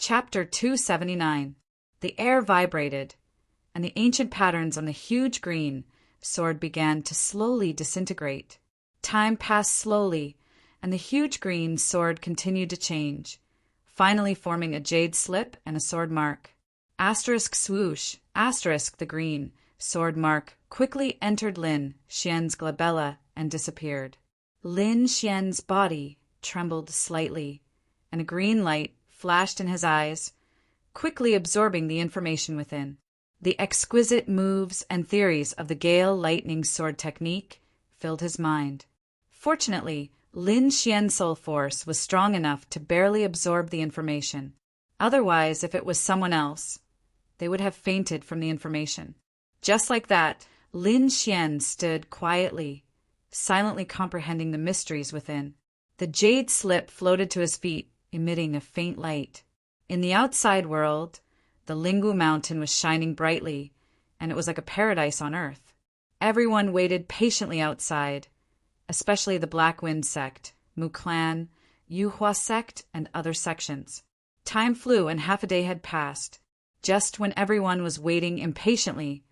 Chapter 279. The air vibrated, and the ancient patterns on the huge green sword began to slowly disintegrate. Time passed slowly, and the huge green sword continued to change, finally forming a jade slip and a sword mark. Asterisk swoosh, asterisk the green sword mark quickly entered Lin Xian's glabella and disappeared. Lin Xian's body trembled slightly, and a green light flashed in his eyes, quickly absorbing the information within. The exquisite moves and theories of the Gale Lightning Sword technique filled his mind. Fortunately, Lin Xian's soul force was strong enough to barely absorb the information. Otherwise, if it was someone else, they would have fainted from the information. Just like that, Lin Xian stood quietly, silently comprehending the mysteries within. The jade slip floated to his feet, emitting a faint light. In the outside world, the Lingu mountain was shining brightly, and it was like a paradise on earth. Everyone waited patiently outside, especially the Black Wind sect, Mu clan, Yuhua sect, and other sections. Time flew and half a day had passed. Just when everyone was waiting impatiently,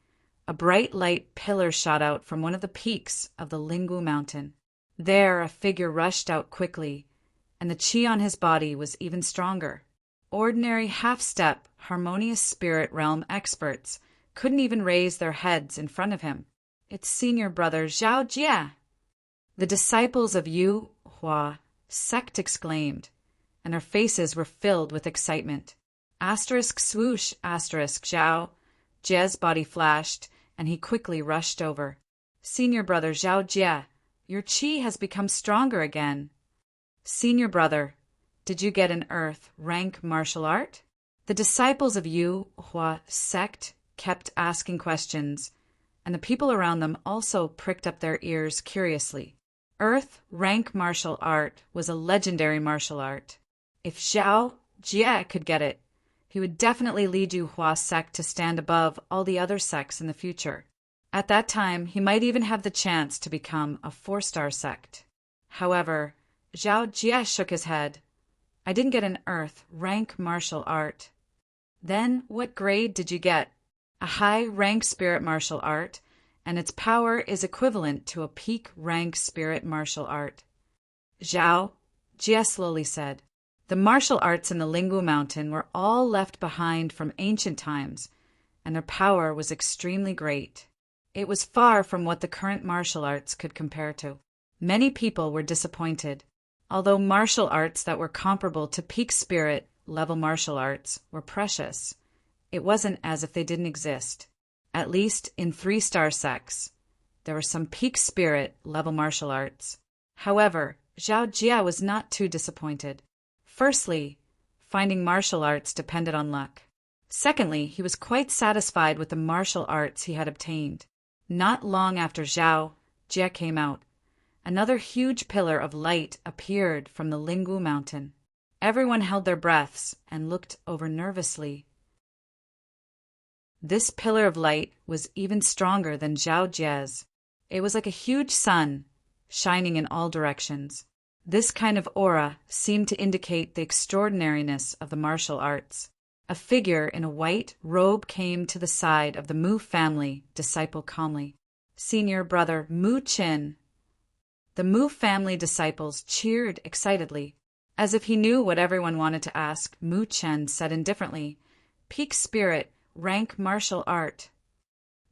a bright light pillar shot out from one of the peaks of the Lingu mountain. There a figure rushed out quickly, and the qi on his body was even stronger. Ordinary half-step, harmonious spirit realm experts couldn't even raise their heads in front of him. It's senior brother Zhao Jie! The disciples of Yu Hua sect exclaimed, and their faces were filled with excitement. Asterisk swoosh, asterisk Zhao Jie's body flashed, and he quickly rushed over. Senior brother Zhao Jie, your qi has become stronger again. Senior brother, did you get an earth rank martial art? The disciples of Yu Hua sect kept asking questions, and the people around them also pricked up their ears curiously. Earth rank martial art was a legendary martial art. If Zhao Jie could get it, he would definitely lead Yu Hua sect to stand above all the other sects in the future. At that time, he might even have the chance to become a 4-star sect. However, Zhao Jie shook his head. I didn't get an earth rank martial art. Then what grade did you get? A high rank spirit martial art, and its power is equivalent to a peak rank spirit martial art. Zhao Jie slowly said. The martial arts in the Lingu mountain were all left behind from ancient times, and their power was extremely great. It was far from what the current martial arts could compare to. Many people were disappointed. Although martial arts that were comparable to peak spirit level martial arts were precious, it wasn't as if they didn't exist. At least in 3-star sects, there were some peak spirit level martial arts. However, Zhao Jie was not too disappointed. Firstly, finding martial arts depended on luck. Secondly, he was quite satisfied with the martial arts he had obtained. Not long after Zhao Jie came out, another huge pillar of light appeared from the Lingu mountain. Everyone held their breaths and looked over nervously. This pillar of light was even stronger than Zhao Jie's. It was like a huge sun, shining in all directions. This kind of aura seemed to indicate the extraordinariness of the martial arts. A figure in a white robe came to the side of the Mu family disciple calmly. Senior brother Mu Qin. The Mu family disciples cheered excitedly. As if he knew what everyone wanted to ask, Mu Chen said indifferently, Peak spirit, rank martial art.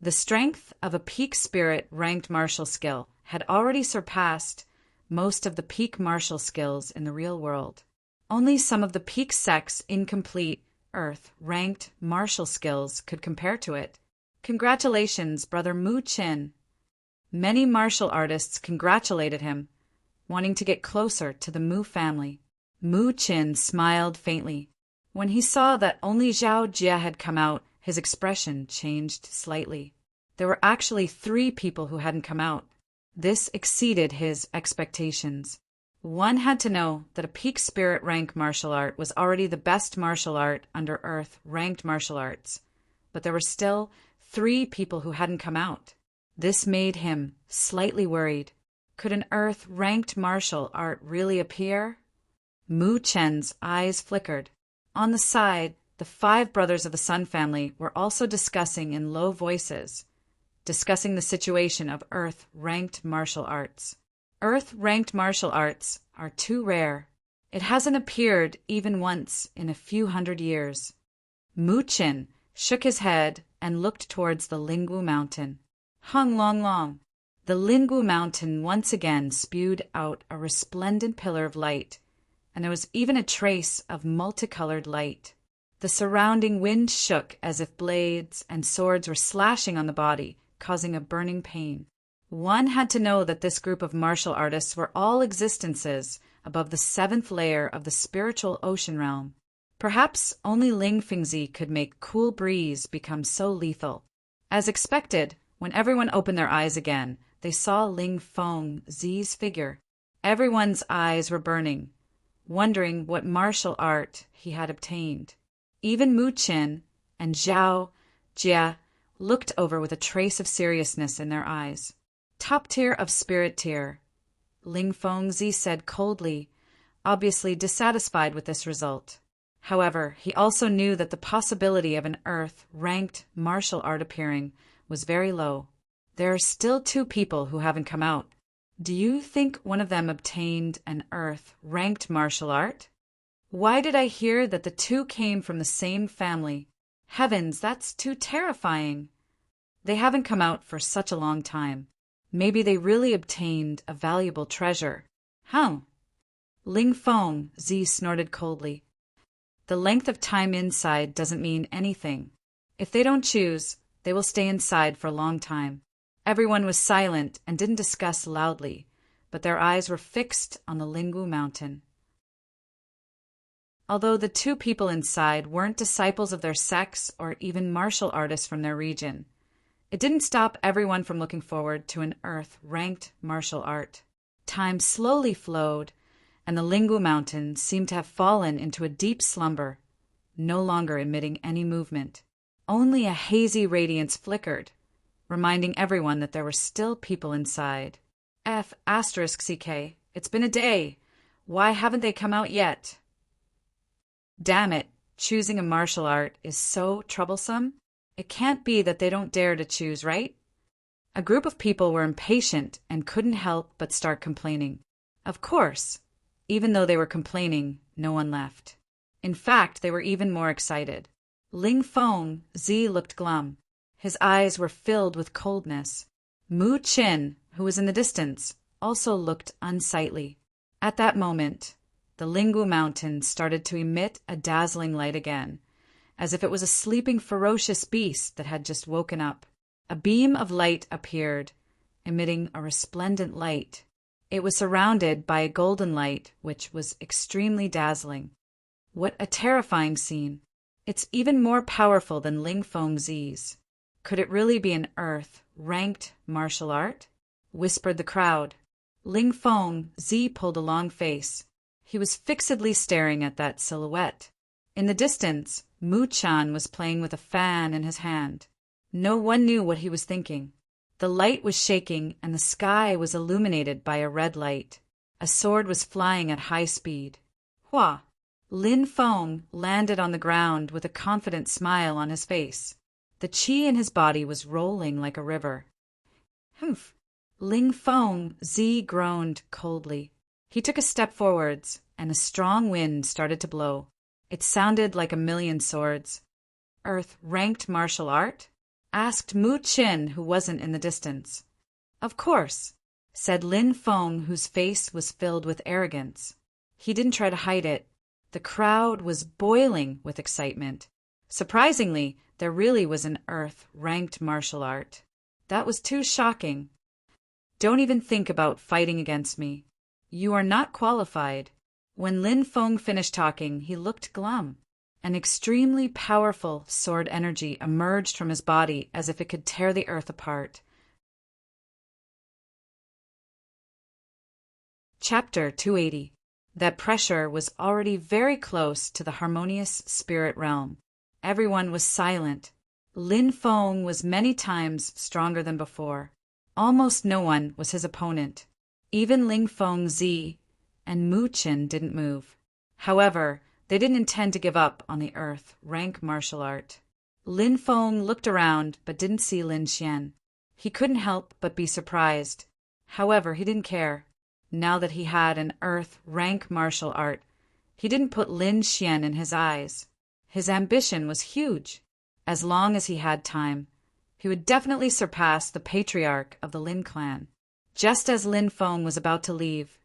The strength of a peak spirit ranked martial skill had already surpassed most of the peak martial skills in the real world. Only some of the peak sects' incomplete earth ranked martial skills could compare to it. Congratulations, brother Mu Qin. Many martial artists congratulated him, wanting to get closer to the Mu family. Mu Qin smiled faintly. When he saw that only Zhao Jie had come out, his expression changed slightly. There were actually 3 people who hadn't come out. This exceeded his expectations. One had to know that a peak spirit rank martial art was already the best martial art under Earth ranked martial arts, but there were still 3 people who hadn't come out. This made him slightly worried. Could an Earth ranked martial art really appear? Mu Chen's eyes flickered. On the side, the 5 brothers of the Sun family were also discussing in low voices, discussing the situation of Earth-ranked martial arts. Earth-ranked martial arts are too rare. It hasn't appeared even once in a few hundred years. Mu-Chin shook his head and looked towards the Lingwu Mountain. Hung Long Long. The Lingwu Mountain once again spewed out a resplendent pillar of light, and there was even a trace of multicolored light. The surrounding wind shook as if blades and swords were slashing on the body, causing a burning pain. One had to know that this group of martial artists were all existences above the 7th layer of the spiritual ocean realm. Perhaps only Ling Fengzi could make cool breeze become so lethal. As expected, when everyone opened their eyes again, they saw Ling Fengzi's figure. Everyone's eyes were burning, wondering what martial art he had obtained. Even Mu-Chin and Zhao Jia looked over with a trace of seriousness in their eyes. Top tier of spirit tier, Ling Fengzi said coldly, obviously dissatisfied with this result. However, he also knew that the possibility of an Earth-ranked martial art appearing was very low. There are still 2 people who haven't come out. Do you think one of them obtained an Earth-ranked martial art? Why did I hear that the 2 came from the same family? Heavens, that's too terrifying. They haven't come out for such a long time. Maybe they really obtained a valuable treasure. How? Ling Fengzi snorted coldly. The length of time inside doesn't mean anything. If they don't choose, they will stay inside for a long time. Everyone was silent and didn't discuss loudly, but their eyes were fixed on the Lingwu Mountain. Although the 2 people inside weren't disciples of their sects or even martial artists from their region, it didn't stop everyone from looking forward to an Earth-ranked martial art. Time slowly flowed, and the Lingwu Mountain seemed to have fallen into a deep slumber, no longer emitting any movement. Only a hazy radiance flickered, reminding everyone that there were still people inside. *CK, it's been a day. Why haven't they come out yet? Damn it, choosing a martial art is so troublesome. It can't be that they don't dare to choose, right? A group of people were impatient and couldn't help but start complaining. Of course, even though they were complaining, no one left. In fact, they were even more excited. Ling Fengzi looked glum. His eyes were filled with coldness. Mu-Chin, who was in the distance, also looked unsightly. At that moment, the Lingwu Mountain started to emit a dazzling light again, as if it was a sleeping ferocious beast that had just woken up. A beam of light appeared, emitting a resplendent light. It was surrounded by a golden light, which was extremely dazzling. What a terrifying scene! It's even more powerful than Ling Fengzi's. Could it really be an Earth-ranked martial art? Whispered the crowd. Ling Fengzi pulled a long face. He was fixedly staring at that silhouette. In the distance, Mu-Chan was playing with a fan in his hand. No one knew what he was thinking. The light was shaking and the sky was illuminated by a red light. A sword was flying at high speed. Hua! Lin Feng landed on the ground with a confident smile on his face. The qi in his body was rolling like a river. Humph! Ling Fengzi groaned coldly. He took a step forwards, and a strong wind started to blow. It sounded like a million swords. Earth-ranked martial art? Asked Mu-Chin, who wasn't in the distance. Of course, said Lin Feng, whose face was filled with arrogance. He didn't try to hide it. The crowd was boiling with excitement. Surprisingly, there really was an Earth-ranked martial art. That was too shocking. Don't even think about fighting against me. You are not qualified. When Lin Feng finished talking, he looked glum. An extremely powerful sword energy emerged from his body as if it could tear the earth apart. Chapter 280. That pressure was already very close to the harmonious spirit realm. Everyone was silent. Lin Feng was many times stronger than before. Almost no one was his opponent. Even Ling Fengzi and Mu-Chin didn't move. However, They didn't intend to give up on the earth rank martial art. Lin Feng looked around but didn't see Lin Xian. He couldn't help but be surprised. However, he didn't care. Now that he had an earth rank martial art, he didn't put Lin Xian in his eyes. His ambition was huge. As long as he had time, he would definitely surpass the patriarch of the Lin clan. Just as Lin Feng was about to leave,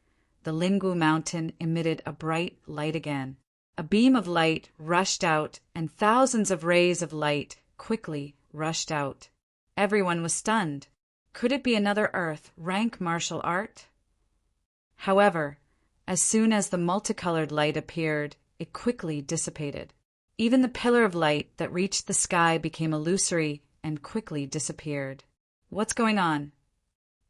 the Linggu mountain emitted a bright light again. A beam of light rushed out, and thousands of rays of light quickly rushed out. Everyone was stunned. Could it be another earth rank martial art? However, as soon as the multicolored light appeared, it quickly dissipated. Even the pillar of light that reached the sky became illusory and quickly disappeared. What's going on?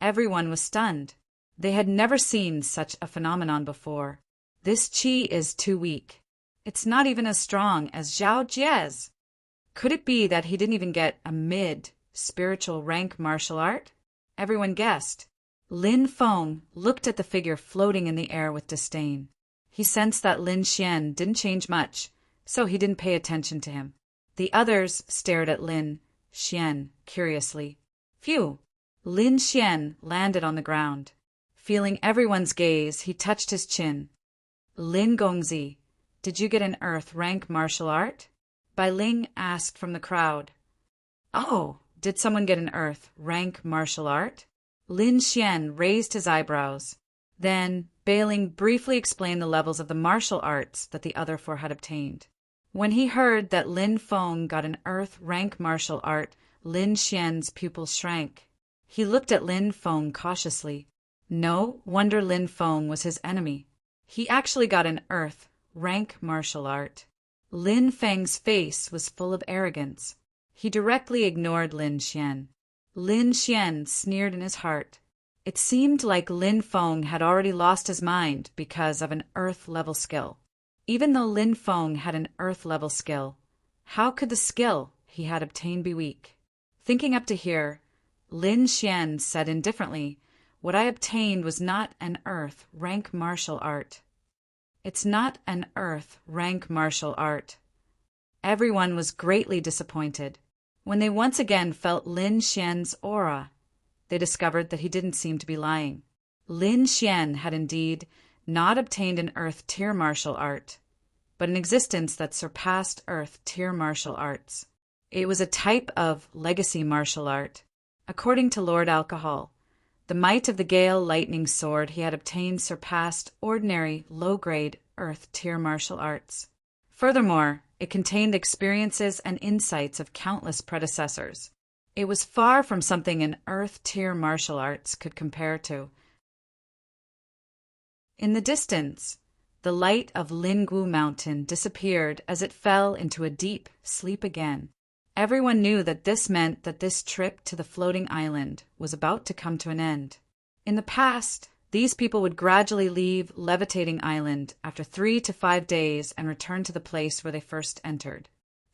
Everyone was stunned. They had never seen such a phenomenon before. This qi is too weak. It's not even as strong as Zhao Jie's. Could it be that he didn't even get a mid-spiritual rank martial art? Everyone guessed. Lin Feng looked at the figure floating in the air with disdain. He sensed that Lin Xian didn't change much, so he didn't pay attention to him. The others stared at Lin Xian curiously. Phew! Lin Xian landed on the ground. Feeling everyone's gaze, he touched his chin. Lin Gongzi, did you get an earth rank martial art? Bai Ling asked from the crowd. Oh, did someone get an earth rank martial art? Lin Xian raised his eyebrows. Then Bai Ling briefly explained the levels of the martial arts that the other four had obtained. When he heard that Lin Feng got an earth rank martial art, Lin Xian's pupils shrank. He looked at Lin Feng cautiously. No wonder Lin Feng was his enemy. He actually got an earth rank martial art. Lin Feng's face was full of arrogance. He directly ignored Lin Xian. Lin Xian sneered in his heart. It seemed like Lin Feng had already lost his mind because of an earth-level skill. Even though Lin Feng had an earth-level skill, how could the skill he had obtained be weak? Thinking up to here, Lin Xian said indifferently, "What I obtained was not an earth rank martial art. It's not an earth rank martial art." Everyone was greatly disappointed. When they once again felt Lin Xian's aura, they discovered that he didn't seem to be lying. Lin Xian had indeed not obtained an earth tier martial art, but an existence that surpassed earth tier martial arts. It was a type of legacy martial art. According to Lord Alcohol, the might of the Gale lightning sword he had obtained surpassed ordinary low-grade earth tier martial arts. Furthermore, it contained the experiences and insights of countless predecessors. It was far from something an earth tier martial arts could compare to. In the distance, the light of Linggu Mountain disappeared as it fell into a deep sleep again. Everyone knew that this meant that this trip to the floating island was about to come to an end. In the past, these people would gradually leave Levitating Island after 3 to 5 days and return to the place where they first entered.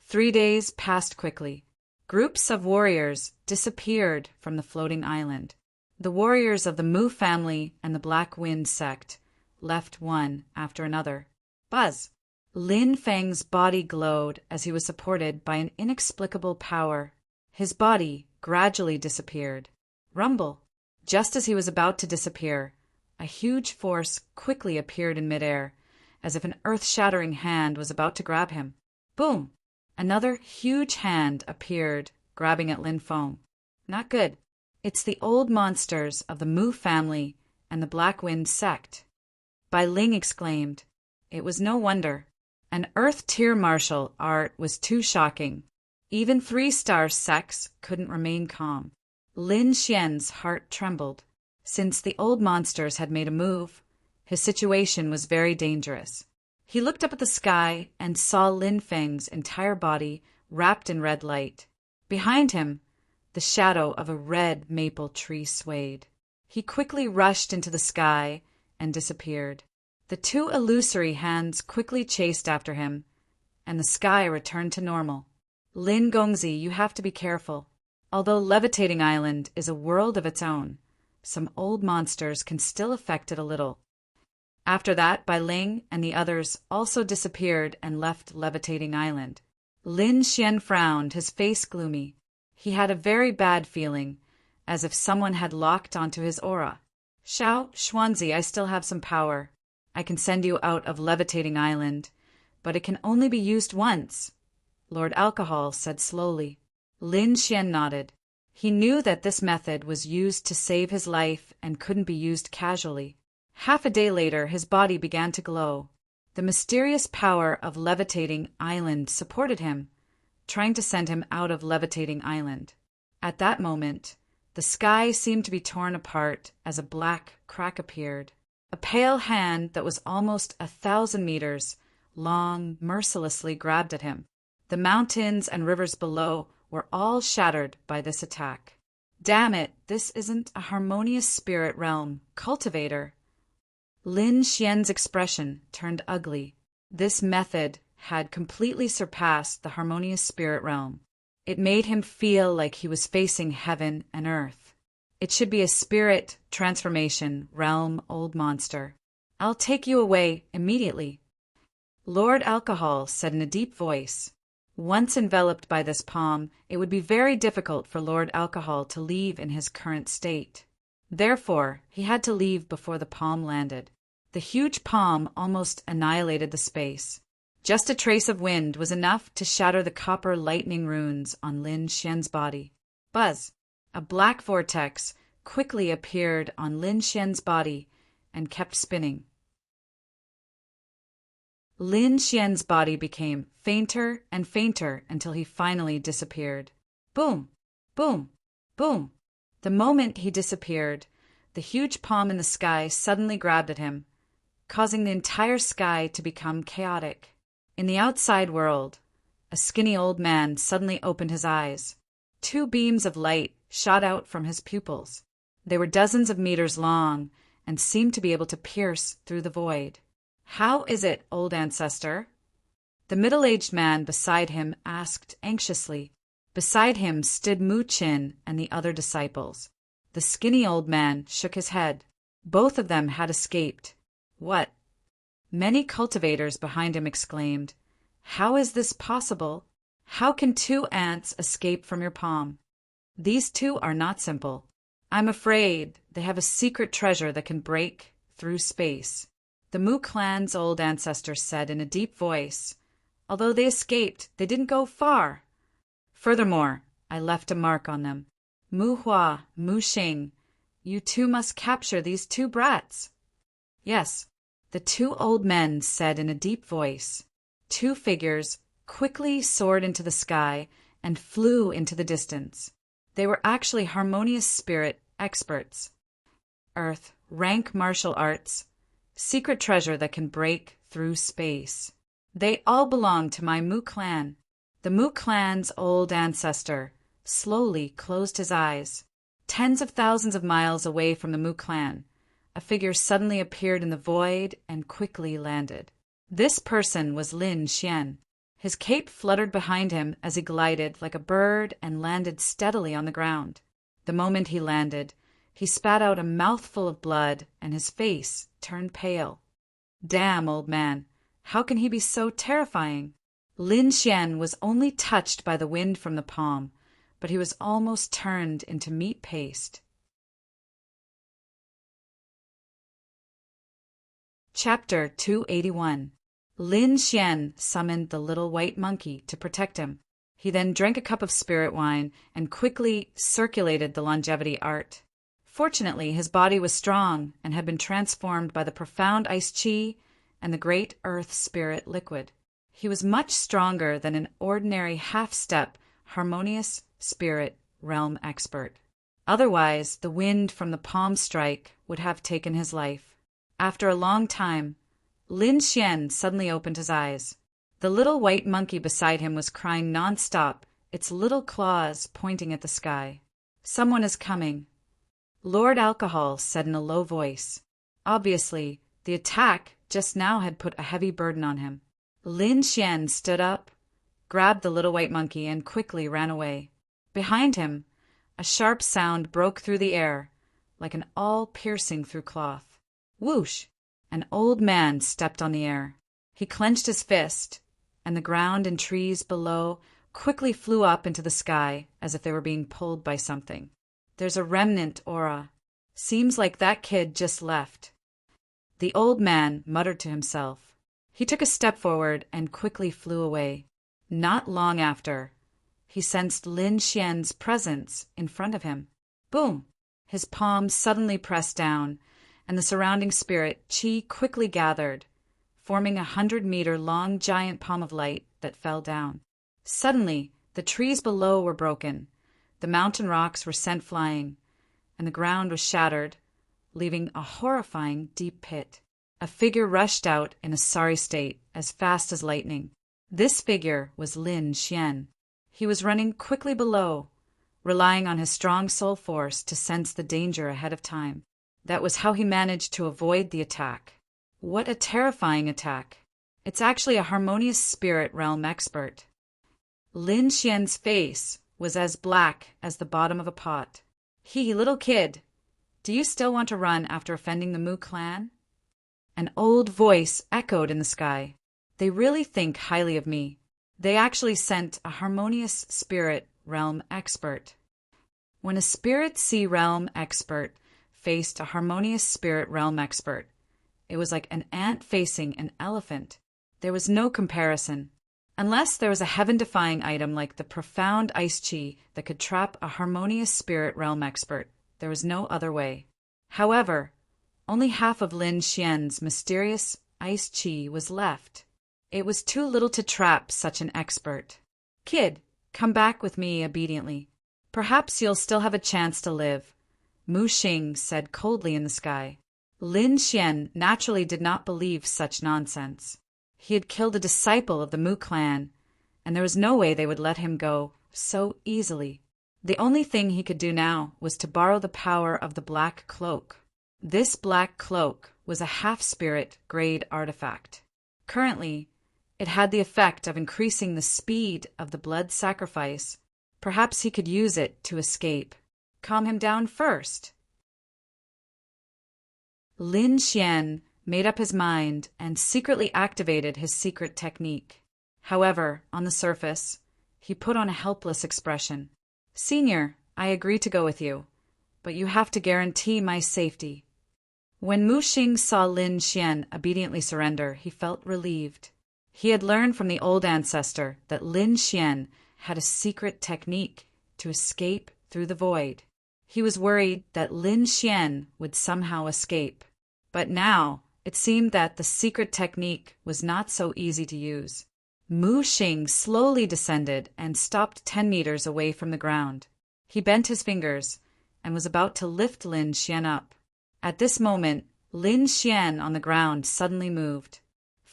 3 days passed quickly. Groups of warriors disappeared from the floating island. The warriors of the Mu family and the Black Wind sect left one after another. Buzz! Lin Feng's body glowed as he was supported by an inexplicable power. His body gradually disappeared. Rumble! Just as he was about to disappear, a huge force quickly appeared in midair, as if an earth-shattering hand was about to grab him. Boom! Another huge hand appeared, grabbing at Lin Feng. Not good. It's the old monsters of the Mu family and the Black Wind sect. Bai Ling exclaimed. It was no wonder. An earth tier martial art was too shocking. Even 3-star sects couldn't remain calm. Lin Xian's heart trembled. Since the old monsters had made a move, his situation was very dangerous. He looked up at the sky and saw Lin Feng's entire body wrapped in red light. Behind him, the shadow of a red maple tree swayed. He quickly rushed into the sky and disappeared. The 2 illusory hands quickly chased after him, and the sky returned to normal. Lin Gongzi, you have to be careful. Although Levitating Island is a world of its own, some old monsters can still affect it a little. After that, Bai Ling and the others also disappeared and left Levitating Island. Lin Xian frowned, his face gloomy. He had a very bad feeling, as if someone had locked onto his aura. Xiao, Xuanzi, I still have some power. I can send you out of Levitating Island, but it can only be used once, Lord Alcohol said slowly. Lin Xian nodded. He knew that this method was used to save his life and couldn't be used casually. Half a day later, his body began to glow. The mysterious power of Levitating Island supported him, trying to send him out of Levitating Island. At that moment, the sky seemed to be torn apart as a black crack appeared. A pale hand that was almost 1,000 meters long mercilessly grabbed at him. The mountains and rivers below were all shattered by this attack. Damn it, this isn't a harmonious spirit realm, cultivator. Lin Xian's expression turned ugly. This method had completely surpassed the harmonious spirit realm. It made him feel like he was facing heaven and earth. It should be a spirit transformation realm, old monster. I'll take you away immediately. Lord Alcohol said in a deep voice. Once enveloped by this palm, it would be very difficult for Lord Alcohol to leave in his current state. Therefore, he had to leave before the palm landed. The huge palm almost annihilated the space. Just a trace of wind was enough to shatter the copper lightning runes on Lin Xian's body. Buzz! A black vortex quickly appeared on Lin Xian's body and kept spinning. Lin Xian's body became fainter and fainter until he finally disappeared. Boom! Boom! Boom! The moment he disappeared, the huge palm in the sky suddenly grabbed at him, causing the entire sky to become chaotic. In the outside world, a skinny old man suddenly opened his eyes. 2 beams of light shot out from his pupils. They were dozens of meters long and seemed to be able to pierce through the void. How is it, old ancestor? The middle-aged man beside him asked anxiously. Beside him stood Mu Qin and the other disciples. The skinny old man shook his head. Both of them had escaped. What? Many cultivators behind him exclaimed, How is this possible? How can 2 ants escape from your palm? These 2 are not simple. I'm afraid they have a secret treasure that can break through space. The Mu clan's old ancestor said in a deep voice. Although they escaped, they didn't go far. Furthermore, I left a mark on them. Mu Hua, Mu Xing, you 2 must capture these 2 brats. Yes, the 2 old men said in a deep voice. 2 figures quickly soared into the sky and flew into the distance. They were actually harmonious spirit experts. Earth, rank martial arts, secret treasure that can break through space. They all belong to my Mu clan. The Mu clan's old ancestor slowly closed his eyes. Tens of thousands of miles away from the Mu clan, a figure suddenly appeared in the void and quickly landed. This person was Lin Xian. His cape fluttered behind him as he glided like a bird and landed steadily on the ground. The moment he landed, he spat out a mouthful of blood and his face turned pale. Damn, old man, how can he be so terrifying? Lin Xian was only touched by the wind from the palm, but he was almost turned into meat paste. Chapter 281. Lin Xian summoned the little white monkey to protect him. He then drank a cup of spirit wine and quickly circulated the longevity art. Fortunately, his body was strong and had been transformed by the profound ice chi and the great earth spirit liquid. He was much stronger than an ordinary half-step harmonious spirit realm expert. Otherwise, the wind from the palm strike would have taken his life. After a long time, Lin Xian suddenly opened his eyes. The little white monkey beside him was crying non-stop, its little claws pointing at the sky. Someone is coming. Lord Alcohol said in a low voice. Obviously, the attack just now had put a heavy burden on him. Lin Xian stood up, grabbed the little white monkey, and quickly ran away. Behind him, a sharp sound broke through the air, like an awl piercing through cloth. Whoosh! An old man stepped on the air. He clenched his fist, and the ground and trees below quickly flew up into the sky as if they were being pulled by something. There's a remnant aura. Seems like that kid just left. The old man muttered to himself. He took a step forward and quickly flew away. Not long after, he sensed Lin Xian's presence in front of him. Boom! His palms suddenly pressed down, and the surrounding spirit qi quickly gathered, forming 100-meter-long giant palm of light that fell down. Suddenly, the trees below were broken, the mountain rocks were sent flying, and the ground was shattered, leaving a horrifying deep pit. A figure rushed out in a sorry state, as fast as lightning. This figure was Lin Xian. He was running quickly below, relying on his strong soul force to sense the danger ahead of time. That was how he managed to avoid the attack. What a terrifying attack! It's actually a harmonious spirit realm expert. Lin Xian's face was as black as the bottom of a pot. Little kid, do you still want to run after offending the Mu clan? An old voice echoed in the sky. They really think highly of me. They actually sent a harmonious spirit realm expert. When a spirit sea realm expert faced a harmonious spirit realm expert, it was like an ant facing an elephant. There was no comparison. Unless there was a heaven-defying item like the profound ice chi that could trap a harmonious spirit realm expert, there was no other way. However, only half of Lin Xian's mysterious ice chi was left. It was too little to trap such an expert. Kid, come back with me obediently. Perhaps you'll still have a chance to live, Mu Xing said coldly in the sky. Lin Xian naturally did not believe such nonsense. He had killed a disciple of the Mu clan, and there was no way they would let him go so easily. The only thing he could do now was to borrow the power of the black cloak. This black cloak was a half-spirit grade artifact. Currently, it had the effect of increasing the speed of the blood sacrifice. Perhaps he could use it to escape. Calm him down first. Lin Xian made up his mind and secretly activated his secret technique. However, on the surface, he put on a helpless expression. Senior, I agree to go with you, but you have to guarantee my safety. When Mu Xing saw Lin Xian obediently surrender, he felt relieved. He had learned from the old ancestor that Lin Xian had a secret technique to escape through the void. He was worried that Lin Xian would somehow escape. But now, it seemed that the secret technique was not so easy to use. Mu Xing slowly descended and stopped 10 meters away from the ground. He bent his fingers and was about to lift Lin Xian up. At this moment, Lin Xian on the ground suddenly moved.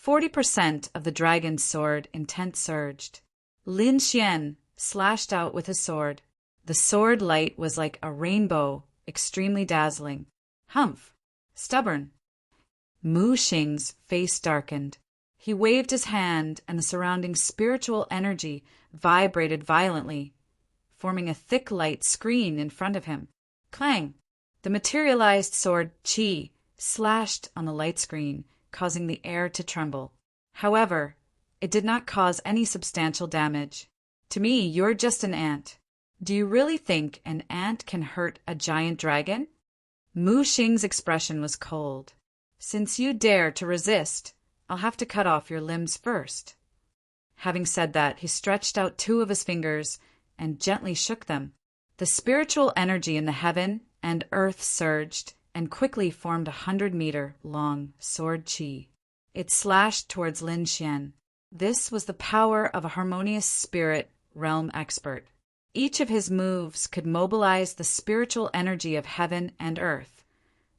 40% of the dragon's sword intent surged. Lin Xian slashed out with his sword. The sword light was like a rainbow, extremely dazzling. Humph! Stubborn! Mu Xing's face darkened. He waved his hand, and the surrounding spiritual energy vibrated violently, forming a thick light screen in front of him. Clang! The materialized sword qi slashed on the light screen, causing the air to tremble. However, it did not cause any substantial damage. To me, you're just an ant. Do you really think an ant can hurt a giant dragon? Mu Xing's expression was cold. Since you dare to resist, I'll have to cut off your limbs first. Having said that, he stretched out 2 of his fingers and gently shook them. The spiritual energy in the heaven and earth surged and quickly formed 100-meter-long sword qi. It slashed towards Lin Xian. This was the power of a harmonious spirit realm expert. Each of his moves could mobilize the spiritual energy of heaven and earth,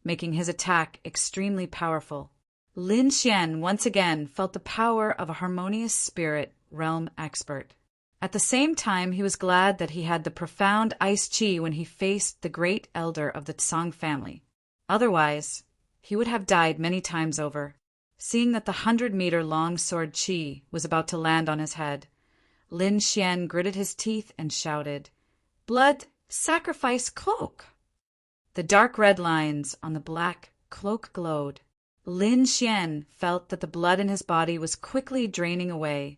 making his attack extremely powerful. Lin Xian once again felt the power of a harmonious spirit realm expert. At the same time, he was glad that he had the profound ice chi when he faced the great elder of the Tsang family. Otherwise, he would have died many times over. Seeing that the 100-meter-long sword qi was about to land on his head, Lin Xian gritted his teeth and shouted, "Blood, sacrifice cloak!" The dark red lines on the black cloak glowed. Lin Xian felt that the blood in his body was quickly draining away,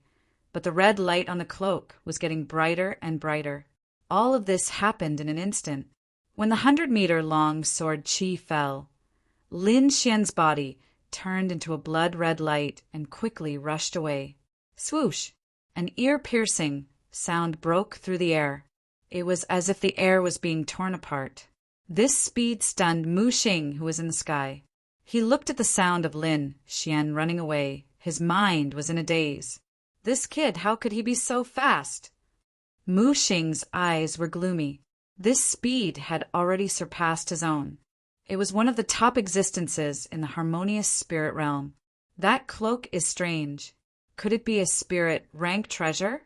but the red light on the cloak was getting brighter and brighter. All of this happened in an instant. When the 100-meter-long sword Qi fell, Lin Xian's body turned into a blood-red light and quickly rushed away. Swoosh! An ear-piercing sound broke through the air. It was as if the air was being torn apart. This speed stunned Mu Xing, who was in the sky. He looked at the sound of Lin Xian running away. His mind was in a daze. This kid, how could he be so fast? Mu Xing's eyes were gloomy. This speed had already surpassed his own. It was one of the top existences in the harmonious spirit realm. That cloak is strange. Could it be a spirit rank treasure?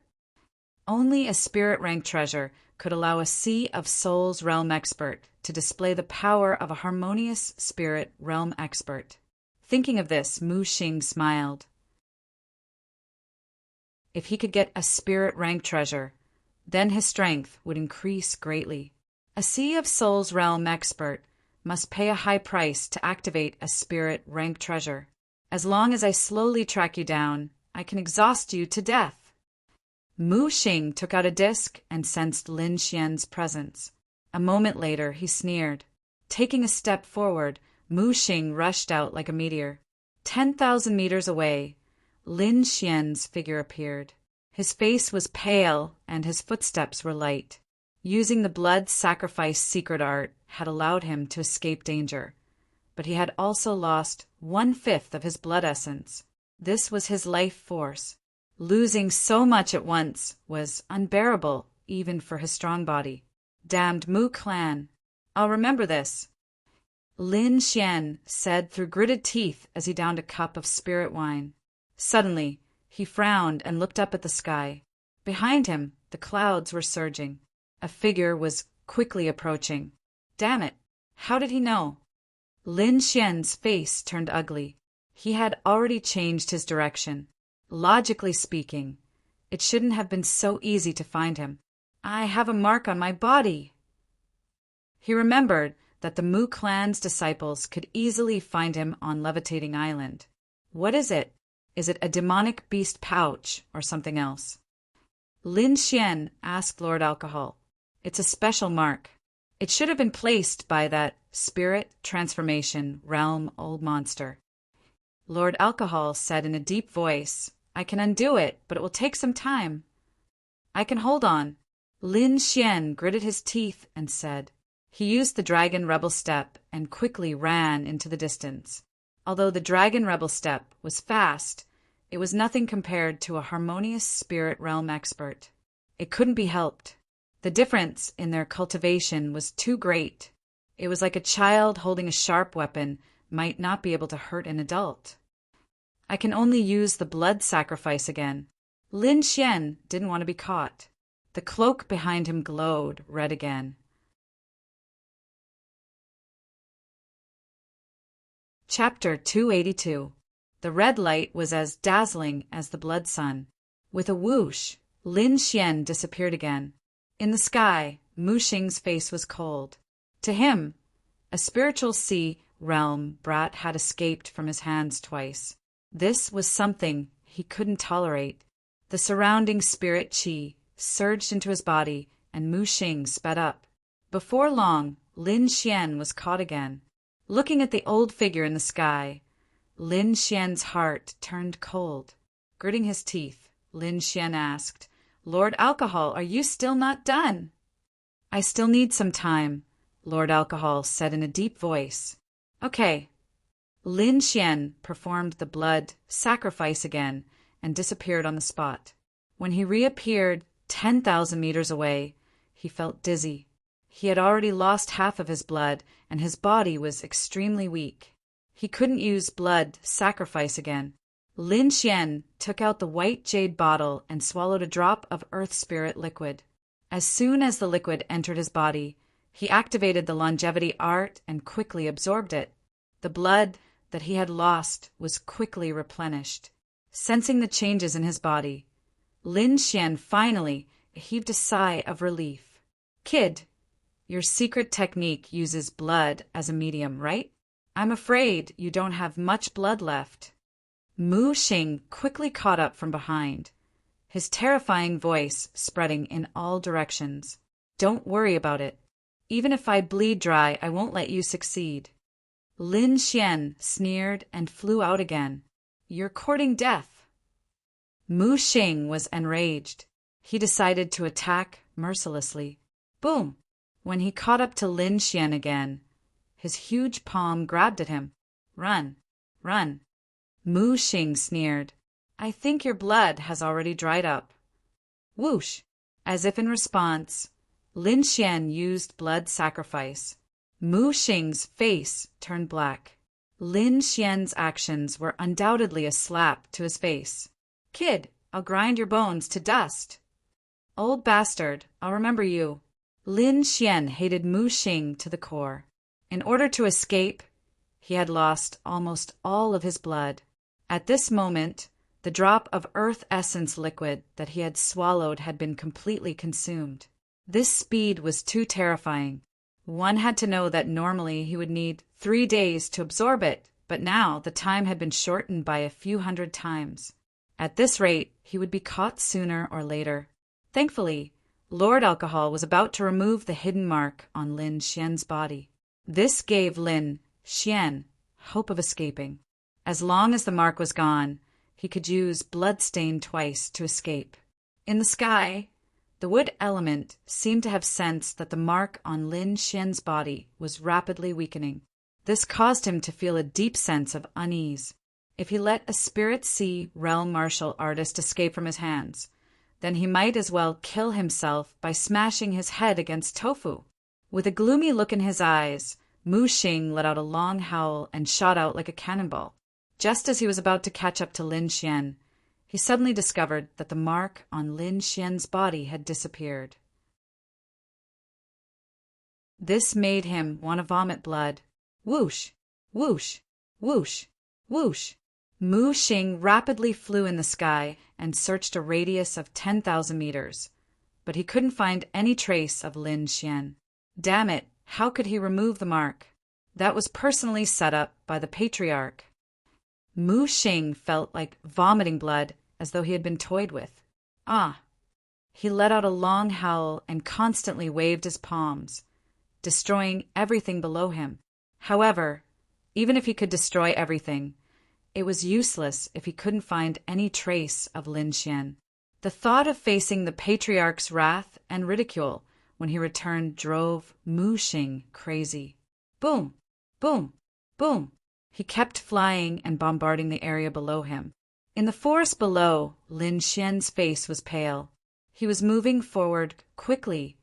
Only a spirit rank treasure could allow a Sea of Souls realm expert to display the power of a harmonious spirit realm expert. Thinking of this, Mu Xing smiled. If he could get a spirit rank treasure, then his strength would increase greatly. A Sea of Souls realm expert must pay a high price to activate a spirit rank treasure. As long as I slowly track you down, I can exhaust you to death. Mu Xing took out a disc and sensed Lin Xian's presence. A moment later, he sneered. Taking a step forward, Mu Xing rushed out like a meteor. 10,000 meters away, Lin Xian's figure appeared. His face was pale and his footsteps were light. Using the blood sacrifice secret art had allowed him to escape danger, but he had also lost 1/5 of his blood essence. This was his life force. Losing so much at once was unbearable, even for his strong body. Damned Mu clan. I'll remember this, Lin Xian said through gritted teeth as he downed a cup of spirit wine. Suddenly, he frowned and looked up at the sky. Behind him, the clouds were surging. A figure was quickly approaching. Damn it! How did he know? Lin Xian's face turned ugly. He had already changed his direction. Logically speaking, it shouldn't have been so easy to find him. I have a mark on my body. He remembered that the Mu clan's disciples could easily find him on Levitating Island. What is it? Is it a demonic beast pouch or something else? Lin Xian asked Lord Alcohol. It's a special mark. It should have been placed by that spirit transformation realm old monster. Lord Alcohol said in a deep voice, I can undo it, but it will take some time. I can hold on. Lin Xian gritted his teeth and said. He used the Dragon Rebel Step and quickly ran into the distance. Although the Dragon Rebel Step was fast, it was nothing compared to a harmonious spirit realm expert. It couldn't be helped. The difference in their cultivation was too great. It was like a child holding a sharp weapon might not be able to hurt an adult. I can only use the blood sacrifice again. Lin Xian didn't want to be caught. The cloak behind him glowed red again. Chapter 282. The red light was as dazzling as the blood sun. With a whoosh, Lin Xian disappeared again. In the sky, Mu Xing's face was cold. To him, a spiritual sea realm brat had escaped from his hands twice. This was something he couldn't tolerate. The surrounding spirit qi surged into his body, and Mu Xing sped up. Before long, Lin Xian was caught again. Looking at the old figure in the sky, Lin Xian's heart turned cold. Gritting his teeth, Lin Xian asked, Lord Alcohol, are you still not done? I still need some time, Lord Alcohol said in a deep voice. Okay. Lin Xian performed the blood sacrifice again and disappeared on the spot. When he reappeared 10,000 meters away, he felt dizzy. He had already lost half of his blood, and his body was extremely weak. He couldn't use blood sacrifice again. Lin Xian took out the white jade bottle and swallowed a drop of earth spirit liquid. As soon as the liquid entered his body, he activated the longevity art and quickly absorbed it. The blood that he had lost was quickly replenished. Sensing the changes in his body, Lin Xian finally heaved a sigh of relief. Kid, your secret technique uses blood as a medium, right? I'm afraid you don't have much blood left. Mu Xing quickly caught up from behind, his terrifying voice spreading in all directions. Don't worry about it. Even if I bleed dry, I won't let you succeed. Lin Xian sneered and flew out again. You're courting death. Mu Xing was enraged. He decided to attack mercilessly. Boom! When he caught up to Lin Xian again, his huge palm grabbed at him. Run! Run! Mu Xing sneered. I think your blood has already dried up. Whoosh! As if in response, Lin Xian used blood sacrifice. Mu Xing's face turned black. Lin Xian's actions were undoubtedly a slap to his face. Kid, I'll grind your bones to dust. Old bastard, I'll remember you. Lin Xian hated Mu Xing to the core. In order to escape, he had lost almost all of his blood. At this moment, the drop of earth essence liquid that he had swallowed had been completely consumed. This speed was too terrifying. One had to know that normally he would need 3 days to absorb it, but now the time had been shortened by a few hundred times. At this rate, he would be caught sooner or later. Thankfully, Lord Alcohol was about to remove the hidden mark on Lin Xian's body. This gave Lin Xian hope of escaping. As long as the mark was gone, he could use Bloodstain twice to escape. In the sky, the wood element seemed to have sensed that the mark on Lin Xian's body was rapidly weakening. This caused him to feel a deep sense of unease. If he let a Spirit Sea realm martial artist escape from his hands, then he might as well kill himself by smashing his head against tofu. With a gloomy look in his eyes, Mu Xing let out a long howl and shot out like a cannonball. Just as he was about to catch up to Lin Xian, he suddenly discovered that the mark on Lin Xian's body had disappeared. This made him want to vomit blood. Whoosh! Whoosh! Whoosh! Whoosh! Mu Xing rapidly flew in the sky and searched a radius of 10,000 meters, but he couldn't find any trace of Lin Xian. Damn it, how could he remove the mark? That was personally set up by the Patriarch. Mu Xing felt like vomiting blood as though he had been toyed with. Ah! He let out a long howl and constantly waved his palms, destroying everything below him. However, even if he could destroy everything, it was useless if he couldn't find any trace of Lin Xian. The thought of facing the Patriarch's wrath and ridicule when he returned drove Mu Xing crazy. Boom! Boom! Boom! He kept flying and bombarding the area below him. In the forest below, Lin Xian's face was pale. He was moving forward quickly,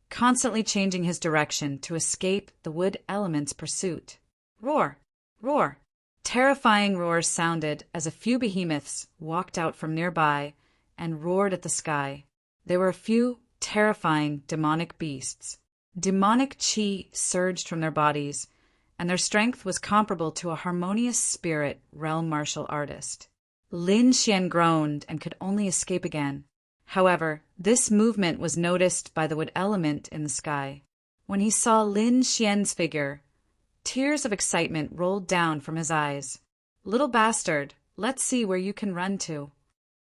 constantly changing his direction to escape the wood element's pursuit. Roar! Roar! Terrifying roars sounded as a few behemoths walked out from nearby and roared at the sky. There were a few terrifying demonic beasts. Demonic chi surged from their bodies, and their strength was comparable to a harmonious spirit realm martial artist. Lin Xian groaned and could only escape again. However, this movement was noticed by the wood element in the sky. When he saw Lin Xian's figure, tears of excitement rolled down from his eyes. Little bastard, let's see where you can run to.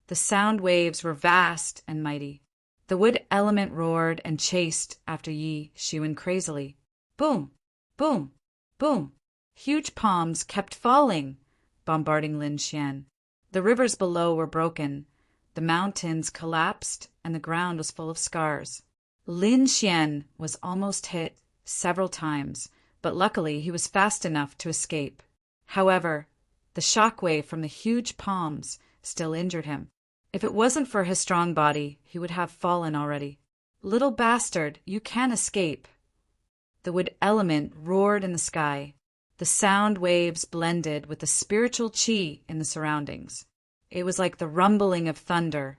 The sound waves were vast and mighty. The wood element roared and chased after Yi Xuan crazily. Boom! Boom! Boom! Huge palms kept falling, bombarding Lin Xian. The rivers below were broken, the mountains collapsed, and the ground was full of scars. Lin Xian was almost hit several times, but luckily he was fast enough to escape. However, the shockwave from the huge palms still injured him. If it wasn't for his strong body, he would have fallen already. Little bastard, you can escape. The wood element roared in the sky. The sound waves blended with the spiritual chi in the surroundings. It was like the rumbling of thunder,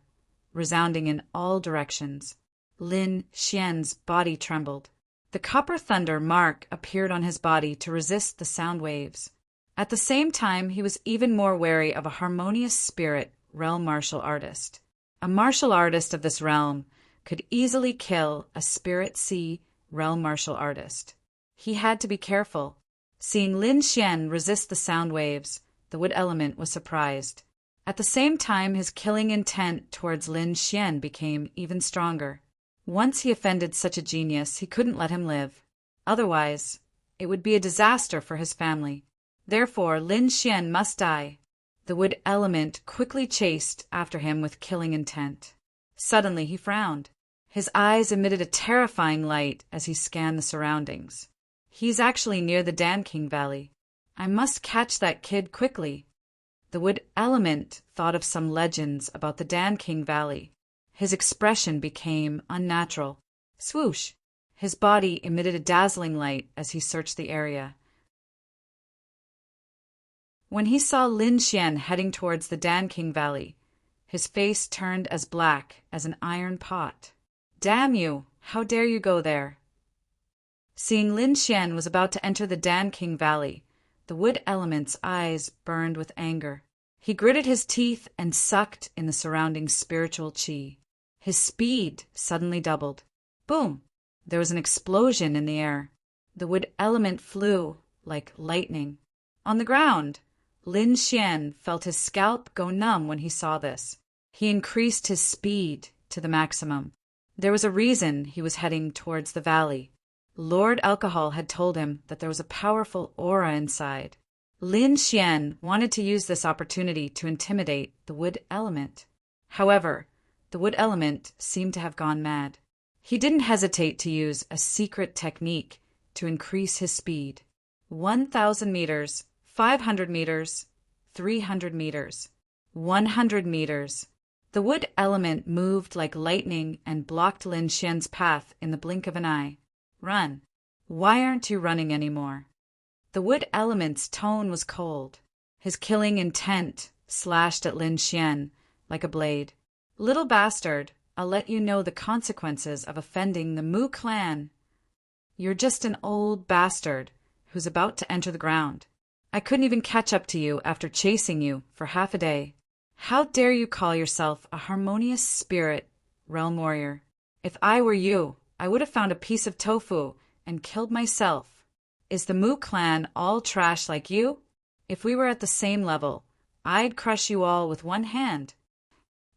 resounding in all directions. Lin Xian's body trembled. The copper thunder mark appeared on his body to resist the sound waves. At the same time, he was even more wary of a harmonious spirit realm martial artist. A martial artist of this realm could easily kill a Spirit Sea realm martial artist. He had to be careful. Seeing Lin Xian resist the sound waves, the wood element was surprised. At the same time, his killing intent towards Lin Xian became even stronger. Once he offended such a genius, he couldn't let him live. Otherwise, it would be a disaster for his family. Therefore, Lin Xian must die. The wood element quickly chased after him with killing intent. Suddenly, he frowned. His eyes emitted a terrifying light as he scanned the surroundings. He's actually near the Danking Valley. I must catch that kid quickly. The wood element thought of some legends about the Danking Valley. His expression became unnatural. Swoosh! His body emitted a dazzling light as he searched the area. When he saw Lin Xian heading towards the Danking Valley, his face turned as black as an iron pot. Damn you! How dare you go there? Seeing Lin Xian was about to enter the Danking Valley, the wood element's eyes burned with anger. He gritted his teeth and sucked in the surrounding spiritual qi. His speed suddenly doubled. Boom! There was an explosion in the air. The wood element flew like lightning. On the ground, Lin Xian felt his scalp go numb when he saw this. He increased his speed to the maximum. There was a reason he was heading towards the valley. Lord Alcohol had told him that there was a powerful aura inside. Lin Xian wanted to use this opportunity to intimidate the wood element. However, the wood element seemed to have gone mad. He didn't hesitate to use a secret technique to increase his speed. 1,000 meters, 500 meters, 300 meters, 100 meters. The wood element moved like lightning and blocked Lin Xian's path in the blink of an eye. Run. Why aren't you running anymore? The wood element's tone was cold. His killing intent slashed at Lin Xian like a blade. Little bastard, I'll let you know the consequences of offending the Mu clan. You're just an old bastard who's about to enter the ground. I couldn't even catch up to you after chasing you for half a day. How dare you call yourself a harmonious spirit, realm warrior? If I were you, I would have found a piece of tofu and killed myself. Is the Mu clan all trash like you? If we were at the same level, I'd crush you all with one hand.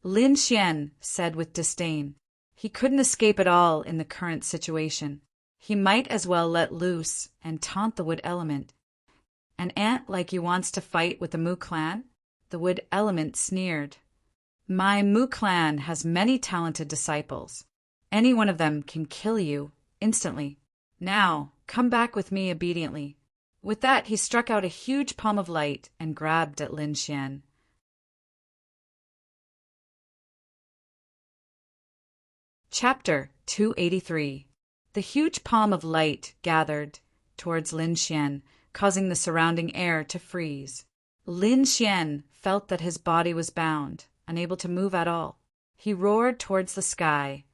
Lin Xian said with disdain. He couldn't escape at all in the current situation. He might as well let loose and taunt the wood element. An ant like you wants to fight with the Mu clan? The wood element sneered. My Mu clan has many talented disciples. Any one of them can kill you instantly. Now, come back with me obediently. With that, he struck out a huge palm of light and grabbed at Lin Xian. Chapter 283. The huge palm of light gathered towards Lin Xian, causing the surrounding air to freeze. Lin Xian felt that his body was bound, unable to move at all. He roared towards the sky.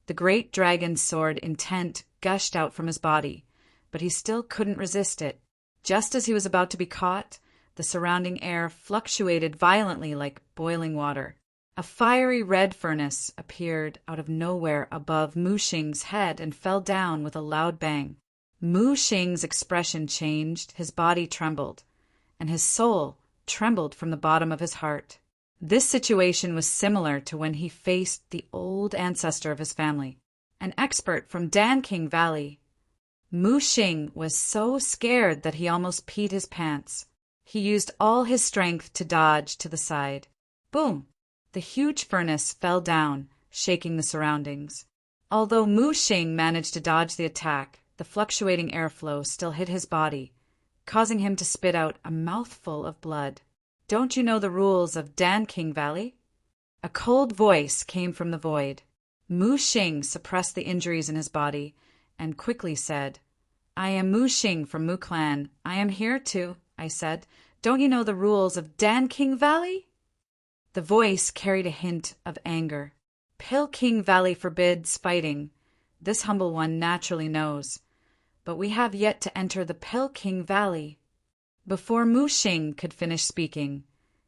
The great dragon's sword intent gushed out from his body, but he still couldn't resist it. Just as he was about to be caught, the surrounding air fluctuated violently like boiling water. A fiery red furnace appeared out of nowhere above Mu Xing's head and fell down with a loud bang. Mu Xing's expression changed, his body trembled, and his soul trembled from the bottom of his heart. This situation was similar to when he faced the old ancestor of his family, an expert from Danking Valley. Mu Xing was so scared that he almost peed his pants. He used all his strength to dodge to the side. Boom! The huge furnace fell down, shaking the surroundings. Although Mu Xing managed to dodge the attack, the fluctuating airflow still hit his body, causing him to spit out a mouthful of blood. Don't you know the rules of Danking Valley? A cold voice came from the void. Mu Xing suppressed the injuries in his body and quickly said, I am Mu Xing from Mu Clan. I am here to, I said. Don't you know the rules of Danking Valley? The voice carried a hint of anger. Pilking Valley forbids fighting. This humble one naturally knows. But we have yet to enter the Pilking Valley. Before Mu Xing could finish speaking,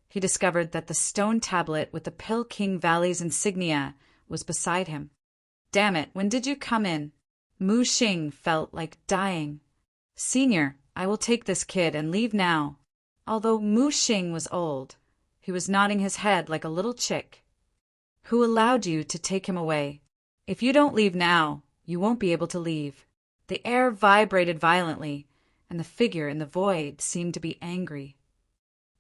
he discovered that the stone tablet with the Pilking Valley's insignia was beside him. Damn it, when did you come in? Mu Xing felt like dying. Senior, I will take this kid and leave now. Although Mu Xing was old, he was nodding his head like a little chick. Who allowed you to take him away? If you don't leave now, you won't be able to leave. The air vibrated violently, and the figure in the void seemed to be angry.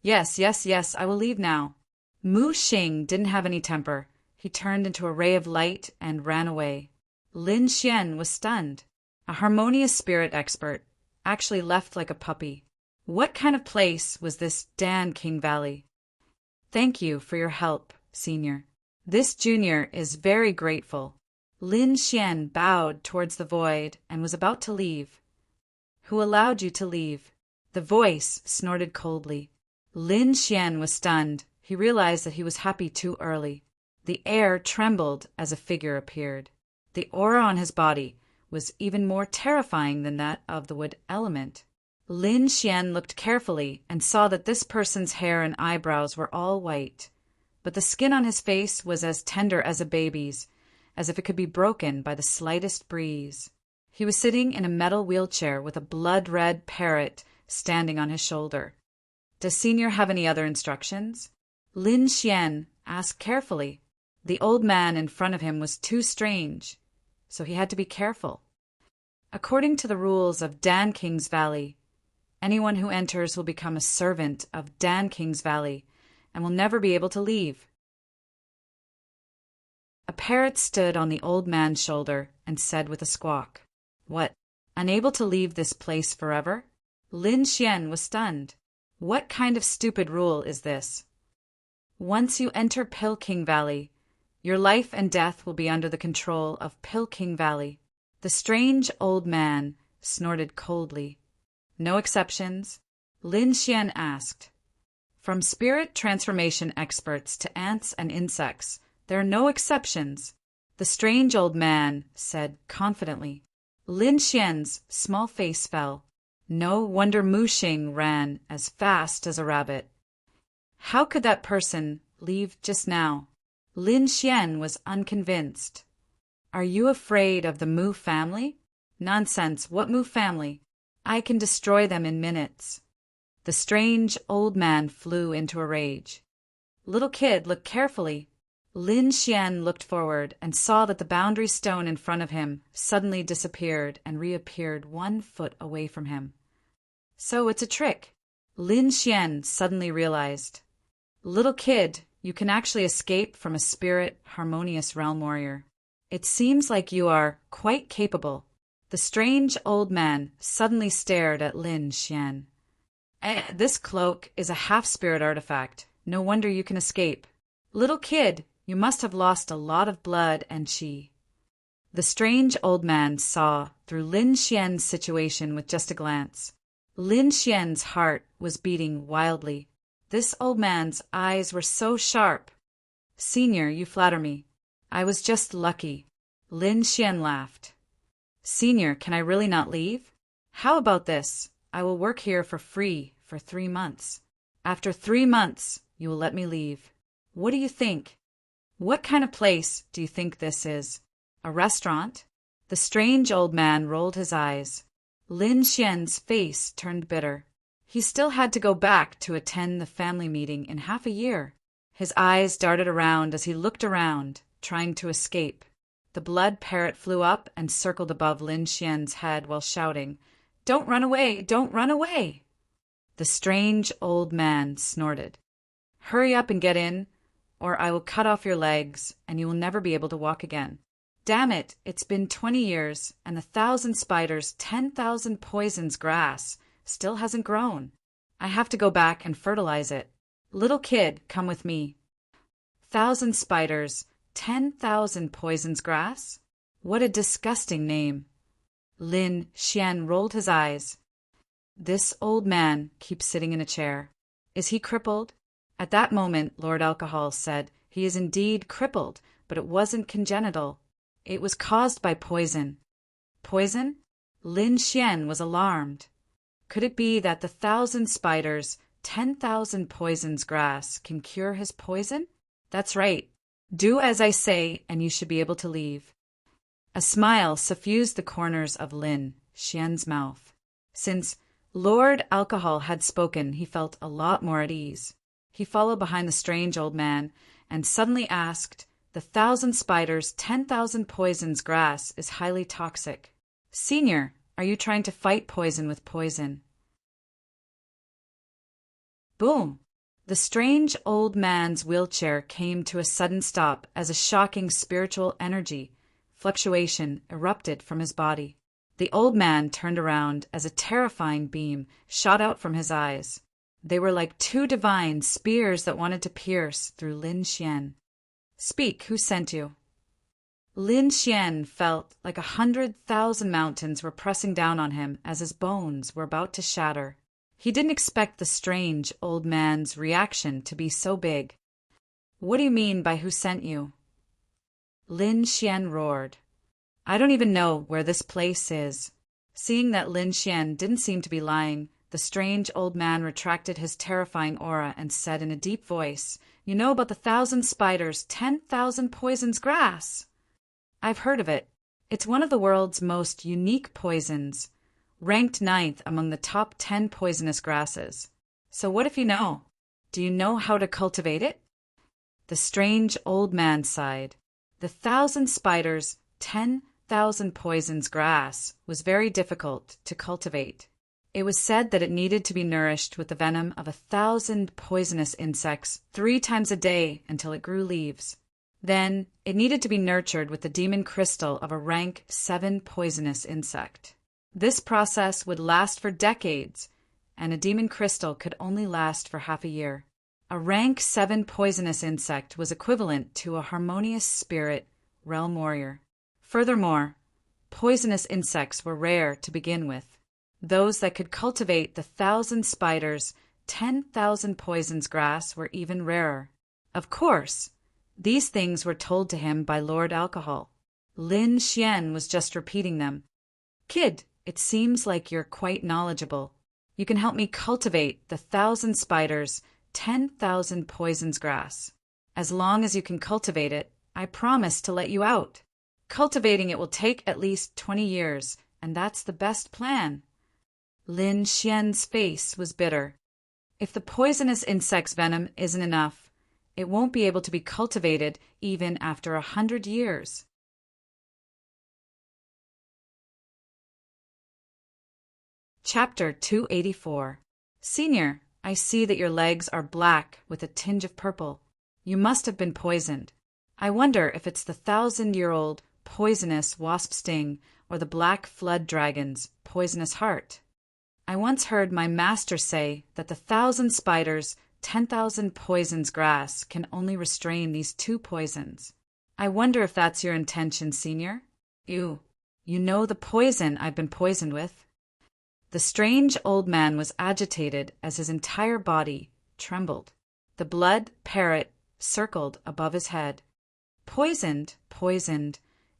Yes, yes, yes, I will leave now. Mu Xing didn't have any temper. He turned into a ray of light and ran away. Lin Xian was stunned. A harmonious spirit expert, actually left like a puppy. What kind of place was this Dan King Valley? Thank you for your help, Senior. This junior is very grateful. Lin Xian bowed towards the void and was about to leave. Who allowed you to leave? The voice snorted coldly. Lin Xian was stunned. He realized that he was happy too early. The air trembled as a figure appeared. The aura on his body was even more terrifying than that of the wood element. Lin Xian looked carefully and saw that this person's hair and eyebrows were all white, but the skin on his face was as tender as a baby's, as if it could be broken by the slightest breeze. He was sitting in a metal wheelchair with a blood-red parrot standing on his shoulder. Does Senior have any other instructions? Lin Xian asked carefully. The old man in front of him was too strange, so he had to be careful. According to the rules of Dan King's Valley, anyone who enters will become a servant of Dan King's Valley and will never be able to leave. A parrot stood on the old man's shoulder and said with a squawk, What, unable to leave this place forever? Lin Xian was stunned. What kind of stupid rule is this? Once you enter Pill King Valley, your life and death will be under the control of Pill King Valley. The strange old man snorted coldly. No exceptions? Lin Xian asked. From spirit transformation experts to ants and insects, there are no exceptions, the strange old man said confidently. Lin Xian's small face fell. No wonder Mu Xing ran as fast as a rabbit. How could that person leave just now? Lin Xian was unconvinced. Are you afraid of the Mu family? Nonsense, what Mu family? I can destroy them in minutes. The strange old man flew into a rage. Little kid, look carefully. Lin Xian looked forward and saw that the boundary stone in front of him suddenly disappeared and reappeared 1 foot away from him. So it's a trick. Lin Xian suddenly realized. Little kid, you can actually escape from a spirit harmonious realm warrior. It seems like you are quite capable. The strange old man suddenly stared at Lin Xian. This cloak is a half-spirit artifact. No wonder you can escape. Little kid, you must have lost a lot of blood and qi. The strange old man saw through Lin Xian's situation with just a glance. Lin Xian's heart was beating wildly. This old man's eyes were so sharp. Senior, you flatter me. I was just lucky. Lin Xian laughed. Senior, can I really not leave? How about this? I will work here for free for 3 months. After 3 months, you will let me leave. What do you think? What kind of place do you think this is? A restaurant? The strange old man rolled his eyes. Lin Xian's face turned bitter. He still had to go back to attend the family meeting in half a year. His eyes darted around as he looked around, trying to escape. The blood parrot flew up and circled above Lin Xian's head while shouting, Don't run away! Don't run away! The strange old man snorted. Hurry up and get in, or I will cut off your legs and you will never be able to walk again. Damn it, it's been 20 years and 1,000 spiders, 10,000 poisons grass still hasn't grown. I have to go back and fertilize it. Little kid, come with me. 1,000 spiders, 10,000 poisons grass? What a disgusting name. Lin Xian rolled his eyes. This old man keeps sitting in a chair. Is he crippled? At that moment, Lord Alcohol said, He is indeed crippled, but it wasn't congenital. It was caused by poison. Poison? Lin Xian was alarmed. Could it be that the 1,000 spiders, 10,000 poisons grass can cure his poison? That's right. Do as I say, and you should be able to leave. A smile suffused the corners of Lin Xian's mouth. Since Lord Alcohol had spoken. He felt a lot more at ease. He followed behind the strange old man and suddenly asked, "The 1,000 spiders, 10,000 poisons grass is highly toxic. Senior, are you trying to fight poison with poison?" Boom! The strange old man's wheelchair came to a sudden stop as a shocking spiritual energy fluctuation erupted from his body. The old man turned around as a terrifying beam shot out from his eyes. They were like two divine spears that wanted to pierce through Lin Xian. "Speak, who sent you?" Lin Xian felt like 100,000 mountains were pressing down on him as his bones were about to shatter. He didn't expect the strange old man's reaction to be so big. "What do you mean by who sent you?" Lin Xian roared. "I don't even know where this place is." Seeing that Lin Xian didn't seem to be lying, the strange old man retracted his terrifying aura and said in a deep voice, "You know about the 1,000 spiders, 10,000 poisons grass?" "I've heard of it. It's one of the world's most unique poisons, ranked 9th among the top 10 poisonous grasses. So what if you know? Do you know how to cultivate it?" The strange old man sighed. The 1,000 spiders, 10,000 poisons grass was very difficult to cultivate. It was said that it needed to be nourished with the venom of 1,000 poisonous insects 3 times a day until it grew leaves. Then, it needed to be nurtured with the demon crystal of a rank 7 poisonous insect. This process would last for decades, and a demon crystal could only last for half a year. A rank 7 poisonous insect was equivalent to a harmonious spirit realm warrior. Furthermore, poisonous insects were rare to begin with. Those that could cultivate the 1,000 spiders, 10,000 poisons grass were even rarer. Of course, these things were told to him by Lord Alcohol. Lin Xian was just repeating them. "Kid, it seems like you're quite knowledgeable. You can help me cultivate the 1,000 spiders, 10,000 poisons grass. As long as you can cultivate it, I promise to let you out. Cultivating it will take at least 20 years, and that's the best plan." Lin Xian's face was bitter. If the poisonous insect's venom isn't enough, it won't be able to be cultivated even after 100 years. Chapter 284. Senior, I see that your legs are black with a tinge of purple. You must have been poisoned. I wonder if it's the 1,000-year-old poisonous wasp sting or the black flood dragon's poisonous heart. I once heard my master say that the 1,000 spiders, 10,000 poisons grass can only restrain these 2 poisons. I wonder if that's your intention, Senior? You know the poison I've been poisoned with. The strange old man was agitated as his entire body trembled. The blood parrot circled above his head. Poisoned.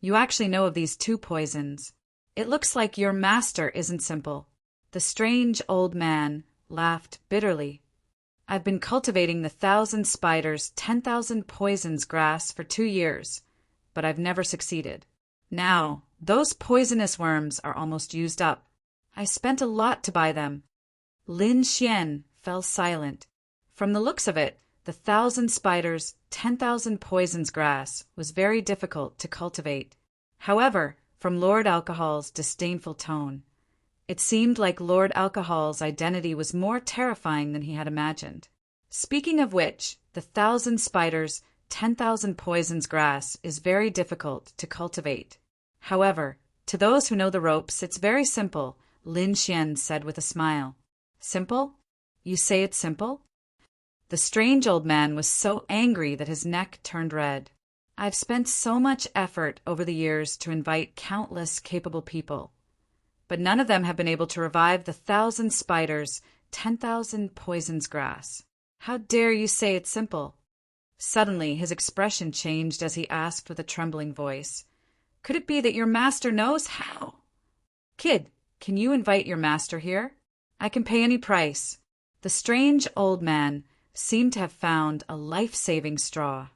You actually know of these 2 poisons. It looks like your master isn't simple. The strange old man laughed bitterly. I've been cultivating the 1,000 spiders, 10,000 poisons grass for 2 years, but I've never succeeded. Now, those poisonous worms are almost used up. I spent a lot to buy them. Lin Xian fell silent. From the looks of it, the 1,000 spiders, 10,000 poisons grass was very difficult to cultivate. However, from Lord Alcohol's disdainful tone, it seemed like Lord Alcohol's identity was more terrifying than he had imagined. Speaking of which, the 1,000 spiders, 10,000 poisons grass is very difficult to cultivate. However, to those who know the ropes, it's very simple, Lin Xian said with a smile. Simple? You say it's simple? The strange old man was so angry that his neck turned red. I've spent so much effort over the years to invite countless capable people, but none of them have been able to revive the 1,000 spiders, 10,000 poisons grass. How dare you say it's simple? Suddenly his expression changed as he asked with a trembling voice, "Could it be that your master knows how?" "Kid, can you invite your master here? I can pay any price." The strange old man seemed to have found a life-saving straw.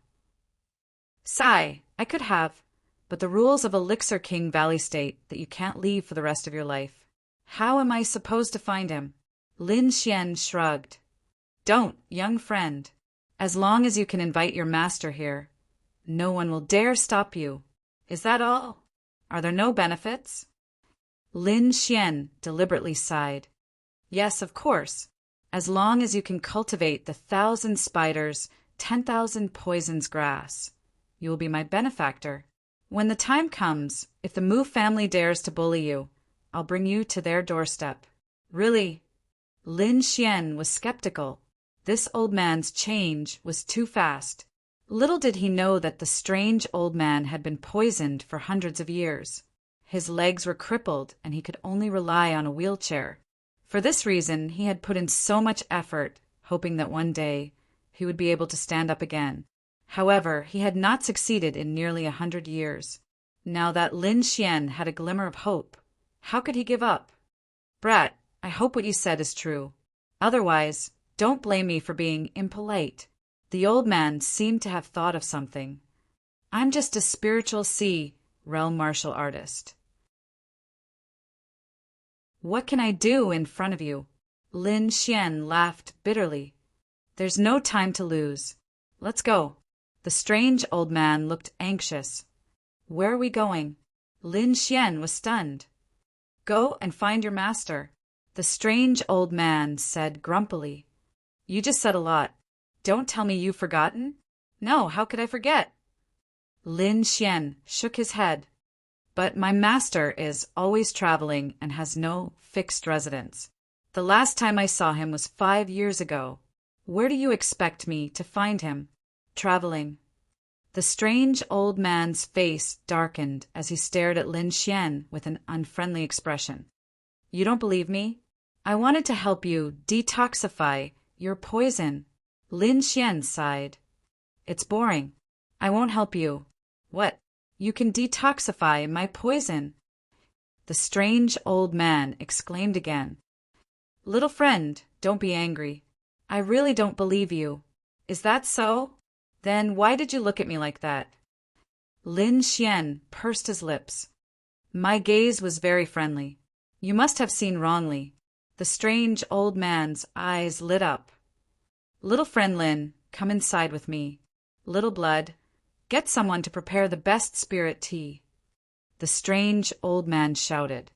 "Sigh, I could have, but the rules of Elixir King Valley state that you can't leave for the rest of your life. How am I supposed to find him? Lin Xian shrugged. Don't, young friend. As long as you can invite your master here, no one will dare stop you. Is that all? Are there no benefits? Lin Xian deliberately sighed. Yes, of course. As long as you can cultivate the 1,000 spiders, 10,000 poisons grass, you will be my benefactor. When the time comes, if the Mu family dares to bully you, I'll bring you to their doorstep. Really? Lin Xian was skeptical. This old man's change was too fast. Little did he know that the strange old man had been poisoned for hundreds of years. His legs were crippled and he could only rely on a wheelchair. For this reason, he had put in so much effort, hoping that one day he would be able to stand up again. However, he had not succeeded in nearly 100 years. Now that Lin Xian had a glimmer of hope, how could he give up? Brat, I hope what you said is true. Otherwise, don't blame me for being impolite. The old man seemed to have thought of something. I'm just a spiritual realm martial artist. What can I do in front of you? Lin Xian laughed bitterly. There's no time to lose. Let's go. The strange old man looked anxious. Where are we going? Lin Xian was stunned. Go and find your master, the strange old man said grumpily. You just said a lot. Don't tell me you've forgotten? No, how could I forget? Lin Xian shook his head. But my master is always traveling and has no fixed residence. The last time I saw him was 5 years ago. Where do you expect me to find him? Traveling. The strange old man's face darkened as he stared at Lin Xian with an unfriendly expression. You don't believe me? I wanted to help you detoxify your poison. Lin Xian sighed. It's boring. I won't help you. What? You can detoxify my poison. The strange old man exclaimed again. Little friend, don't be angry. I really don't believe you. Is that so? Then why did you look at me like that? Lin Xian pursed his lips. My gaze was very friendly. You must have seen wrongly. The strange old man's eyes lit up. Little friend Lin, come inside with me. Little blood, get someone to prepare the best spirit tea. The strange old man shouted.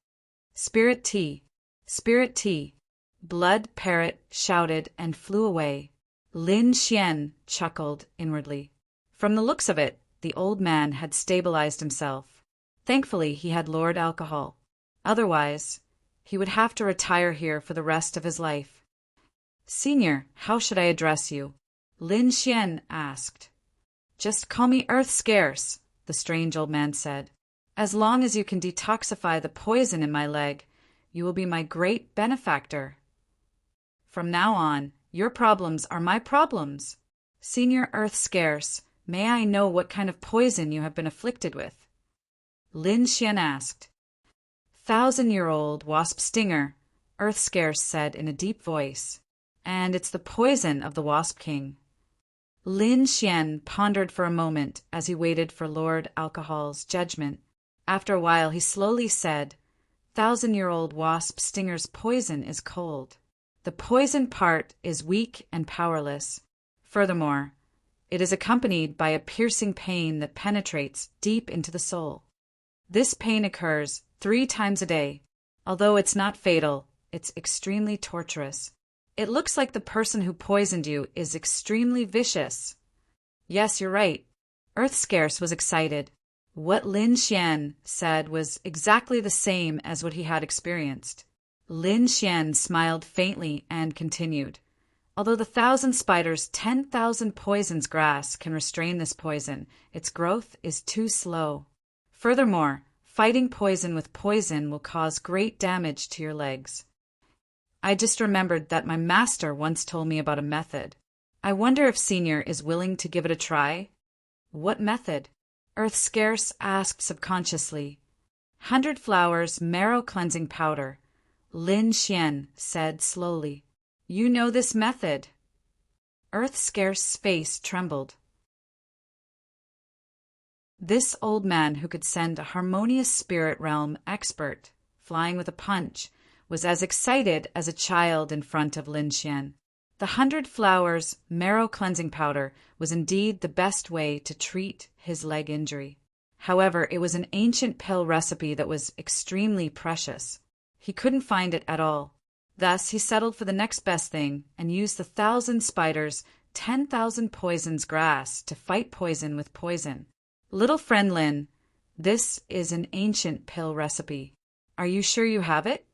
Spirit tea, spirit tea. Blood parrot shouted and flew away. Lin Xian chuckled inwardly. From the looks of it, the old man had stabilized himself. Thankfully, he had Lord Alcohol. Otherwise, he would have to retire here for the rest of his life. Senior, how should I address you? Lin Xian asked. Just call me Earth Scarce, the strange old man said. As long as you can detoxify the poison in my leg, you will be my great benefactor. From now on, your problems are my problems. Senior Earth Scarce, may I know what kind of poison you have been afflicted with? Lin Xian asked. 1,000-year-old wasp stinger, Earth Scarce said in a deep voice. And it's the poison of the Wasp King. Lin Xian pondered for a moment as he waited for Lord Alcohol's judgment. After a while, he slowly said, 1,000-year-old wasp stinger's poison is cold. The poison part is weak and powerless. Furthermore, it is accompanied by a piercing pain that penetrates deep into the soul. This pain occurs 3 times a day. Although it's not fatal, it's extremely torturous. It looks like the person who poisoned you is extremely vicious. Yes, you're right. Earth Scarce was excited. What Lin Xian said was exactly the same as what he had experienced. Lin Xian smiled faintly and continued. Although the 1,000 spiders' 10,000 poisons grass can restrain this poison, its growth is too slow. Furthermore, fighting poison with poison will cause great damage to your legs. I just remembered that my master once told me about a method. I wonder if Senior is willing to give it a try? What method? Earth Scarce asked subconsciously. 100 flowers marrow cleansing powder. Lin Xian said slowly. You know this method. Earth Scarce's face trembled. This old man who could send a harmonious spirit realm expert, flying with a punch, was as excited as a child in front of Lin Xian. The 100 Flowers marrow cleansing powder was indeed the best way to treat his leg injury. However, it was an ancient pill recipe that was extremely precious. He couldn't find it at all. Thus, he settled for the next best thing and used the 1,000 spiders, 10,000 poisons grass to fight poison with poison. Little friend Lin, this is an ancient pill recipe. Are you sure you have it?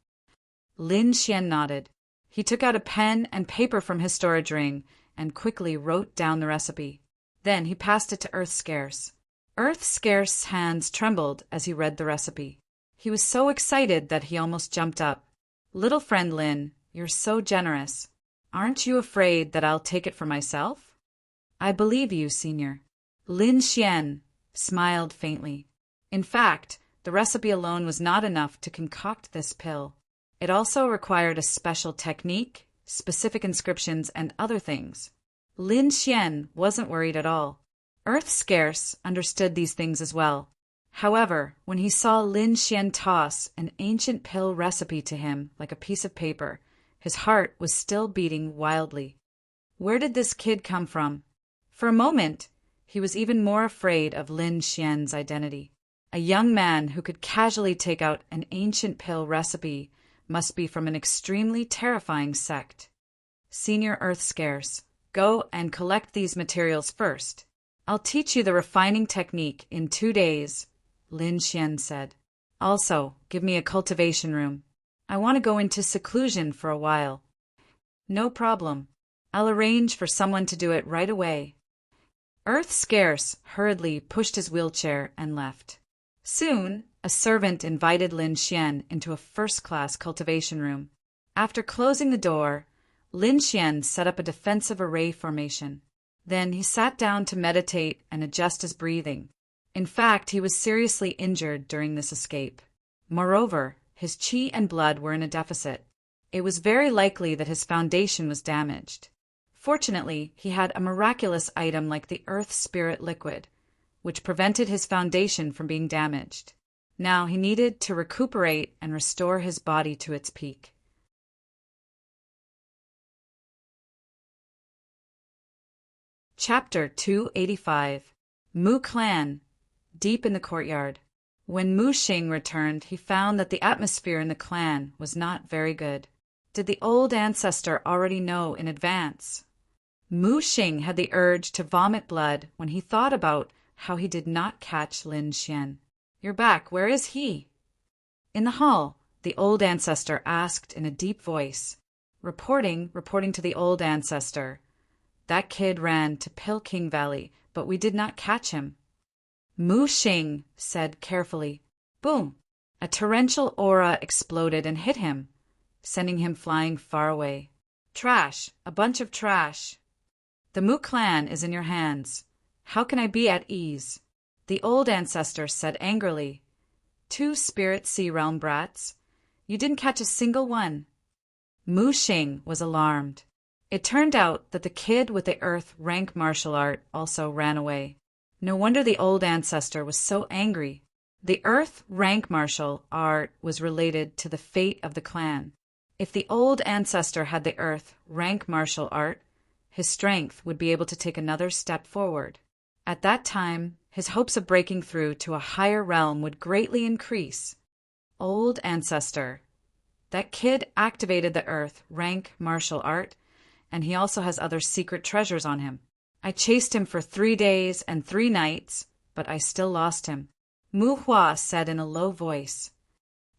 Lin Xian nodded. He took out a pen and paper from his storage ring and quickly wrote down the recipe. Then he passed it to Earth Scarce. Earth Scarce's hands trembled as he read the recipe. He was so excited that he almost jumped up. Little friend Lin, you're so generous. Aren't you afraid that I'll take it for myself? I believe you, Senior. Lin Xian smiled faintly. In fact, the recipe alone was not enough to concoct this pill. It also required a special technique, specific inscriptions, and other things. Lin Xian wasn't worried at all. Earth Scarce understood these things as well. However, when he saw Lin Xian toss an ancient pill recipe to him like a piece of paper, his heart was still beating wildly. Where did this kid come from? For a moment, he was even more afraid of Lin Xian's identity. A young man who could casually take out an ancient pill recipe must be from an extremely terrifying sect. Senior Earth Scarce, go and collect these materials first. I'll teach you the refining technique in 2 days, Lin Xian said. Also, give me a cultivation room. I want to go into seclusion for a while. No problem. I'll arrange for someone to do it right away. Earth Scarce hurriedly pushed his wheelchair and left. Soon, a servant invited Lin Xian into a first-class cultivation room. After closing the door, Lin Xian set up a defensive array formation. Then he sat down to meditate and adjust his breathing. In fact, he was seriously injured during this escape. Moreover, his qi and blood were in a deficit. It was very likely that his foundation was damaged. Fortunately, he had a miraculous item like the Earth Spirit Liquid, which prevented his foundation from being damaged. Now he needed to recuperate and restore his body to its peak. Chapter 285. Mu Clan, deep in the courtyard. When Mu Xing returned, he found that the atmosphere in the clan was not very good. Did the old ancestor already know in advance? Mu Xing had the urge to vomit blood when he thought about how he did not catch Lin Xian. You're back. Where is he? In the hall, the old ancestor asked in a deep voice. Reporting to the old ancestor. That kid ran to Pilking Valley, but we did not catch him. Mu Xing said carefully. Boom! A torrential aura exploded and hit him, sending him flying far away. Trash! A bunch of trash! The Mu clan is in your hands. How can I be at ease? The old ancestor said angrily. 2 Spirit Sea Realm brats. You didn't catch a single one. Mu Xing was alarmed. It turned out that the kid with the Earth rank martial art also ran away. No wonder the old ancestor was so angry. The Earth rank martial art was related to the fate of the clan. If the old ancestor had the Earth rank martial art, his strength would be able to take another step forward. At that time, his hopes of breaking through to a higher realm would greatly increase. Old ancestor. That kid activated the Earth rank martial art, and he also has other secret treasures on him. I chased him for 3 days and 3 nights, but I still lost him. Mu Hua said in a low voice.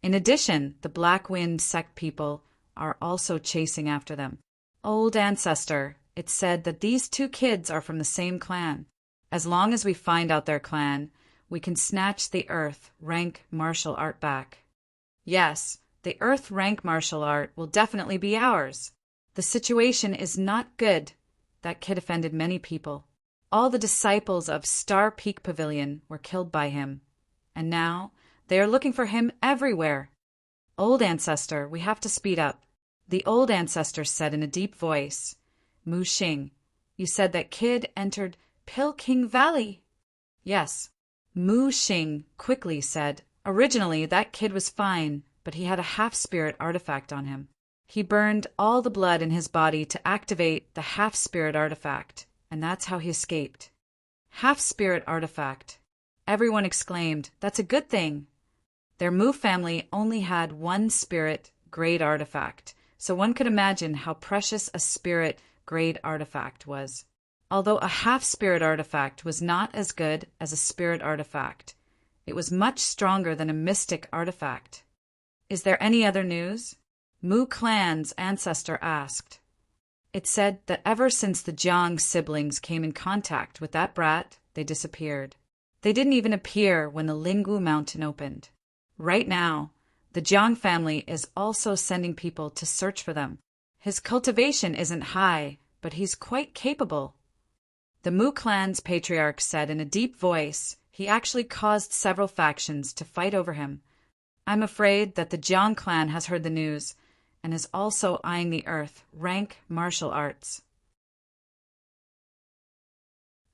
In addition, the Black Wind sect people are also chasing after them. Old ancestor, it's said that these 2 kids are from the same clan. As long as we find out their clan, we can snatch the Earth rank martial art back. Yes, the Earth rank martial art will definitely be ours. The situation is not good. That kid offended many people. All the disciples of Star Peak Pavilion were killed by him. And now they are looking for him everywhere. Old ancestor, we have to speed up. The old ancestor said in a deep voice. Mu Xing, you said that kid entered Pilking Valley. Yes. Mu Xing quickly said, originally that kid was fine, but he had a half-spirit artifact on him. He burned all the blood in his body to activate the half-spirit artifact, and that's how he escaped. Half-spirit artifact. Everyone exclaimed, "That's a good thing." Their Mu family only had one spirit-grade artifact, so one could imagine how precious a spirit-grade artifact was. Although a half-spirit artifact was not as good as a spirit artifact, it was much stronger than a mystic artifact. "Is there any other news?" Mu clan's ancestor asked. It said that ever since the Jiang siblings came in contact with that brat, they disappeared. They didn't even appear when the Lingwu mountain opened. Right now, the Jiang family is also sending people to search for them. His cultivation isn't high, but he's quite capable. The Mu clan's patriarch said in a deep voice he actually caused several factions to fight over him. "I'm afraid that the Jiang clan has heard the news and is also eyeing the earth, rank martial arts.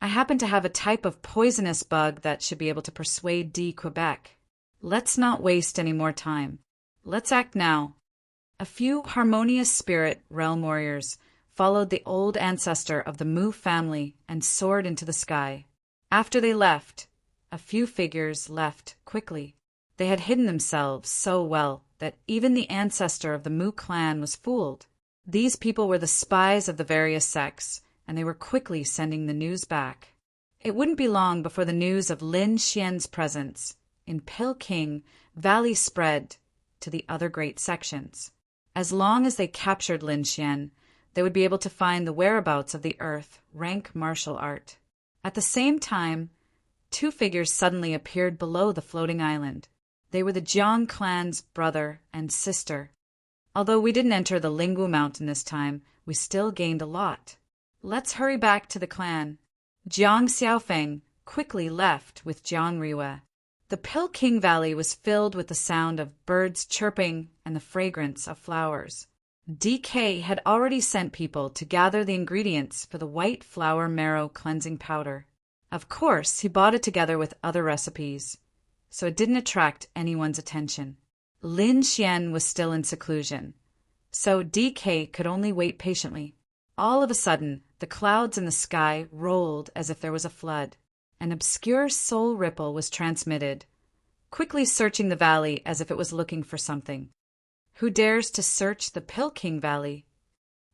I happen to have a type of poisonous bug that should be able to persuade D. Quebec. Let's not waste any more time. Let's act now." A few harmonious spirit realm warriors followed the old ancestor of the Mu family and soared into the sky. After they left, a few figures left quickly. They had hidden themselves so well that even the ancestor of the Mu clan was fooled. These people were the spies of the various sects, and they were quickly sending the news back. It wouldn't be long before the news of Lin Xian's presence in Peking Valley spread to the other great sections. As long as they captured Lin Xian, they would be able to find the whereabouts of the earth, rank martial art. At the same time, two figures suddenly appeared below the floating island. They were the Jiang clan's brother and sister. Although we didn't enter the Lingwu mountain this time, we still gained a lot. Let's hurry back to the clan. Jiang Xiaofeng quickly left with Jiang Riwe. The Peking Valley was filled with the sound of birds chirping and the fragrance of flowers. DK had already sent people to gather the ingredients for the white flower marrow cleansing powder. Of course, he bought it together with other recipes, so it didn't attract anyone's attention. Lin Xian was still in seclusion, so DK could only wait patiently. All of a sudden, the clouds in the sky rolled as if there was a flood. An obscure soul ripple was transmitted, quickly searching the valley as if it was looking for something. "Who dares to search the Peking Valley?"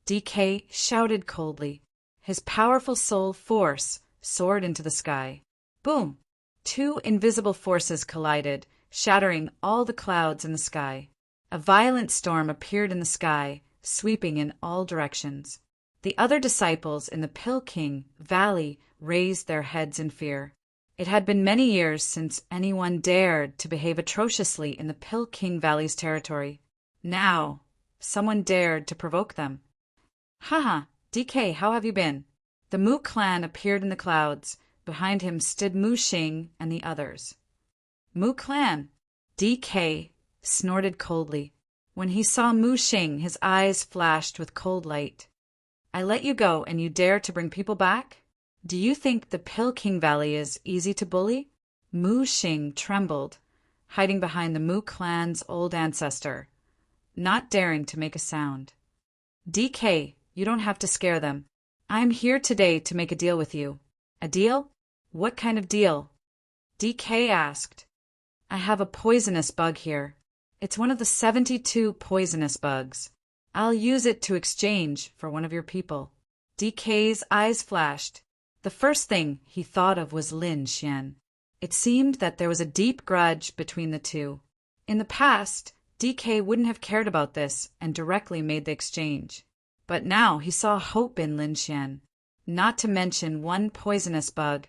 DK shouted coldly. His powerful soul force soared into the sky. Boom! Two invisible forces collided, shattering all the clouds in the sky. A violent storm appeared in the sky, sweeping in all directions. The other disciples in the Peking Valley raised their heads in fear. It had been many years since anyone dared to behave atrociously in the Peking Valley's territory. Now, someone dared to provoke them. "Haha, DK, how have you been?" The Mu clan appeared in the clouds. Behind him stood Mu Xing and the others. "Mu clan!" DK snorted coldly. When he saw Mu Xing, his eyes flashed with cold light. "I let you go and you dare to bring people back? Do you think the Peking Valley is easy to bully?" Mu Xing trembled, hiding behind the Mu clan's old ancestor, not daring to make a sound. "DK, you don't have to scare them. I'm here today to make a deal with you." "A deal? What kind of deal?" DK asked. "I have a poisonous bug here. It's one of the 72 poisonous bugs. I'll use it to exchange for one of your people." DK's eyes flashed. The first thing he thought of was Lin Xian. It seemed that there was a deep grudge between the two. In the past, DK wouldn't have cared about this and directly made the exchange. But now he saw hope in Lin Xian. Not to mention one poisonous bug.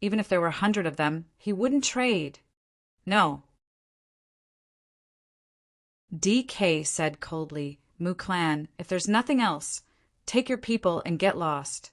Even if there were 100 of them, he wouldn't trade. "No." DK said coldly, "Mu clan, if there's nothing else, take your people and get lost."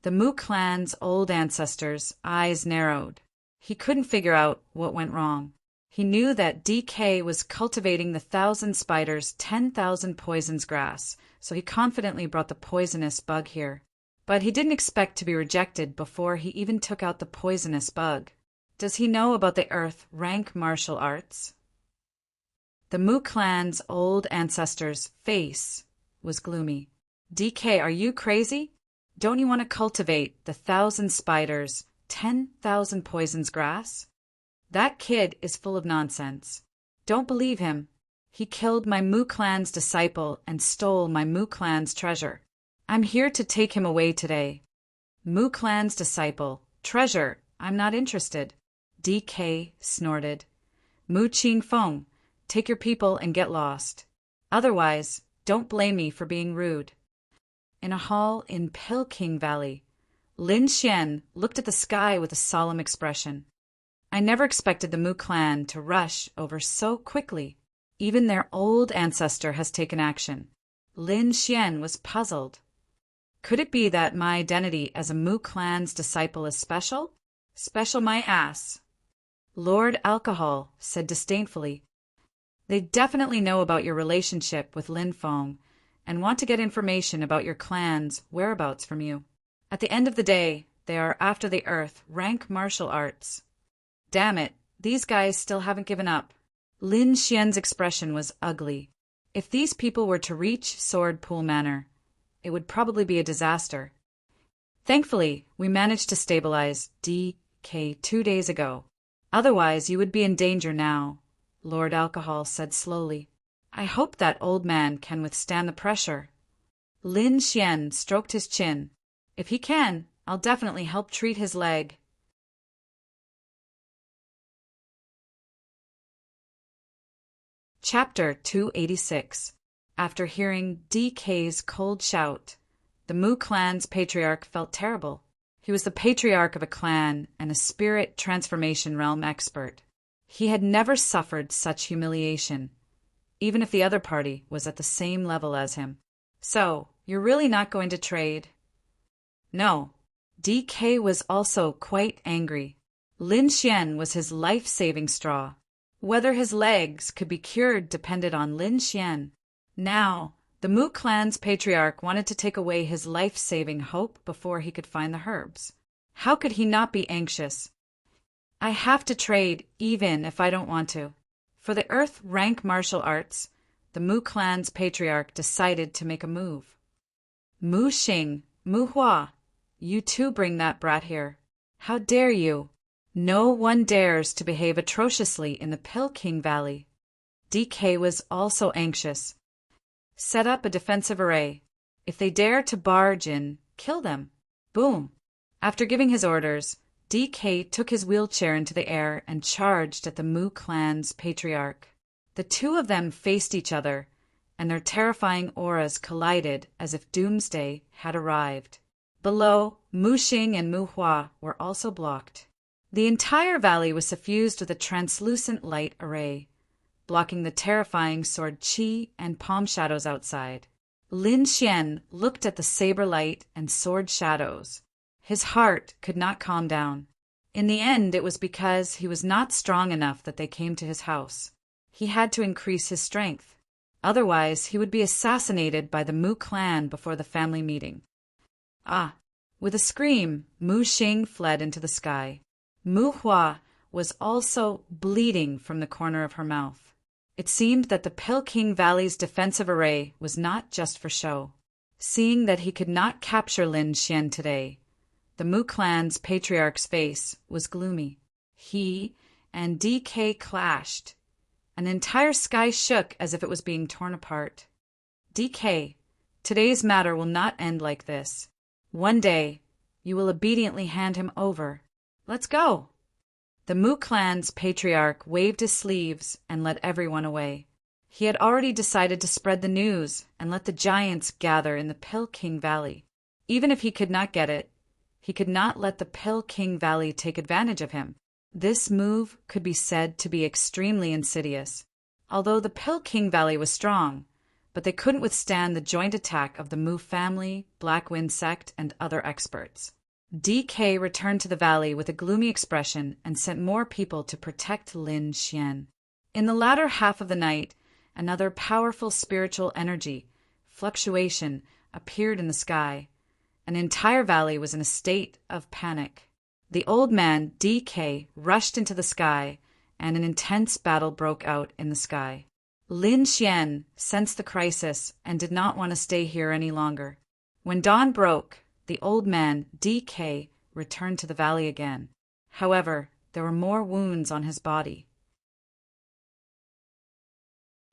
The Mu clan's old ancestor's eyes narrowed. He couldn't figure out what went wrong. He knew that DK was cultivating the 1,000 spiders, 10,000 poisons grass, so he confidently brought the poisonous bug here. But he didn't expect to be rejected before he even took out the poisonous bug. Does he know about the earth rank martial arts? The Mu clan's old ancestor's face was gloomy. DK, are you crazy? Don't you want to cultivate the 1,000 spiders, 10,000 poisons grass? That kid is full of nonsense. Don't believe him. He killed my Mu clan's disciple and stole my Mu clan's treasure. I'm here to take him away today. Mu clan's disciple. Treasure. I'm not interested. DK snorted. Mu Ching Feng, take your people and get lost. Otherwise, don't blame me for being rude. In a hall in Peking Valley, Lin Xian looked at the sky with a solemn expression. I never expected the Mu clan to rush over so quickly. Even their old ancestor has taken action. Lin Xian was puzzled. Could it be that my identity as a Mu clan's disciple is special? Special my ass. Lord Alcohol said disdainfully. They definitely know about your relationship with Lin Feng and want to get information about your clan's whereabouts from you. At the end of the day, they are after the earth rank martial arts. Damn it, these guys still haven't given up. Lin Xian's expression was ugly. If these people were to reach Sword Pool Manor, it would probably be a disaster. Thankfully, we managed to stabilize DK 2 days ago. Otherwise, you would be in danger now, Lord Alcohol said slowly. I hope that old man can withstand the pressure. Lin Xian stroked his chin. If he can, I'll definitely help treat his leg. Chapter 286. After hearing DK's cold shout, the Mu clan's patriarch felt terrible. He was the patriarch of a clan and a spirit transformation realm expert. He had never suffered such humiliation, even if the other party was at the same level as him. So, you're really not going to trade? No. DK was also quite angry. Lin Xian was his life-saving straw. Whether his legs could be cured depended on Lin Xian. Now, the Mu clan's patriarch wanted to take away his life-saving hope before he could find the herbs. How could he not be anxious? I have to trade even if I don't want to. For the Earth rank martial arts, the Mu clan's patriarch decided to make a move. Mu Xing, Mu Hua, you too bring that brat here. How dare you? No one dares to behave atrociously in the Peking Valley. DK was also anxious. Set up a defensive array. If they dare to barge in, kill them. Boom. After giving his orders, DK took his wheelchair into the air and charged at the Mu clan's patriarch. The two of them faced each other, and their terrifying auras collided as if doomsday had arrived. Below, Mu Xing and Mu Hua were also blocked. The entire valley was suffused with a translucent light array, blocking the terrifying sword chi and palm shadows outside. Lin Xian looked at the saber light and sword shadows. His heart could not calm down. In the end, it was because he was not strong enough that they came to his house. He had to increase his strength. Otherwise, he would be assassinated by the Mu clan before the family meeting. Ah! With a scream, Mu Xing fled into the sky. Mu Hua was also bleeding from the corner of her mouth. It seemed that the Peking Valley's defensive array was not just for show. Seeing that he could not capture Lin Xian today, the Mu clan's patriarch's face was gloomy. He and DK clashed. An entire sky shook as if it was being torn apart. DK, today's matter will not end like this. One day, you will obediently hand him over. Let's go. The Mu clan's patriarch waved his sleeves and led everyone away. He had already decided to spread the news and let the giants gather in the Peking Valley. Even if he could not get it, he could not let the Peking Valley take advantage of him. This move could be said to be extremely insidious. Although the Peking Valley was strong, but they couldn't withstand the joint attack of the Mu family, Black Wind sect, and other experts. DK returned to the valley with a gloomy expression and sent more people to protect Lin Xian. In the latter half of the night, another powerful spiritual energy, fluctuation, appeared in the sky. An entire valley was in a state of panic. The old man, DK, rushed into the sky, and an intense battle broke out in the sky. Lin Xian sensed the crisis and did not want to stay here any longer. When dawn broke, the old man, DK, returned to the valley again. However, there were more wounds on his body.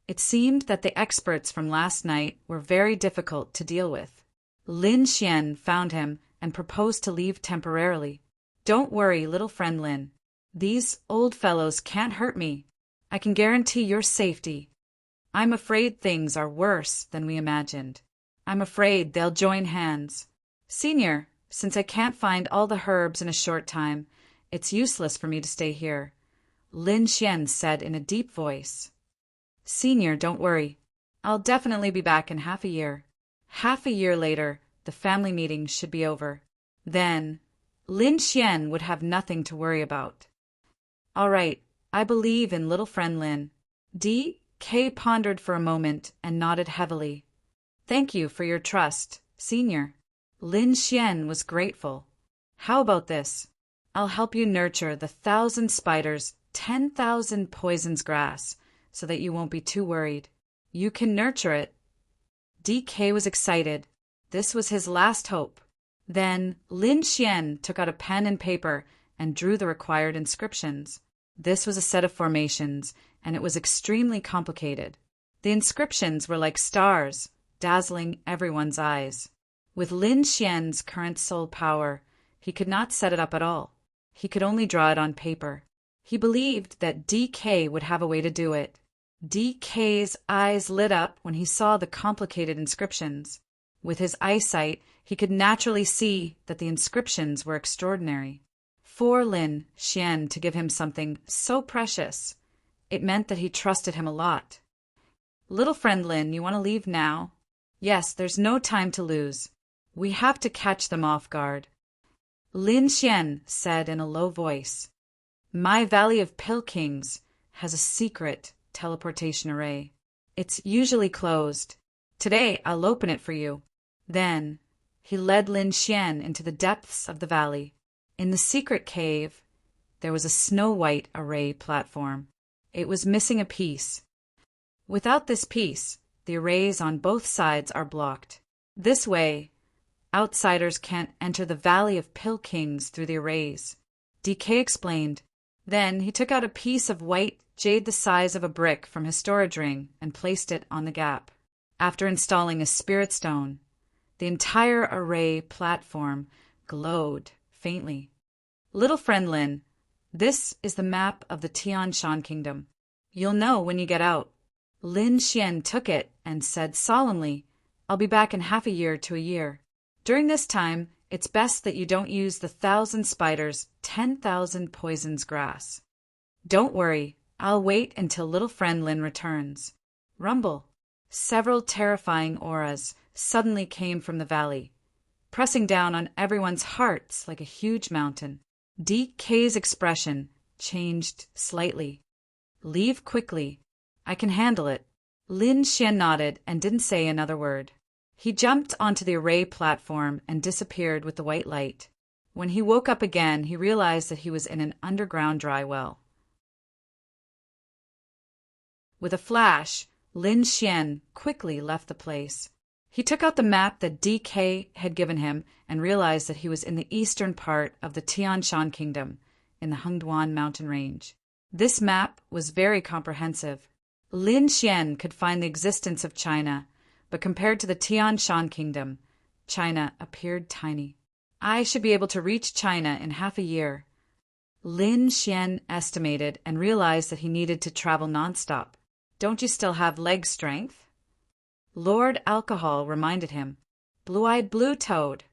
It seemed that the experts from last night were very difficult to deal with. Lin Xian found him and proposed to leave temporarily. "Don't worry, little friend Lin. These old fellows can't hurt me. I can guarantee your safety. I'm afraid things are worse than we imagined. I'm afraid they'll join hands. Senior, since I can't find all the herbs in a short time, it's useless for me to stay here," Lin Xian said in a deep voice. "Senior, don't worry. I'll definitely be back in half a year. Half a year later, the family meeting should be over. Then, Lin Xian would have nothing to worry about." "All right, I believe in little friend Lin." DK pondered for a moment and nodded heavily. "Thank you for your trust, Senior." Lin Xian was grateful. "How about this? I'll help you nurture the 1,000 spiders, 10,000 poisons grass, so that you won't be too worried. You can nurture it." DK was excited. This was his last hope. Then Lin Xian took out a pen and paper and drew the required inscriptions. This was a set of formations, and it was extremely complicated. The inscriptions were like stars, dazzling everyone's eyes. With Lin Xian's current soul power, he could not set it up at all. He could only draw it on paper. He believed that DK would have a way to do it. DK's eyes lit up when he saw the complicated inscriptions. With his eyesight, he could naturally see that the inscriptions were extraordinary. For Lin Xian to give him something so precious, it meant that he trusted him a lot. "Little friend Lin, you want to leave now?" "Yes, there's no time to lose. We have to catch them off guard." Lin Xian said in a low voice, "My Valley of Pill Kings has a secret teleportation array. It's usually closed. Today I'll open it for you." Then he led Lin Xian into the depths of the valley. In the secret cave, there was a snow-white array platform. It was missing a piece. Without this piece, the arrays on both sides are blocked. This way, outsiders can't enter the Valley of Pill Kings through the arrays. DK explained. Then he took out a piece of white jade the size of a brick from his storage ring and placed it on the gap. After installing a spirit stone, the entire array platform glowed faintly. "Little friend Lin, this is the map of the Tian Shan Kingdom. You'll know when you get out." Lin Xian took it and said solemnly, "I'll be back in half a year to a year. During this time, it's best that you don't use the 1,000 spiders, 10,000 poisons grass. Don't worry, I'll wait until little friend Lin returns." Rumble. Several terrifying auras suddenly came from the valley, pressing down on everyone's hearts like a huge mountain. DK's expression changed slightly. "Leave quickly. I can handle it." Lin Xian nodded and didn't say another word. He jumped onto the array platform and disappeared with the white light. When he woke up again, he realized that he was in an underground dry well. With a flash, Lin Xian quickly left the place. He took out the map that DK had given him and realized that he was in the eastern part of the Tian Shan Kingdom, in the Hengduan mountain range. This map was very comprehensive. Lin Xian could find the existence of China, but compared to the Tian Shan Kingdom, China appeared tiny. "I should be able to reach China in half a year." Lin Xian estimated and realized that he needed to travel nonstop. "Don't you still have leg strength?" Lord Alcohol reminded him. "Blue-eyed blue toad."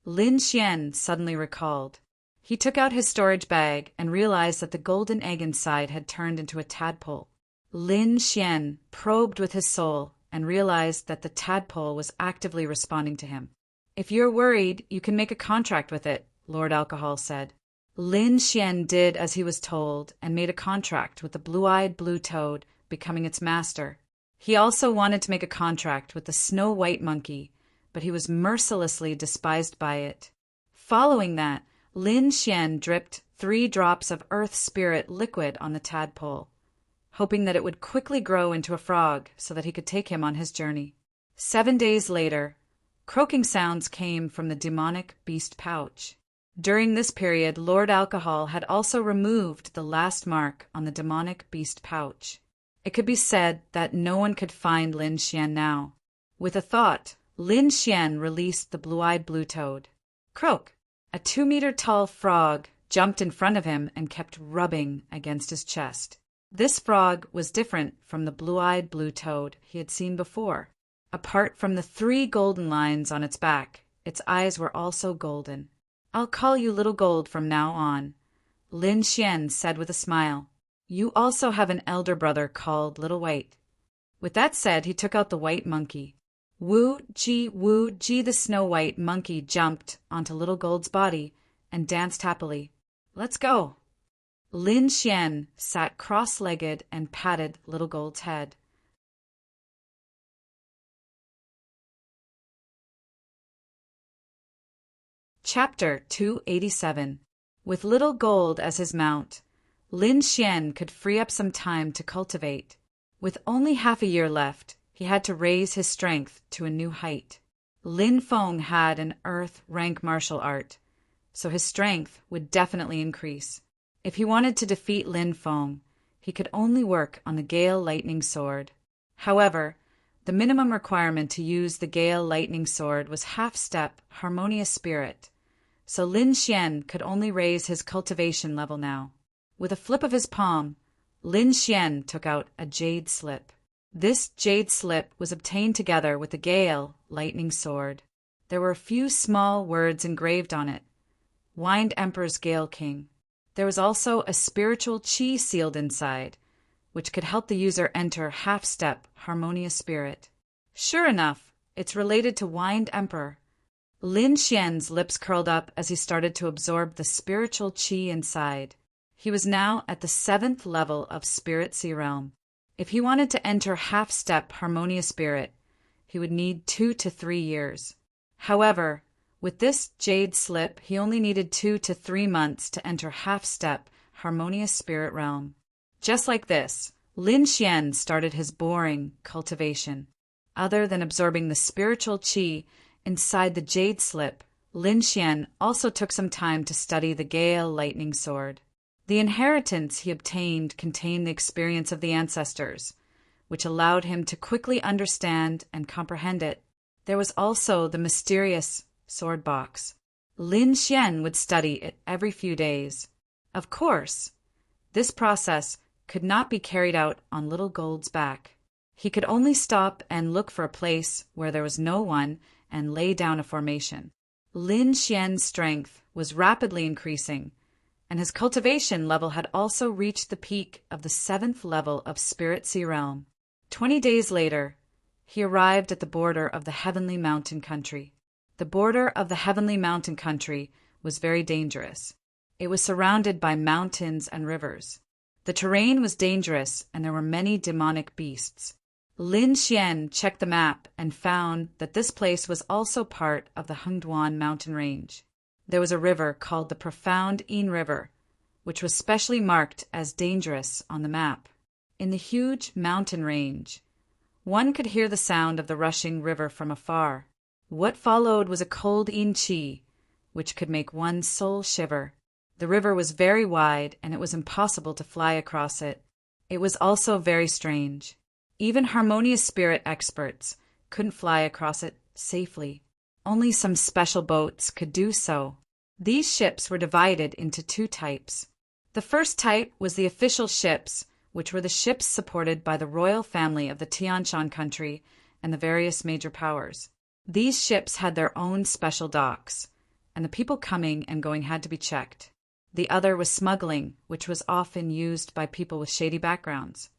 Lin Xian suddenly recalled. He took out his storage bag and realized that the golden egg inside had turned into a tadpole. Lin Xian probed with his soul and realized that the tadpole was actively responding to him. "If you're worried, you can make a contract with it," Lord Alcohol said. Lin Xian did as he was told and made a contract with the blue-eyed blue toad, becoming its master. He also wanted to make a contract with the snow-white monkey, but he was mercilessly despised by it. Following that, Lin Xian dripped 3 drops of earth spirit liquid on the tadpole. hoping that it would quickly grow into a frog so that he could take him on his journey. 7 days later, croaking sounds came from the demonic beast pouch. During this period, Lord Alcohol had also removed the last mark on the demonic beast pouch. It could be said that no one could find Lin Xian now. With a thought, Lin Xian released the blue-eyed blue toad. Croak! A 2-meter-tall frog jumped in front of him and kept rubbing against his chest. This frog was different from the blue-eyed blue toad he had seen before. Apart from the 3 golden lines on its back, its eyes were also golden. "I'll call you Little Gold from now on," Lin Xian said with a smile. "You also have an elder brother called Little White." With that said, he took out the white monkey. Woo, gee, the snow-white monkey jumped onto Little Gold's body and danced happily. "Let's go." Lin Xian sat cross-legged and patted Little Gold's head. Chapter 287. With Little Gold as his mount, Lin Xian could free up some time to cultivate. With only half a year left, he had to raise his strength to a new height. Lin Feng had an earth rank martial art, so his strength would definitely increase. If he wanted to defeat Lin Feng, he could only work on the Gale Lightning Sword. However, the minimum requirement to use the Gale Lightning Sword was half-step Harmonious Spirit, so Lin Xian could only raise his cultivation level now. With a flip of his palm, Lin Xian took out a jade slip. This jade slip was obtained together with the Gale Lightning Sword. There were a few small words engraved on it. Wind Emperor's Gale King. There was also a spiritual chi sealed inside, which could help the user enter half-step Harmonious Spirit. Sure enough, it's related to Wind Emperor. Lin Xian's lips curled up as he started to absorb the spiritual chi inside. He was now at the 7th level of Spirit Sea Realm. If he wanted to enter half-step Harmonious Spirit, he would need 2 to 3 years. However, with this jade slip, he only needed 2 to 3 months to enter half-step Harmonious Spirit Realm. Just like this, Lin Xian started his boring cultivation. Other than absorbing the spiritual chi inside the jade slip, Lin Xian also took some time to study the Gale Lightning Sword. The inheritance he obtained contained the experience of the ancestors, which allowed him to quickly understand and comprehend it. There was also the mysterious sword box. Lin Xian would study it every few days. Of course, this process could not be carried out on Little Gold's back. He could only stop and look for a place where there was no one and lay down a formation. Lin Xian's strength was rapidly increasing, and his cultivation level had also reached the peak of the 7th level of Spirit Sea Realm. 20 days later, he arrived at the border of the Heavenly Mountain Country. The border of the Heavenly Mountain Country was very dangerous. It was surrounded by mountains and rivers. The terrain was dangerous, and there were many demonic beasts. Lin Xian checked the map and found that this place was also part of the Hengduan mountain range. There was a river called the Profound Yin River, which was specially marked as dangerous on the map. In the huge mountain range, one could hear the sound of the rushing river from afar. What followed was a cold yin qi, which could make one's soul shiver. The river was very wide, and it was impossible to fly across it. It was also very strange. Even Harmonious Spirit experts couldn't fly across it safely. Only some special boats could do so. These ships were divided into 2 types. The first type was the official ships, which were the ships supported by the royal family of the Tianshan country and the various major powers. These ships had their own special docks, and the people coming and going had to be checked. The other was smuggling, which was often used by people with shady backgrounds.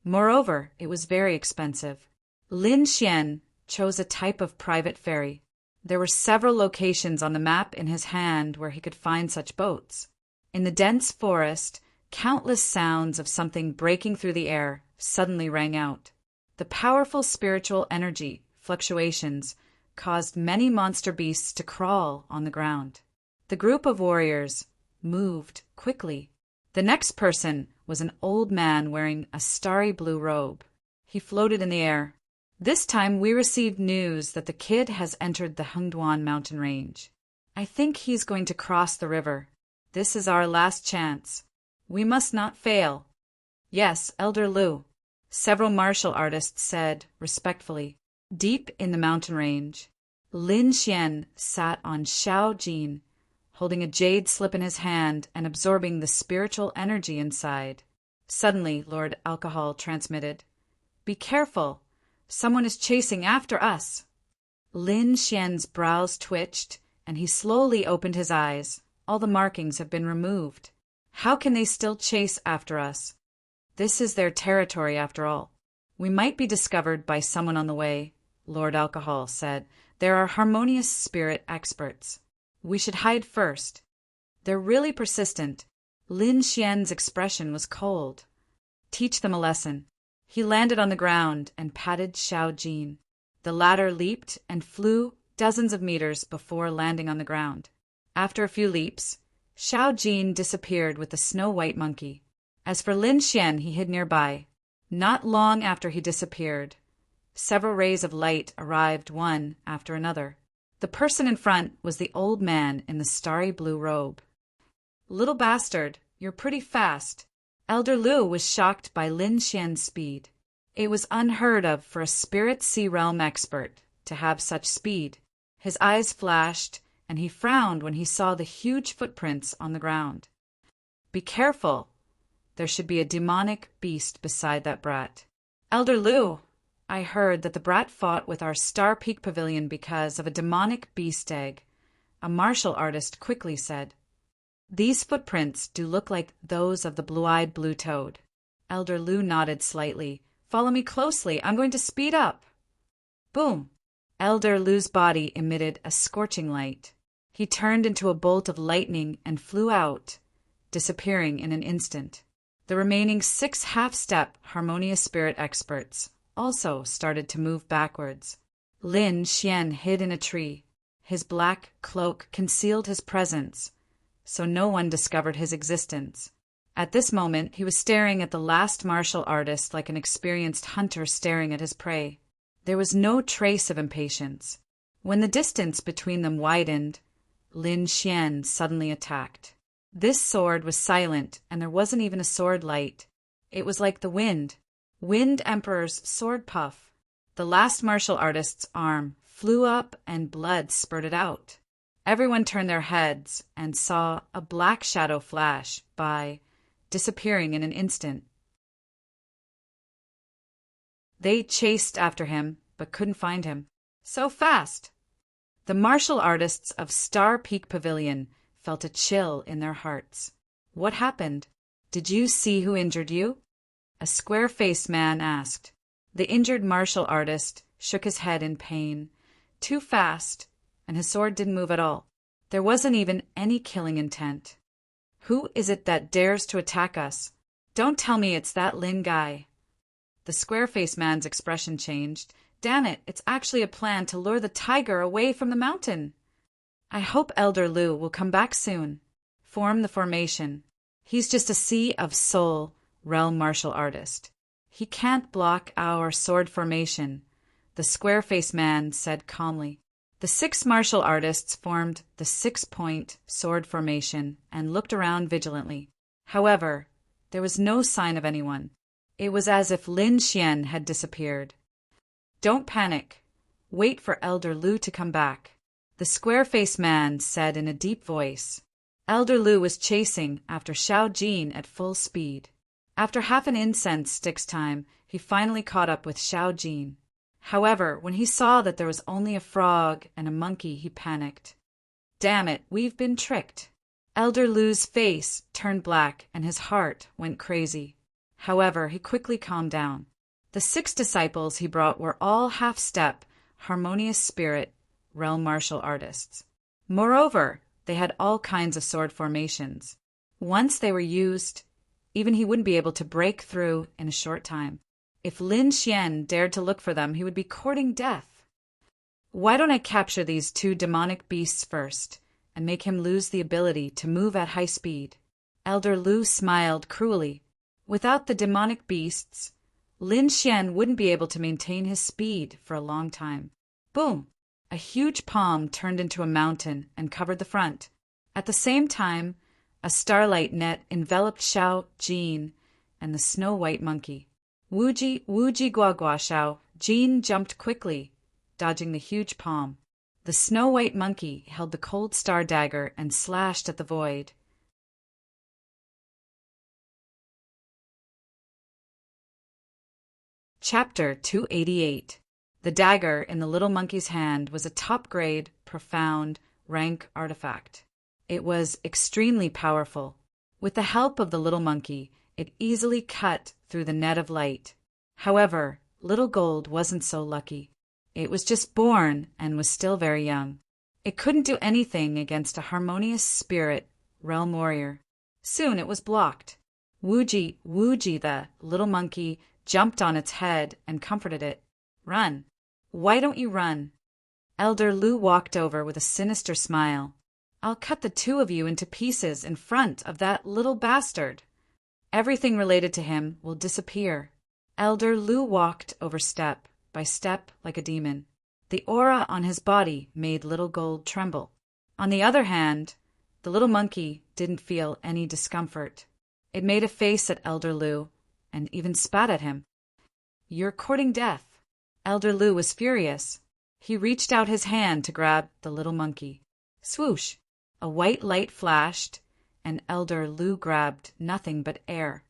Moreover, it was very expensive. Lin Xian chose a type of private ferry. There were several locations on the map in his hand where he could find such boats. In the dense forest, countless sounds of something breaking through the air suddenly rang out. The powerful spiritual energy fluctuations caused many monster beasts to crawl on the ground. The group of warriors moved quickly. The next person was an old man wearing a starry blue robe. He floated in the air. This time we received news that the kid has entered the Hengduan mountain range. I think he's going to cross the river. This is our last chance. We must not fail. Yes, Elder Lu, several martial artists said respectfully. Deep in the mountain range, Lin Xian sat on Xiao Jin, holding a jade slip in his hand and absorbing the spiritual energy inside. Suddenly, Lord Alcohol transmitted, "Be careful! Someone is chasing after us!" Lin Xian's brows twitched, and he slowly opened his eyes. All the markings have been removed. How can they still chase after us? This is their territory after all. We might be discovered by someone on the way, Lord Alcohol said. There are harmonious spirit experts. We should hide first. They're really persistent. Lin Xian's expression was cold. Teach them a lesson. He landed on the ground and patted Xiao Jin. The latter leaped and flew dozens of meters before landing on the ground. After a few leaps, Xiao Jin disappeared with the snow-white monkey. As for Lin Xian, he hid nearby. Not long after he disappeared, several rays of light arrived one after another. The person in front was the old man in the starry blue robe. "Little bastard, you're pretty fast." Elder Lu was shocked by Lin Xian's speed. It was unheard of for a spirit sea realm expert to have such speed. His eyes flashed, and he frowned when he saw the huge footprints on the ground. "Be careful. There should be a demonic beast beside that brat." "Elder Lu, I heard that the brat fought with our Star Peak Pavilion because of a demonic beast egg," a martial artist quickly said. "These footprints do look like those of the blue-eyed blue toad." Elder Lu nodded slightly. "Follow me closely. I'm going to speed up." Boom! Elder Lu's body emitted a scorching light. He turned into a bolt of lightning and flew out, disappearing in an instant. The remaining 6 half-step harmonious spirit experts also started to move backwards. Lin Xian hid in a tree. His black cloak concealed his presence, so no one discovered his existence. At this moment, he was staring at the last martial artist like an experienced hunter staring at his prey. There was no trace of impatience. When the distance between them widened, Lin Xian suddenly attacked. This sword was silent, and there wasn't even a sword light. It was like the Wind Emperor's sword puff. The last martial artist's arm flew up and blood spurted out. Everyone turned their heads and saw a black shadow flash by, disappearing in an instant. They chased after him, but couldn't find him. So fast! The martial artists of Star Peak Pavilion felt a chill in their hearts. What happened? Did you see who injured you? A square-faced man asked. The injured martial artist shook his head in pain. Too fast, and his sword didn't move at all. There wasn't even any killing intent. Who is it that dares to attack us? Don't tell me it's that Lin guy. The square-faced man's expression changed. Damn it, it's actually a plan to lure the tiger away from the mountain. I hope Elder Lu will come back soon. Form the formation. He's just a sea of soul realm martial artist. He can't block our sword formation, the square-faced man said calmly. The 6 martial artists formed the 6-point sword formation and looked around vigilantly. However, there was no sign of anyone. It was as if Lin Xian had disappeared. Don't panic. Wait for Elder Lu to come back, the square-faced man said in a deep voice. Elder Lu was chasing after Xiao Jin at full speed. After half an incense stick's time, he finally caught up with Xiao Jin. However, when he saw that there was only a frog and a monkey, he panicked. Damn it, we've been tricked. Elder Lu's face turned black and his heart went crazy. However, he quickly calmed down. The 6 disciples he brought were all half-step, harmonious spirit, realm martial artists. Moreover, they had all kinds of sword formations. Once they were used, even he wouldn't be able to break through in a short time. If Lin Xian dared to look for them, he would be courting death. Why don't I capture these 2 demonic beasts first, and make him lose the ability to move at high speed? Elder Lu smiled cruelly. Without the demonic beasts, Lin Xian wouldn't be able to maintain his speed for a long time. Boom! A huge palm turned into a mountain and covered the front. At the same time, a starlight net enveloped Xiao, Jean, and the snow-white monkey. Wuji, wuji gua gua Xiao. Jean jumped quickly, dodging the huge palm. The snow-white monkey held the cold star dagger and slashed at the void. Chapter 288. The dagger in the little monkey's hand was a top-grade, profound, rank artifact. It was extremely powerful. With the help of the little monkey, it easily cut through the net of light. However, Little Gold wasn't so lucky. It was just born and was still very young. It couldn't do anything against a harmonious spirit, realm warrior. Soon it was blocked. Wuji, Wuji, the little monkey, jumped on its head and comforted it. Run. Why don't you run? Elder Lu walked over with a sinister smile. I'll cut the two of you into pieces in front of that little bastard. Everything related to him will disappear. Elder Lu walked over step by step like a demon. The aura on his body made Little Gold tremble. On the other hand, the little monkey didn't feel any discomfort. It made a face at Elder Lu and even spat at him. You're courting death. Elder Lu was furious. He reached out his hand to grab the little monkey. Swoosh! A white light flashed, and Elder Lu grabbed nothing but air.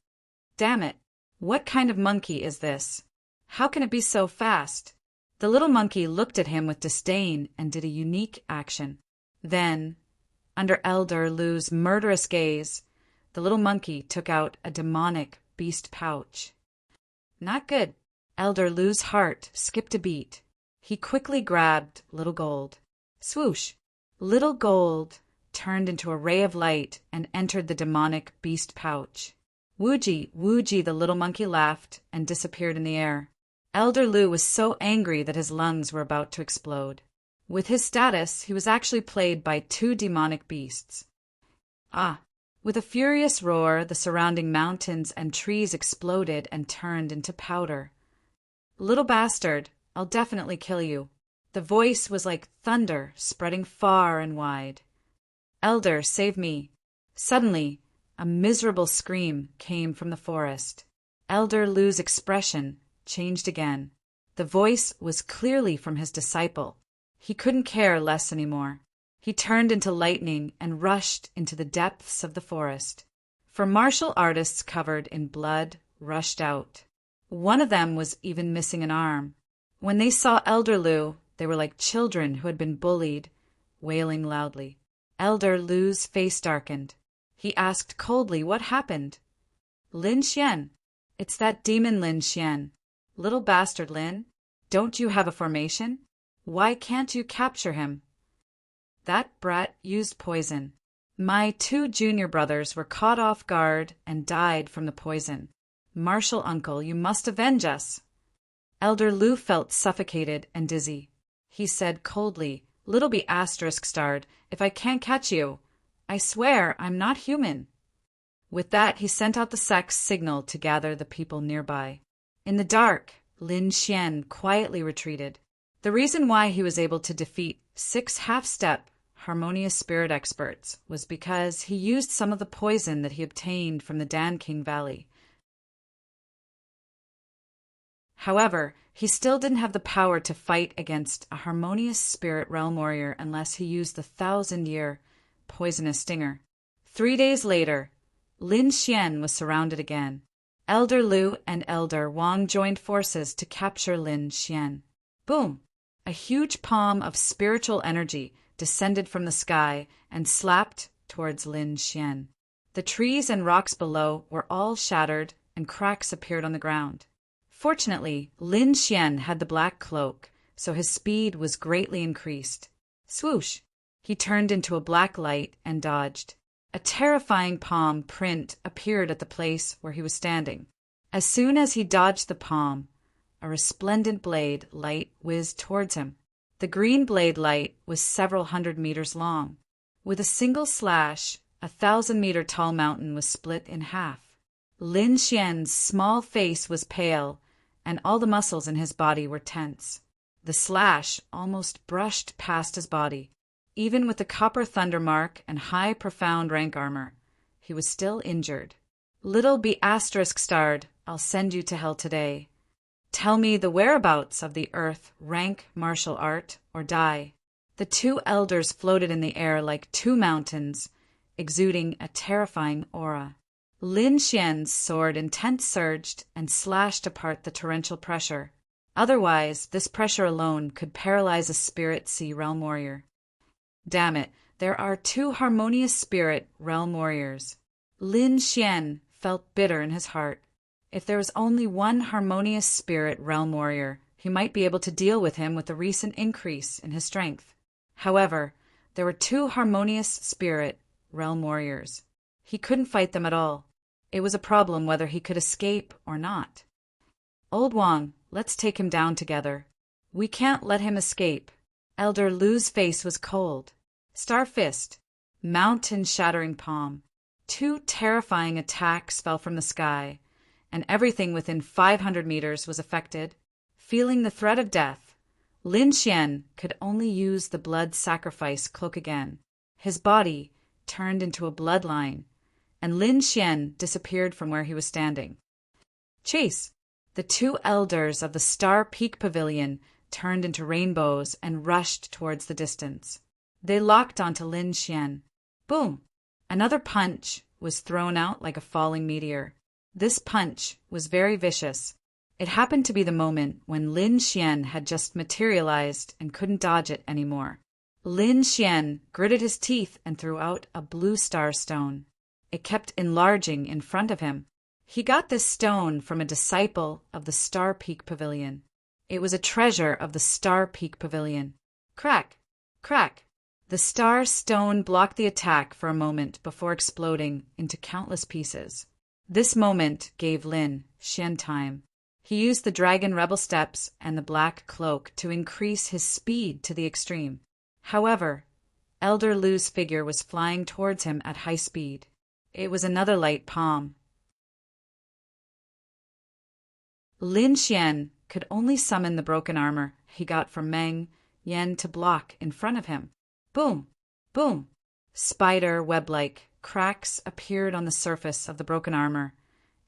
Damn it! What kind of monkey is this? How can it be so fast? The little monkey looked at him with disdain and did a unique action. Then, under Elder Lu's murderous gaze, the little monkey took out a demonic beast pouch. Not good. Elder Lu's heart skipped a beat. He quickly grabbed Little Gold. Swoosh! Little Gold turned into a ray of light and entered the demonic beast pouch. Wuji, Wuji, the little monkey laughed and disappeared in the air. Elder Lu was so angry that his lungs were about to explode. With his status, he was actually played by two demonic beasts. Ah! With a furious roar, the surrounding mountains and trees exploded and turned into powder. Little bastard, I'll definitely kill you. The voice was like thunder, spreading far and wide. Elder, save me. Suddenly, a miserable scream came from the forest. Elder Lu's expression changed again. The voice was clearly from his disciple. He couldn't care less anymore. He turned into lightning and rushed into the depths of the forest. For martial artists covered in blood rushed out. One of them was even missing an arm. When they saw Elder Lu, they were like children who had been bullied, wailing loudly. Elder Lu's face darkened. He asked coldly what happened. Lin Xian. It's that demon Lin Xian. Little bastard Lin, don't you have a formation? Why can't you capture him? That brat used poison. My two junior brothers were caught off guard and died from the poison. Martial uncle, you must avenge us. Elder Lu felt suffocated and dizzy. He said coldly, Little be asterisk starred, if I can't catch you. I swear I'm not human. With that, he sent out the sex signal to gather the people nearby. In the dark, Lin Xian quietly retreated. The reason why he was able to defeat 6 half-step harmonious spirit experts was because he used some of the poison that he obtained from the Dan King Valley. However, he still didn't have the power to fight against a harmonious spirit realm warrior unless he used the 1,000-year poisonous stinger. 3 days later, Lin Xian was surrounded again. Elder Lu and Elder Wang joined forces to capture Lin Xian. Boom! A huge palm of spiritual energy descended from the sky and slapped towards Lin Xian. The trees and rocks below were all shattered and cracks appeared on the ground. Fortunately, Lin Xian had the black cloak, so his speed was greatly increased. Swoosh! He turned into a black light and dodged. A terrifying palm print appeared at the place where he was standing. As soon as he dodged the palm, a resplendent blade light whizzed towards him. The green blade light was several hundred meters long. With a single slash, 1,000-meter-tall mountain was split in half. Lin Xian's small face was pale, and all the muscles in his body were tense. The slash almost brushed past his body. Even with the copper thunder mark and high profound rank armor, he was still injured. Little be asterisk starred, I'll send you to hell today. Tell me the whereabouts of the earth rank martial art, or die. The two elders floated in the air like two mountains, exuding a terrifying aura. Lin Xian's sword intense surged and slashed apart the torrential pressure. Otherwise, this pressure alone could paralyze a spirit sea realm warrior. Damn it, there are two harmonious spirit realm warriors. Lin Xian felt bitter in his heart. If there was only one harmonious spirit realm warrior, he might be able to deal with him with the recent increase in his strength. However, there were two harmonious spirit realm warriors. He couldn't fight them at all. It was a problem whether he could escape or not. Old Wang, let's take him down together. We can't let him escape. Elder Lu's face was cold. Star Fist, mountain-shattering palm. Two terrifying attacks fell from the sky, and everything within 500 meters was affected. Feeling the threat of death, Lin Xian could only use the blood sacrifice cloak again. His body turned into a bloodline, and Lin Xian disappeared from where he was standing. Chase! The two elders of the Star Peak Pavilion turned into rainbows and rushed towards the distance. They locked onto Lin Xian. Boom! Another punch was thrown out like a falling meteor. This punch was very vicious. It happened to be the moment when Lin Xian had just materialized and couldn't dodge it anymore. Lin Xian gritted his teeth and threw out a blue star stone. It kept enlarging in front of him. He got this stone from a disciple of the Star Peak Pavilion. It was a treasure of the Star Peak Pavilion. Crack! Crack! The star stone blocked the attack for a moment before exploding into countless pieces. This moment gave Lin Xian time. He used the Dragon Rebel Steps and the Black Cloak to increase his speed to the extreme. However, Elder Lu's figure was flying towards him at high speed. It was another light palm. Lin Xian could only summon the broken armor he got from Meng Yan to block in front of him. Boom! Boom! Spider web-like cracks appeared on the surface of the broken armor,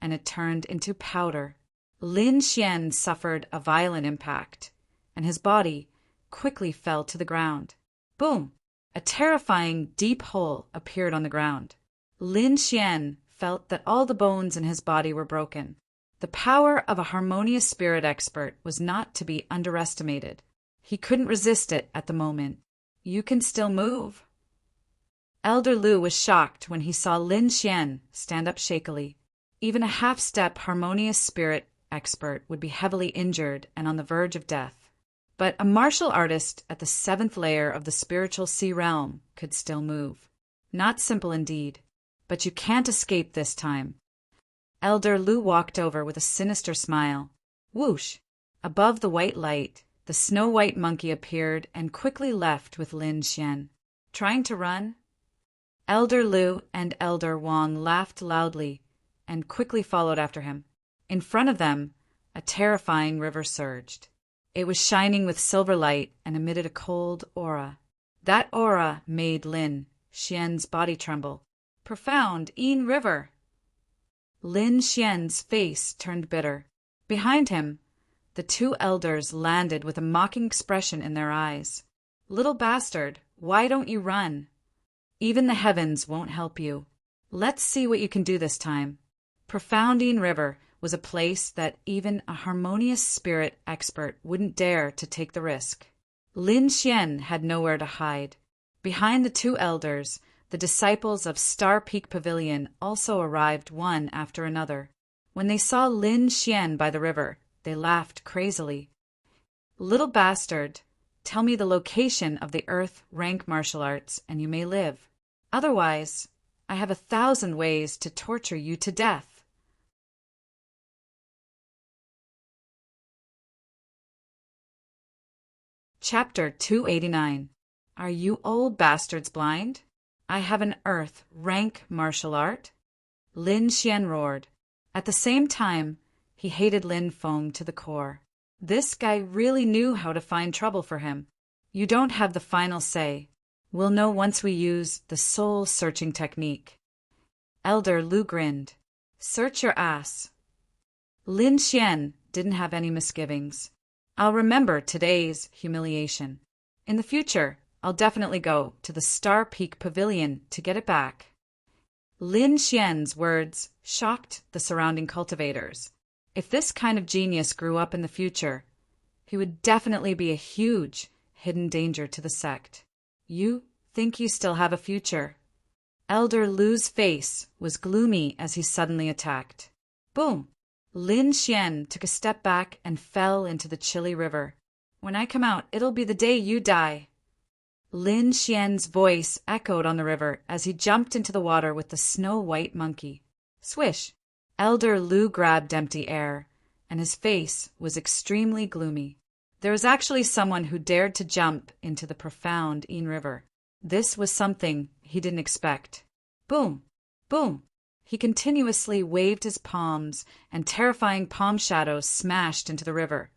and it turned into powder. Lin Xian suffered a violent impact, and his body quickly fell to the ground. Boom! A terrifying deep hole appeared on the ground. Lin Xian felt that all the bones in his body were broken. The power of a harmonious spirit expert was not to be underestimated. He couldn't resist it at the moment. You can still move. Elder Lu was shocked when he saw Lin Xian stand up shakily. Even a half-step harmonious spirit expert would be heavily injured and on the verge of death. But a martial artist at the 7th layer of the spiritual sea realm could still move. Not simple indeed, but you can't escape this time. Elder Lu walked over with a sinister smile. Whoosh! Above the white light, the snow-white monkey appeared and quickly left with Lin Xian. Trying to run? Elder Lu and Elder Wang laughed loudly and quickly followed after him. In front of them, a terrifying river surged. It was shining with silver light and emitted a cold aura. That aura made Lin Xian's body tremble. Profound Yin River! Lin Xian's face turned bitter. Behind him, the two elders landed with a mocking expression in their eyes. Little bastard, why don't you run? Even the heavens won't help you. Let's see what you can do this time. Profound Yin River was a place that even a harmonious spirit expert wouldn't dare to take the risk. Lin Xian had nowhere to hide. Behind the two elders, the disciples of Star Peak Pavilion also arrived one after another. When they saw Lin Xian by the river, they laughed crazily. Little bastard, tell me the location of the Earth rank martial arts and you may live. Otherwise, I have 1,000 ways to torture you to death. Chapter 289. Are you old bastards blind? I have an earth rank martial art? Lin Xian roared. At the same time, he hated Lin Feng to the core. This guy really knew how to find trouble for him. You don't have the final say. We'll know once we use the soul-searching technique. Elder Lu grinned. Search your ass. Lin Xian didn't have any misgivings. I'll remember today's humiliation. In the future, I'll definitely go to the Star Peak Pavilion to get it back. Lin Xian's words shocked the surrounding cultivators. If this kind of genius grew up in the future, he would definitely be a huge hidden danger to the sect. You think you still have a future? Elder Lu's face was gloomy as he suddenly attacked. Boom! Lin Xian took a step back and fell into the chilly river. When I come out, it'll be the day you die. Lin Xian's voice echoed on the river as he jumped into the water with the snow-white monkey. Swish! Elder Lu grabbed empty air, and his face was extremely gloomy. There was actually someone who dared to jump into the profound Yin River. This was something he didn't expect. Boom! Boom! He continuously waved his palms, and terrifying palm shadows smashed into the river,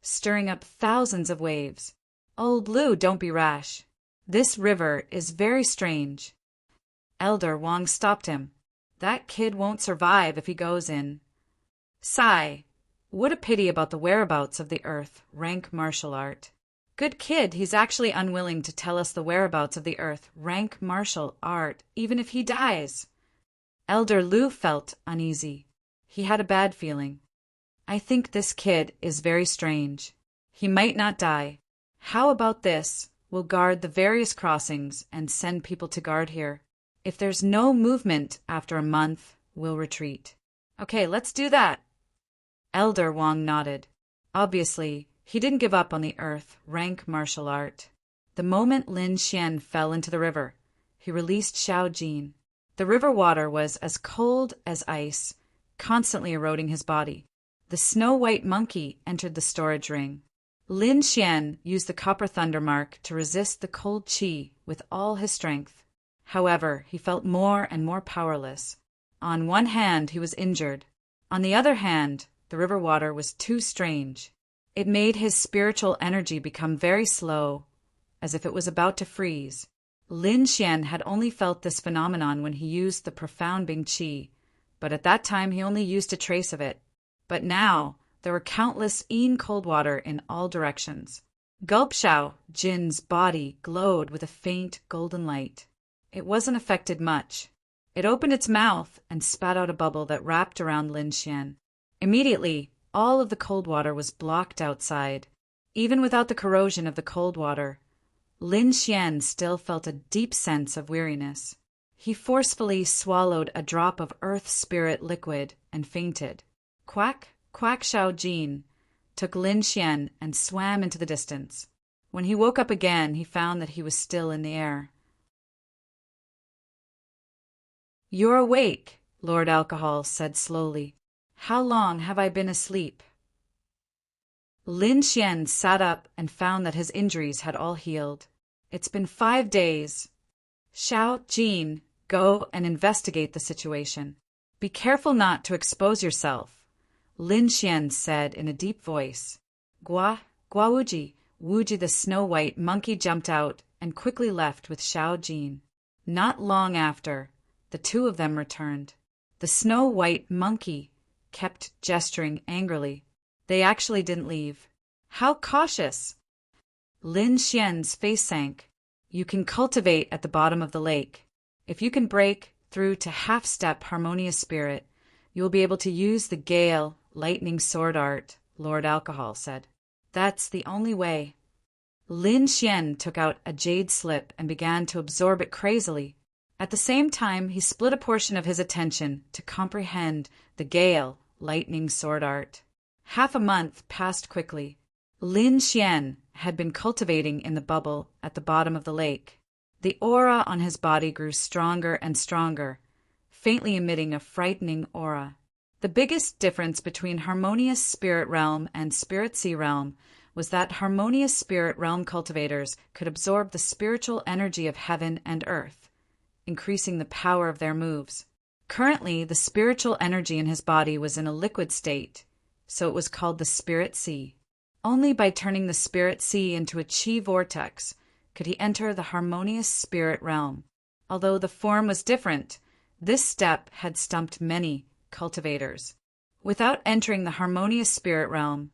stirring up thousands of waves. Old Lu, don't be rash. This river is very strange. Elder Wang stopped him. That kid won't survive if he goes in. Sigh. What a pity about the whereabouts of the earth rank martial art. Good kid, he's actually unwilling to tell us the whereabouts of the earth rank martial art, even if he dies. Elder Lu felt uneasy. He had a bad feeling. I think this kid is very strange. He might not die. How about this? We'll guard the various crossings and send people to guard here. If there's no movement after a month, we'll retreat. Okay, let's do that. Elder Wang nodded. Obviously, he didn't give up on the earth rank martial art. The moment Lin Xian fell into the river, he released Xiao Jin. The river water was as cold as ice, constantly eroding his body. The snow-white monkey entered the storage ring. Lin Xian used the copper thunder mark to resist the cold qi with all his strength. However, he felt more and more powerless. On one hand, he was injured. On the other hand, the river water was too strange. It made his spiritual energy become very slow, as if it was about to freeze. Lin Xian had only felt this phenomenon when he used the profound Bing Qi, but at that time he only used a trace of it. But now, there were countless Yin cold water in all directions. Gulp Xiao Jin's body glowed with a faint golden light. It wasn't affected much. It opened its mouth and spat out a bubble that wrapped around Lin Xian. Immediately, all of the cold water was blocked outside. Even without the corrosion of the cold water, Lin Xian still felt a deep sense of weariness. He forcefully swallowed a drop of earth spirit liquid and fainted. Quack, quack Xiao Jin took Lin Xian and swam into the distance. When he woke up again, he found that he was still in the air. You're awake, Lord Alcohol said slowly. How long have I been asleep? Lin Xian sat up and found that his injuries had all healed. It's been 5 days. Xiao Jin, go and investigate the situation. Be careful not to expose yourself, Lin Xian said in a deep voice. Gua Wuji, Wuji the snow-white monkey jumped out and quickly left with Xiao Jin. Not long after, the two of them returned. The snow-white monkey kept gesturing angrily. They actually didn't leave. How cautious! Lin Xian's face sank. You can cultivate at the bottom of the lake. If you can break through to half-step harmonious spirit, you will be able to use the gale lightning sword art, Lord Alcohol said. That's the only way. Lin Xian took out a jade slip and began to absorb it crazily. At the same time, he split a portion of his attention to comprehend the gale lightning sword art. Half a month passed quickly. Lin Xian had been cultivating in the bubble at the bottom of the lake. The aura on his body grew stronger and stronger, faintly emitting a frightening aura. The biggest difference between Harmonious Spirit Realm and Spirit Sea Realm was that Harmonious Spirit Realm cultivators could absorb the spiritual energy of heaven and earth. increasing the power of their moves. Currently, the spiritual energy in his body was in a liquid state, so it was called the Spirit Sea. Only by turning the Spirit Sea into a chi vortex could he enter the harmonious spirit realm. Although the form was different, this step had stumped many cultivators. Without entering the harmonious spirit realm,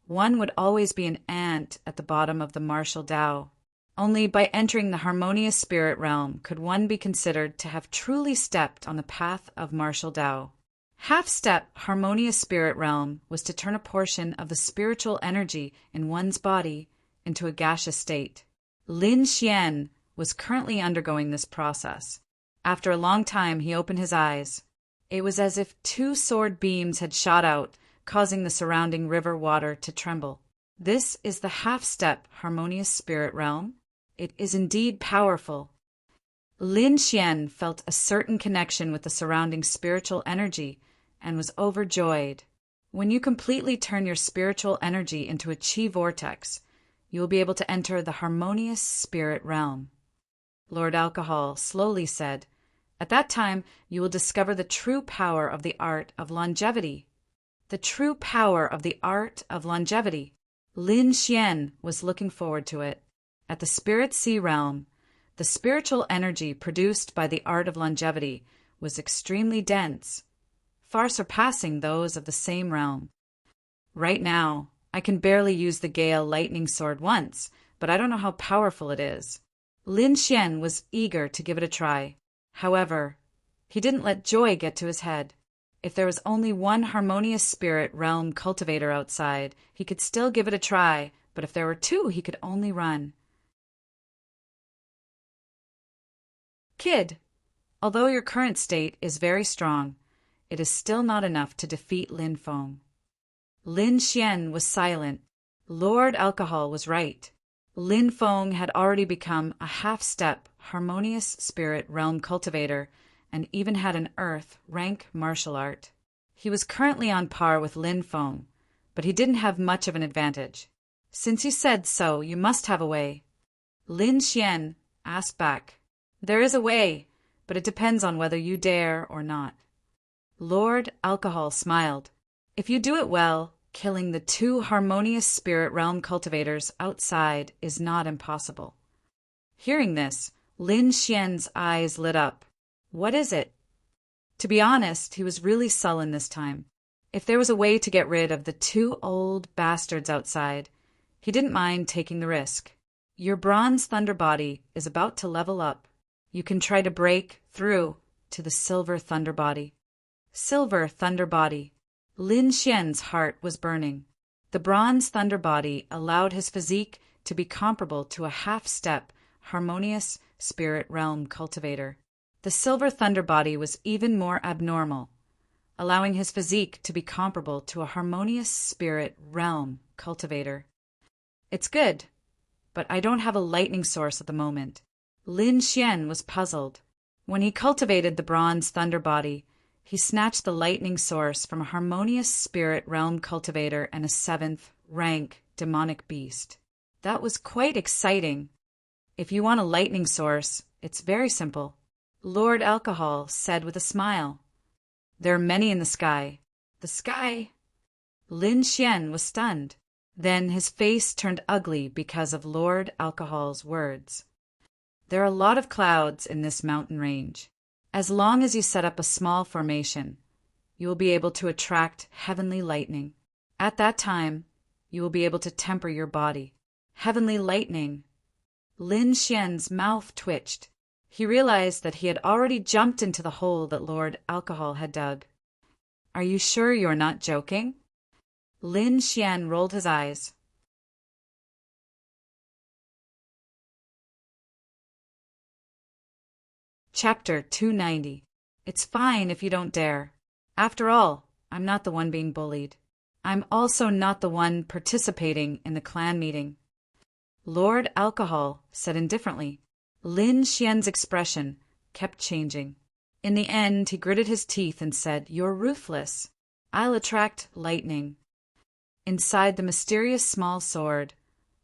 one would always be an ant at the bottom of the martial Tao. Only by entering the harmonious spirit realm could one be considered to have truly stepped on the path of martial Tao. Half-step harmonious spirit realm was to turn a portion of the spiritual energy in one's body into a gaseous state. Lin Xian was currently undergoing this process. After a long time, he opened his eyes. It was as if two sword beams had shot out, causing the surrounding river water to tremble. This is the half-step harmonious spirit realm. It is indeed powerful. Lin Xian felt a certain connection with the surrounding spiritual energy and was overjoyed. When you completely turn your spiritual energy into a chi vortex, you will be able to enter the harmonious spirit realm. Lord Alcohol slowly said, "At that time, you will discover the true power of the art of longevity." The true power of the art of longevity. Lin Xian was looking forward to it. At the Spirit Sea realm, the spiritual energy produced by the art of longevity was extremely dense, far surpassing those of the same realm. Right now, I can barely use the Gale lightning sword once, but I don't know how powerful it is. Lin Xian was eager to give it a try. However, he didn't let joy get to his head. If there was only one harmonious spirit realm cultivator outside, he could still give it a try, but if there were two, he could only run. Kid, although your current state is very strong, it is still not enough to defeat Lin Feng. Lin Xian was silent. Lord Alcohol was right. Lin Feng had already become a half-step harmonious spirit realm cultivator and even had an earth rank martial art. He was currently on par with Lin Feng, but he didn't have much of an advantage. "Since you said so, you must have a way." Lin Xian asked back. "There is a way, but it depends on whether you dare or not." Lord Alcohol smiled. "If you do it well, killing the two harmonious spirit realm cultivators outside is not impossible." Hearing this, Lin Xian's eyes lit up. "What is it?" To be honest, he was really sullen this time. If there was a way to get rid of the two old bastards outside, he didn't mind taking the risk. Your bronze thunder body is about to level up. You can try to break through to the silver thunder body. Silver thunder body. Lin Xian's heart was burning. The bronze thunder body allowed his physique to be comparable to a half-step, harmonious spirit realm cultivator. The silver thunder body was even more abnormal, allowing his physique to be comparable to a harmonious spirit realm cultivator. "It's good, but I don't have a lightning source at the moment." Lin Xian was puzzled. When he cultivated the bronze thunder body, he snatched the lightning source from a harmonious spirit realm cultivator and a 7th rank demonic beast. That was quite exciting. "If you want a lightning source, it's very simple," Lord Alcohol said with a smile. "There are many in the sky." "The sky?" Lin Xian was stunned. Then his face turned ugly because of Lord Alcohol's words. "There are a lot of clouds in this mountain range. As long as you set up a small formation, you will be able to attract heavenly lightning. At that time, you will be able to temper your body." Heavenly lightning. Lin Xian's mouth twitched. He realized that he had already jumped into the hole that Lord Alcohol had dug. "Are you sure you are not joking?" Lin Xian rolled his eyes. Chapter 290. It's fine if you don't dare. After all, I'm not the one being bullied. I'm also not the one participating in the clan meeting. Lord Alcohol said indifferently. Lin Xian's expression kept changing. In the end, he gritted his teeth and said, "You're ruthless. I'll attract lightning." Inside the mysterious small sword,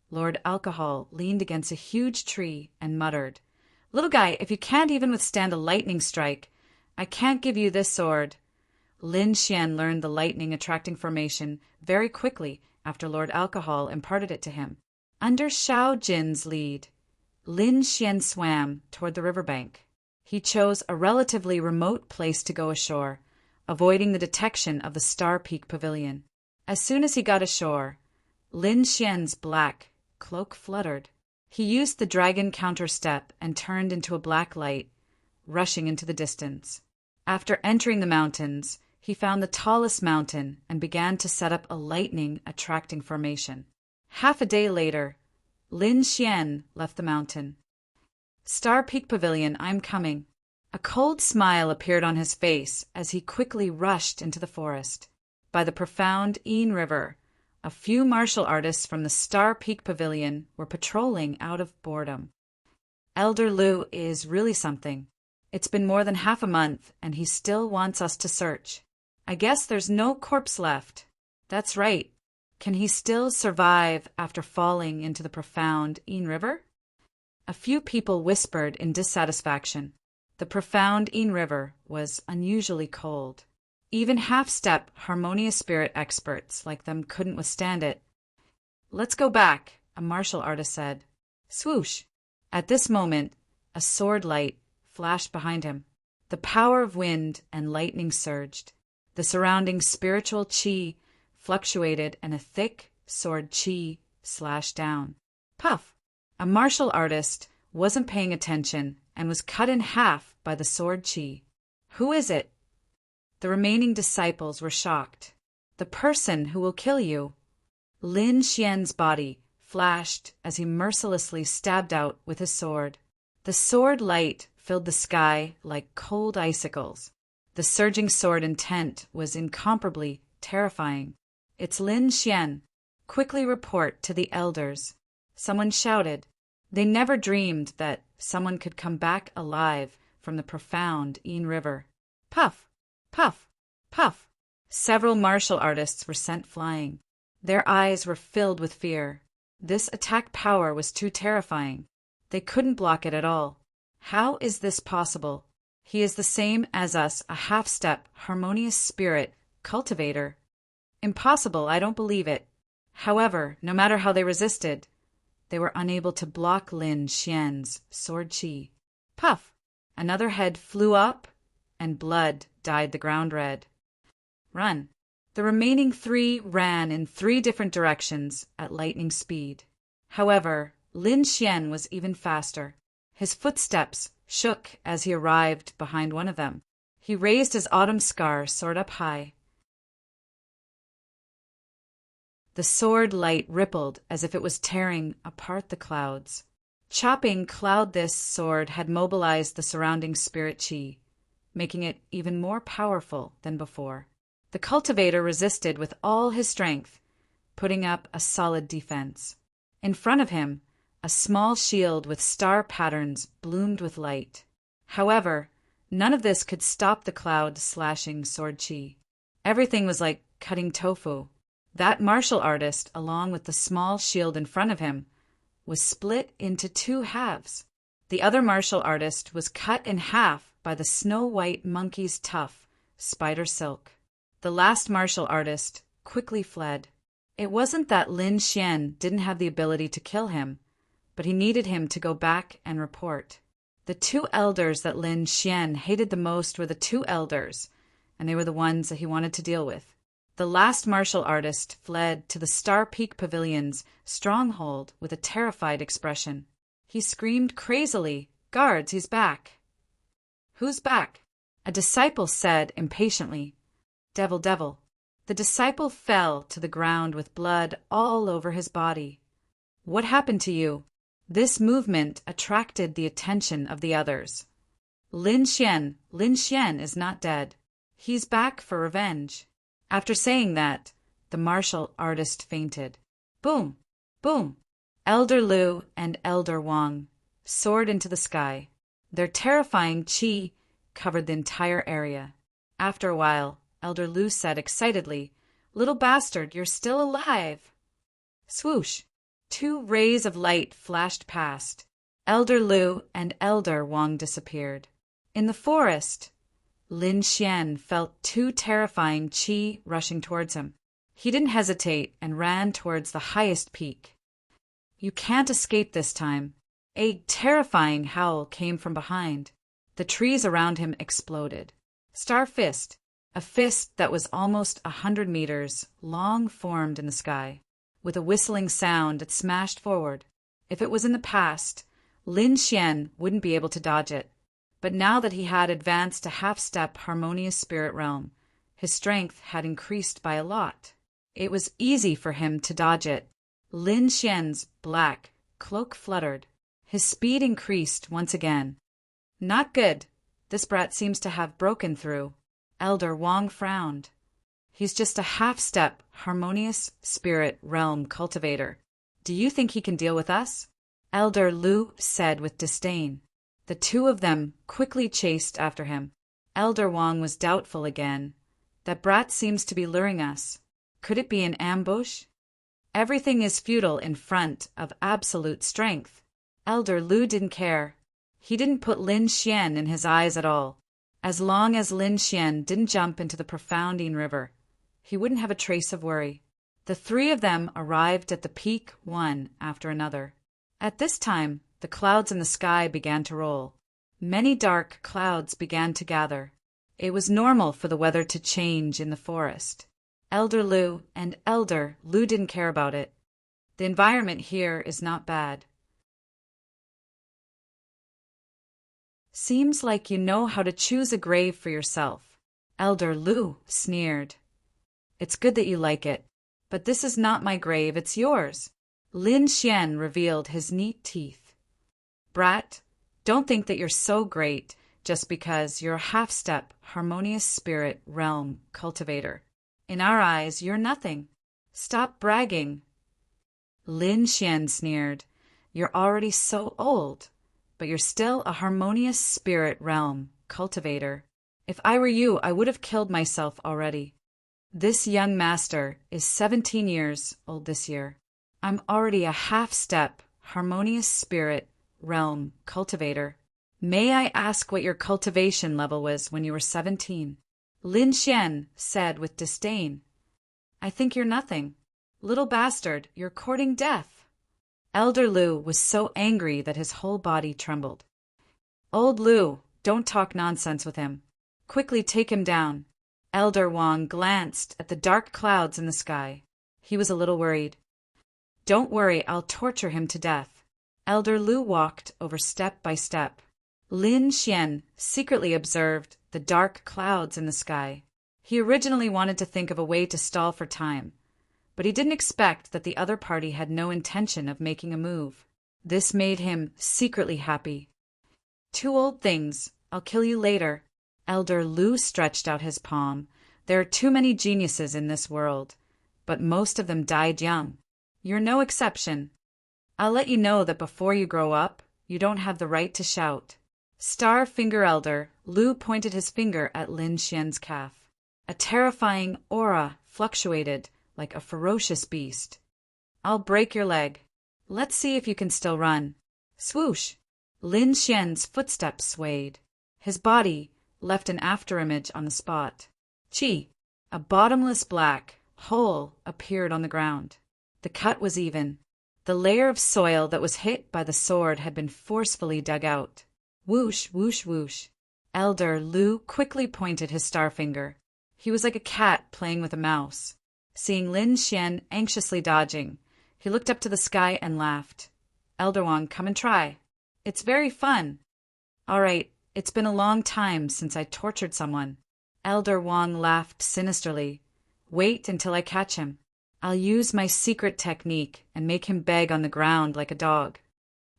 Lord Alcohol leaned against a huge tree and muttered, Little guy, if you can't even withstand a lightning strike, I can't give you this sword. Lin Xian learned the lightning attracting formation very quickly after Lord Alcohol imparted it to him. Under Xiao Jin's lead, Lin Xian swam toward the riverbank. He chose a relatively remote place to go ashore, avoiding the detection of the Star Peak Pavilion. As soon as he got ashore, Lin Xian's black cloak fluttered. He used the dragon counter-step and turned into a black light, rushing into the distance. After entering the mountains, he found the tallest mountain and began to set up a lightning-attracting formation. Half a day later, Lin Xian left the mountain. Star Peak Pavilion, I'm coming. A cold smile appeared on his face as he quickly rushed into the forest. By the profound Yin River, a few martial artists from the Star Peak Pavilion were patrolling out of boredom. Elder Lu is really something. It's been more than half a month, and he still wants us to search. I guess there's no corpse left. That's right. Can he still survive after falling into the profound Yin River? A few people whispered in dissatisfaction. The profound Yin River was unusually cold. Even half-step harmonious spirit experts like them couldn't withstand it. Let's go back, a martial artist said. Swoosh! At this moment, a sword light flashed behind him. The power of wind and lightning surged. The surrounding spiritual qi fluctuated and a thick sword qi slashed down. Puff! A martial artist wasn't paying attention and was cut in half by the sword qi. Who is it? The remaining disciples were shocked. The person who will kill you. Lin Xian's body flashed as he mercilessly stabbed out with his sword. The sword light filled the sky like cold icicles. The surging sword intent was incomparably terrifying. It's Lin Xian. Quickly report to the elders. Someone shouted. They never dreamed that someone could come back alive from the profound Yin River. Puff! Puff! Puff! Several martial artists were sent flying. Their eyes were filled with fear. This attack power was too terrifying. They couldn't block it at all. How is this possible? He is the same as us, a half-step, harmonious spirit, cultivator. Impossible, I don't believe it. However, no matter how they resisted, they were unable to block Lin Xian's sword qi. Puff! Another head flew up, and blood dyed the ground red. Run! The remaining three ran in 3 different directions at lightning speed. However, Lin Xian was even faster. His footsteps shook as he arrived behind one of them. He raised his autumn scar sword up high. The sword light rippled as if it was tearing apart the clouds. Chopping cloud, this sword had mobilized the surrounding spirit qi, making it even more powerful than before. The cultivator resisted with all his strength, putting up a solid defense. In front of him, a small shield with star patterns bloomed with light. However, none of this could stop the cloud-slashing sword qi. Everything was like cutting tofu. That martial artist, along with the small shield in front of him, was split into 2 halves. The other martial artist was cut in half by the snow-white monkey's tough spider silk. The last martial artist quickly fled. It wasn't that Lin Xian didn't have the ability to kill him, but he needed him to go back and report. The 2 elders that Lin Xian hated the most were the 2 elders, and they were the ones that he wanted to deal with. The last martial artist fled to the Star Peak Pavilion's stronghold with a terrified expression. He screamed crazily, "Guards, he's back!" "Who's back?" A disciple said impatiently. "Devil, devil." The disciple fell to the ground with blood all over his body. "What happened to you?" This movement attracted the attention of the others. Lin Xian is not dead. He's back for revenge." After saying that, the martial artist fainted. Boom! Boom! Elder Lu and Elder Wang soared into the sky. Their terrifying qi covered the entire area. After a while, Elder Lu said excitedly, "Little bastard, you're still alive!" Swoosh! 2 rays of light flashed past. Elder Lu and Elder Wang disappeared. In the forest, Lin Xian felt two terrifying qi rushing towards him. He didn't hesitate and ran towards the highest peak. You can't escape this time. A terrifying howl came from behind. The trees around him exploded. Star Fist, a fist that was almost 100 meters long, formed in the sky. With a whistling sound, it smashed forward. If it was in the past, Lin Xian wouldn't be able to dodge it. But now that he had advanced a half-step harmonious spirit realm, his strength had increased by a lot. It was easy for him to dodge it. Lin Xian's black cloak fluttered. His speed increased once again. Not good. This brat seems to have broken through. Elder Wang frowned. He's just a half-step harmonious spirit realm cultivator. Do you think he can deal with us? Elder Lu said with disdain. The two of them quickly chased after him. Elder Wang was doubtful again. That brat seems to be luring us. Could it be an ambush? Everything is futile in front of absolute strength. Elder Lu didn't care. He didn't put Lin Xian in his eyes at all. As long as Lin Xian didn't jump into the profounding river, he wouldn't have a trace of worry. The three of them arrived at the peak one after another. At this time, the clouds in the sky began to roll. Many dark clouds began to gather. It was normal for the weather to change in the forest. Elder Lu and Elder Lu didn't care about it. The environment here is not bad. Seems like you know how to choose a grave for yourself. Elder Lu sneered. It's good that you like it, but this is not my grave, it's yours. Lin Xian revealed his neat teeth. Brat, don't think that you're so great just because you're a half-step harmonious spirit realm cultivator. In our eyes, you're nothing. Stop bragging. Lin Xian sneered. You're already so old, but you're still a harmonious spirit realm cultivator. If I were you, I would have killed myself already. This young master is 17 years old this year. I'm already a half-step harmonious spirit realm cultivator. May I ask what your cultivation level was when you were 17? Lin Xian said with disdain. I think you're nothing. Little bastard, you're courting death. Elder Lu was so angry that his whole body trembled. Old Lu, don't talk nonsense with him. Quickly take him down. Elder Wang glanced at the dark clouds in the sky. He was a little worried. Don't worry, I'll torture him to death. Elder Lu walked over step by step. Lin Xian secretly observed the dark clouds in the sky. He originally wanted to think of a way to stall for time, but he didn't expect that the other party had no intention of making a move. This made him secretly happy. Two old things. I'll kill you later. Elder Lu stretched out his palm. There are too many geniuses in this world, but most of them died young. You're no exception. I'll let you know that before you grow up, you don't have the right to shout. Star Finger Elder Lu pointed his finger at Lin Xian's calf. A terrifying aura fluctuated like a ferocious beast. I'll break your leg. Let's see if you can still run. Swoosh! Lin Xian's footsteps swayed. His body left an afterimage on the spot. Chi! A bottomless black hole appeared on the ground. The cut was even. The layer of soil that was hit by the sword had been forcefully dug out. Whoosh, whoosh, whoosh. Elder Lu quickly pointed his star finger. He was like a cat playing with a mouse. Seeing Lin Xian anxiously dodging, he looked up to the sky and laughed. Elder Wang, come and try. It's very fun. All right, it's been a long time since I tortured someone. Elder Wang laughed sinisterly. Wait until I catch him. I'll use my secret technique and make him beg on the ground like a dog.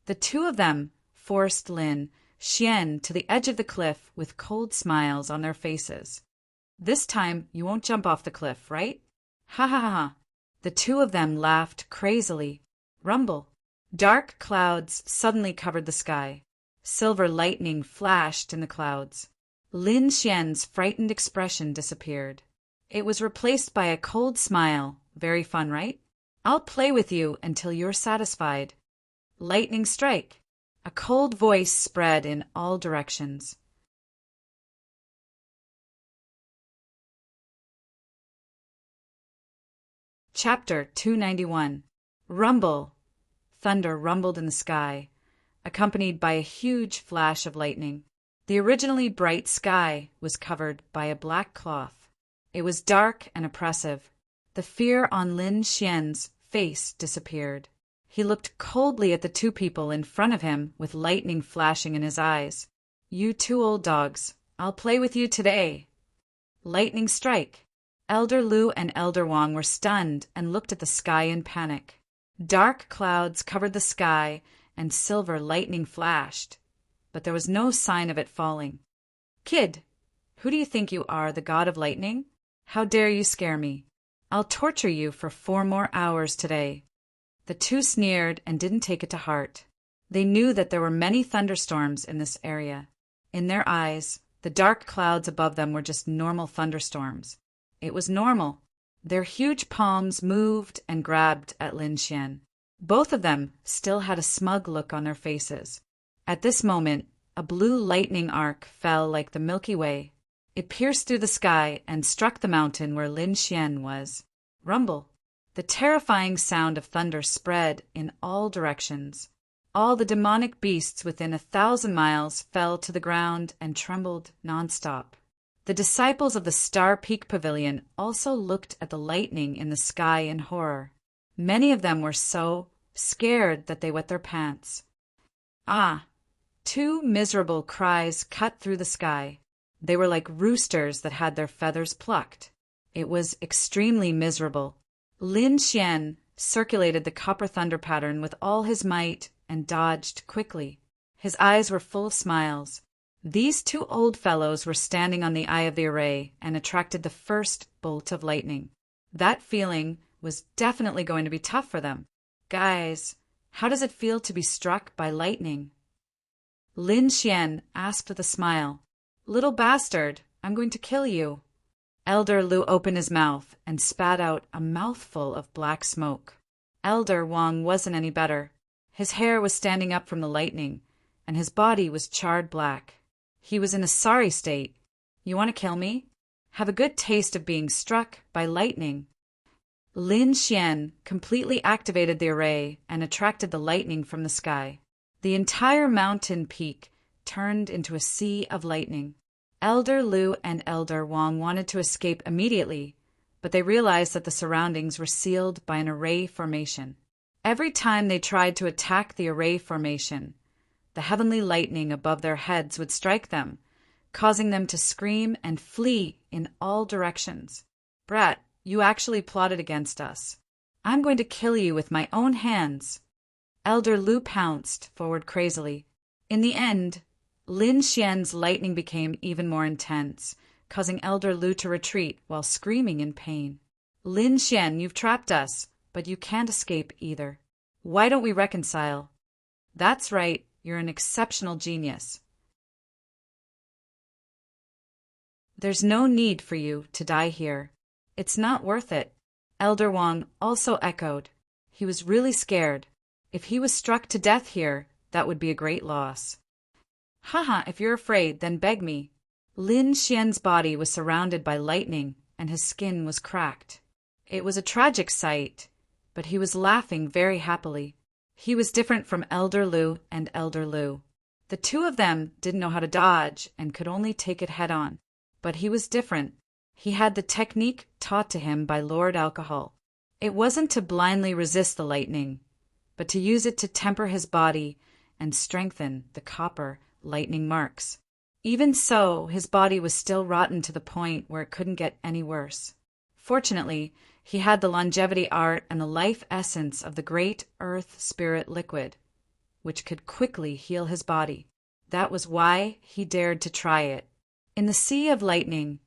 The two of them forced Lin Xian to the edge of the cliff with cold smiles on their faces. This time you won't jump off the cliff, right? Ha ha ha ha. The two of them laughed crazily. Rumble. Dark clouds suddenly covered the sky. Silver lightning flashed in the clouds. Lin Xian's frightened expression disappeared. It was replaced by a cold smile. Very fun, right? I'll play with you until you're satisfied. Lightning strike. A cold voice spread in all directions. Chapter 291. Rumble. Thunder rumbled in the sky, accompanied by a huge flash of lightning. The originally bright sky was covered by a black cloth. It was dark and oppressive. The fear on Lin Xian's face disappeared. He looked coldly at the two people in front of him with lightning flashing in his eyes. "You two old dogs, I'll play with you today." Lightning strike. Elder Lu and Elder Wang were stunned and looked at the sky in panic. Dark clouds covered the sky and silver lightning flashed, but there was no sign of it falling. "Kid, who do you think you are, the god of lightning? How dare you scare me? I'll torture you for 4 more hours today." The two sneered and didn't take it to heart. They knew that there were many thunderstorms in this area. In their eyes, the dark clouds above them were just normal thunderstorms. It was normal. Their huge palms moved and grabbed at Lin Xian. Both of them still had a smug look on their faces. At this moment, a blue lightning arc fell like the Milky Way. It pierced through the sky and struck the mountain where Lin Xian was. Rumble. The terrifying sound of thunder spread in all directions. All the demonic beasts within 1,000 miles fell to the ground and trembled nonstop. The disciples of the Star Peak Pavilion also looked at the lightning in the sky in horror. Many of them were so scared that they wet their pants. Ah! 2 miserable cries cut through the sky. They were like roosters that had their feathers plucked. It was extremely miserable. Lin Xian circulated the copper thunder pattern with all his might and dodged quickly. His eyes were full of smiles. These 2 old fellows were standing on the eye of the array and attracted the first bolt of lightning. That feeling was definitely going to be tough for them. "Guys, how does it feel to be struck by lightning?" Lin Xian asked with a smile. "Little bastard, I'm going to kill you." Elder Lu opened his mouth and spat out a mouthful of black smoke. Elder Wang wasn't any better. His hair was standing up from the lightning, and his body was charred black. He was in a sorry state. "You want to kill me? Have a good taste of being struck by lightning." Lin Xian completely activated the array and attracted the lightning from the sky. The entire mountain peak turned into a sea of lightning. Elder Lu and Elder Wang wanted to escape immediately, but they realized that the surroundings were sealed by an array formation. Every time they tried to attack the array formation, the heavenly lightning above their heads would strike them, causing them to scream and flee in all directions. "Brat, you actually plotted against us. I'm going to kill you with my own hands." Elder Lu pounced forward crazily. In the end, Lin Xian's lightning became even more intense, causing Elder Lu to retreat while screaming in pain. "Lin Xian, you've trapped us, but you can't escape either. Why don't we reconcile?" "That's right. You're an exceptional genius. There's no need for you to die here. It's not worth it." Elder Wang also echoed. He was really scared. If he was struck to death here, that would be a great loss. "Haha, if you're afraid, then beg me." Lin Xian's body was surrounded by lightning, and his skin was cracked. It was a tragic sight, but he was laughing very happily. He was different from Elder Lu and Elder Lu. The 2 of them didn't know how to dodge and could only take it head on. But he was different. He had the technique taught to him by Lord Alcohol. It wasn't to blindly resist the lightning, but to use it to temper his body and strengthen the copper lightning marks. Even so, his body was still rotten to the point where it couldn't get any worse. Fortunately, he had the longevity art and the life essence of the great earth spirit liquid, which could quickly heal his body. That was why he dared to try it. In the sea of lightning,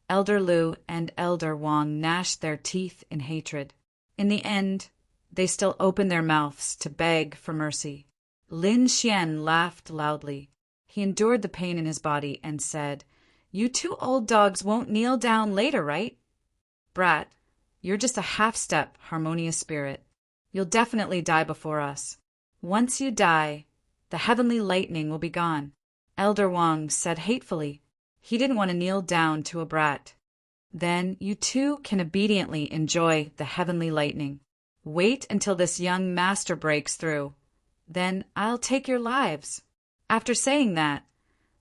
Elder Lu and Elder Wang gnashed their teeth in hatred. In the end, they still opened their mouths to beg for mercy. Lin Xian laughed loudly. He endured the pain in his body and said, "You 2 old dogs won't kneel down later, right? Brat, you're just a half-step harmonious spirit. You'll definitely die before us. Once you die, the heavenly lightning will be gone. Elder Wang said hatefully. He didn't want to kneel down to a brat. Then you too can obediently enjoy the heavenly lightning. Wait until this young master breaks through. Then I'll take your lives. After saying that,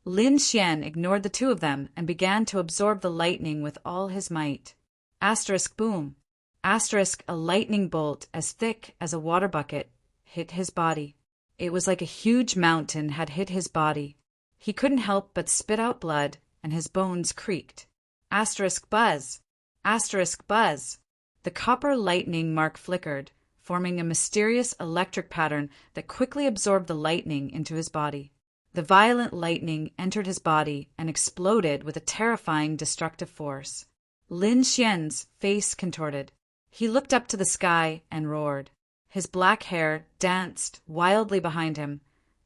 Lin Xian ignored the two of them and began to absorb the lightning with all his might. Asterisk boom. Asterisk a lightning bolt as thick as a water bucket hit his body. It was like a huge mountain had hit his body. He couldn't help but spit out blood, and his bones creaked. Asterisk buzz. Asterisk buzz. The copper lightning mark flickered, forming a mysterious electric pattern that quickly absorbed the lightning into his body. The violent lightning entered his body and exploded with a terrifying destructive force. Lin Xian's face contorted. He looked up to the sky and roared. His black hair danced wildly behind him,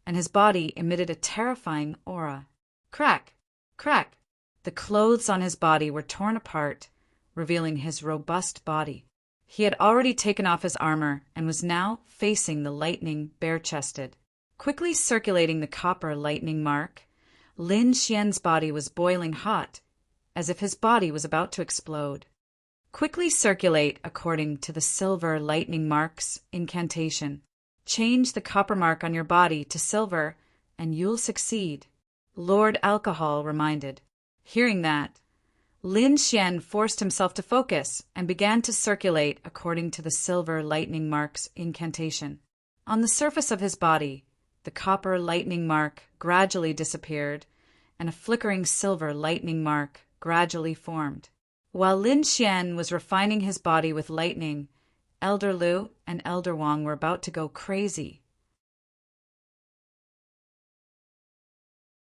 and his body emitted a terrifying aura. Crack! Crack! The clothes on his body were torn apart, revealing his robust body. He had already taken off his armor and was now facing the lightning bare-chested. Quickly circulating the copper lightning mark, Lin Xian's body was boiling hot, as if his body was about to explode. Quickly circulate according to the silver lightning mark's incantation. Change the copper mark on your body to silver, and you'll succeed, Lord Alcohol reminded. Hearing that, Lin Xian forced himself to focus and began to circulate according to the silver lightning mark's incantation. On the surface of his body, the copper lightning mark gradually disappeared, and a flickering silver lightning mark gradually formed. While Lin Xian was refining his body with lightning, Elder Lu and Elder Wang were about to go crazy.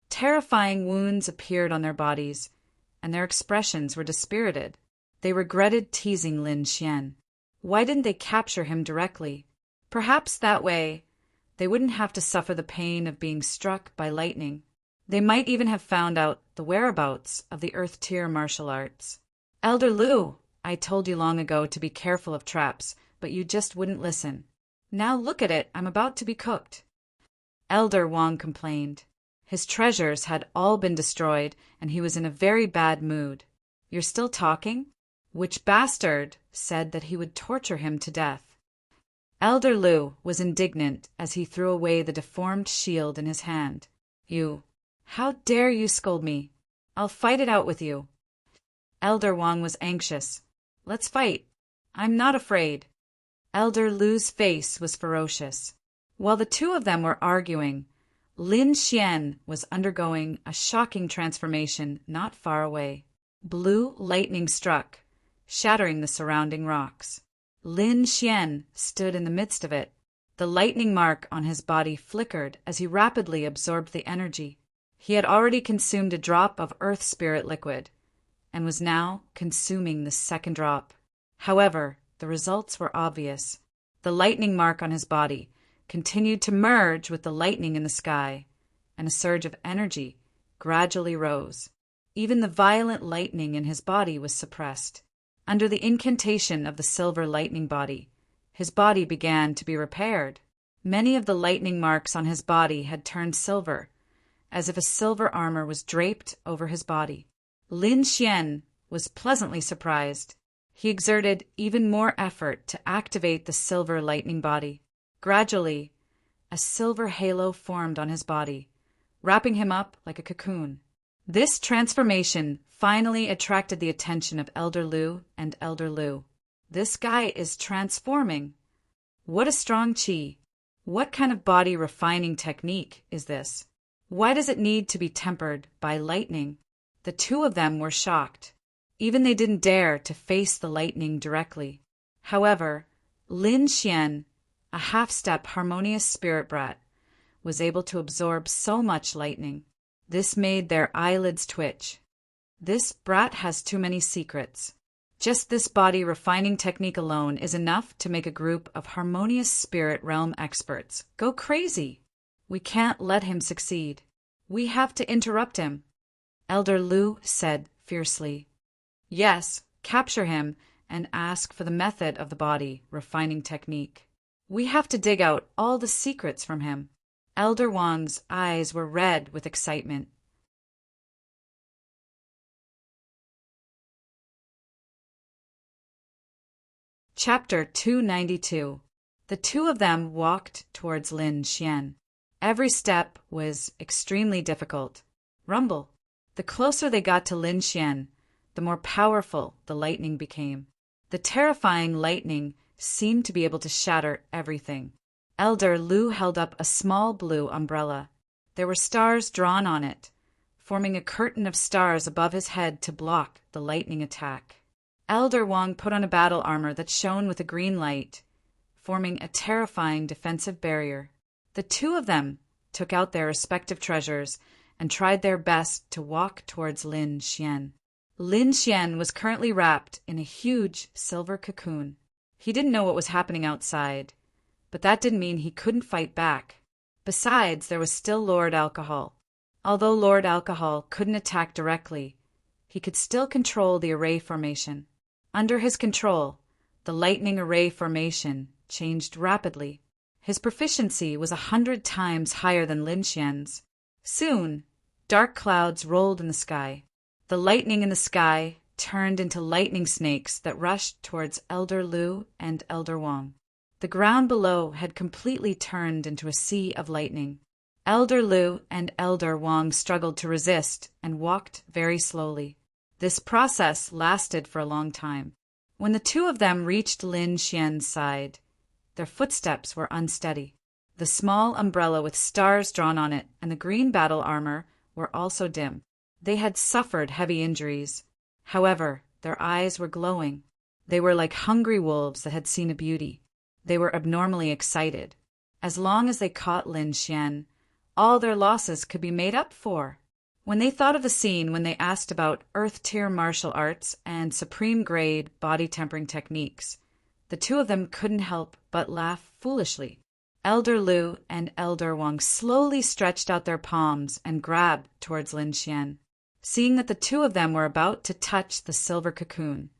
Terrifying wounds appeared on their bodies, and their expressions were dispirited. They regretted teasing Lin Xian. Why didn't they capture him directly? Perhaps that way they wouldn't have to suffer the pain of being struck by lightning. They might even have found out the whereabouts of the Earth-tier martial arts. Elder Lu, I told you long ago to be careful of traps, but you just wouldn't listen. Now look at it, I'm about to be cooked. Elder Wang complained. His treasures had all been destroyed, and he was in a very bad mood. You're still talking? Which bastard said that he would torture him to death? Elder Lu was indignant as he threw away the deformed shield in his hand. How dare you scold me? I'll fight it out with you. Elder Wang was anxious. Let's fight. I'm not afraid. Elder Lu's face was ferocious. While the two of them were arguing, Lin Xian was undergoing a shocking transformation not far away. Blue lightning struck, shattering the surrounding rocks. Lin Xian stood in the midst of it. The lightning mark on his body flickered as he rapidly absorbed the energy. He had already consumed a drop of earth spirit liquid, and was now consuming the second drop. However, the results were obvious. The lightning mark on his body continued to merge with the lightning in the sky, and a surge of energy gradually rose. Even the violent lightning in his body was suppressed. Under the incantation of the silver lightning body, his body began to be repaired. Many of the lightning marks on his body had turned silver, as if a silver armor was draped over his body. Lin Xian was pleasantly surprised. He exerted even more effort to activate the silver lightning body. Gradually, a silver halo formed on his body, wrapping him up like a cocoon. This transformation finally attracted the attention of Elder Lu and Elder Lu. This guy is transforming. What a strong qi. What kind of body refining technique is this? Why does it need to be tempered by lightning? The two of them were shocked. Even they didn't dare to face the lightning directly. However, Lin Xian, a half-step harmonious spirit brat, was able to absorb so much lightning. This made their eyelids twitch. This brat has too many secrets. Just this body refining technique alone is enough to make a group of harmonious spirit realm experts go crazy. We can't let him succeed. We have to interrupt him. Elder Lu said fiercely. Yes, capture him and ask for the method of the body refining technique. We have to dig out all the secrets from him. Elder Wang's eyes were red with excitement. Chapter 292. The two of them walked towards Lin Xian. Every step was extremely difficult. Rumble. The closer they got to Lin Xian, the more powerful the lightning became. The terrifying lightning seemed to be able to shatter everything. Elder Lu held up a small blue umbrella. There were stars drawn on it, forming a curtain of stars above his head to block the lightning attack. Elder Wang put on a battle armor that shone with a green light, forming a terrifying defensive barrier. The two of them took out their respective treasures and tried their best to walk towards Lin Xian. Lin Xian was currently wrapped in a huge silver cocoon. He didn't know what was happening outside, but that didn't mean he couldn't fight back. Besides, there was still Lord Alcohol. Although Lord Alcohol couldn't attack directly, he could still control the array formation. Under his control, the lightning array formation changed rapidly. His proficiency was 100 times higher than Lin Xian's. Soon, dark clouds rolled in the sky. The lightning in the sky turned into lightning snakes that rushed towards Elder Lu and Elder Wang. The ground below had completely turned into a sea of lightning. Elder Lu and Elder Wang struggled to resist and walked very slowly. This process lasted for a long time. When the two of them reached Lin Xian's side, their footsteps were unsteady. The small umbrella with stars drawn on it and the green battle armor were also dim. They had suffered heavy injuries. However, their eyes were glowing. They were like hungry wolves that had seen a beauty. They were abnormally excited. As long as they caught Lin Xian, all their losses could be made up for. When they thought of the scene when they asked about Earth-tier martial arts and supreme-grade body-tempering techniques, the two of them couldn't help but laugh foolishly. Elder Lu and Elder Wang slowly stretched out their palms and grabbed towards Lin Xian. Seeing that the two of them were about to touch the silver cocoon,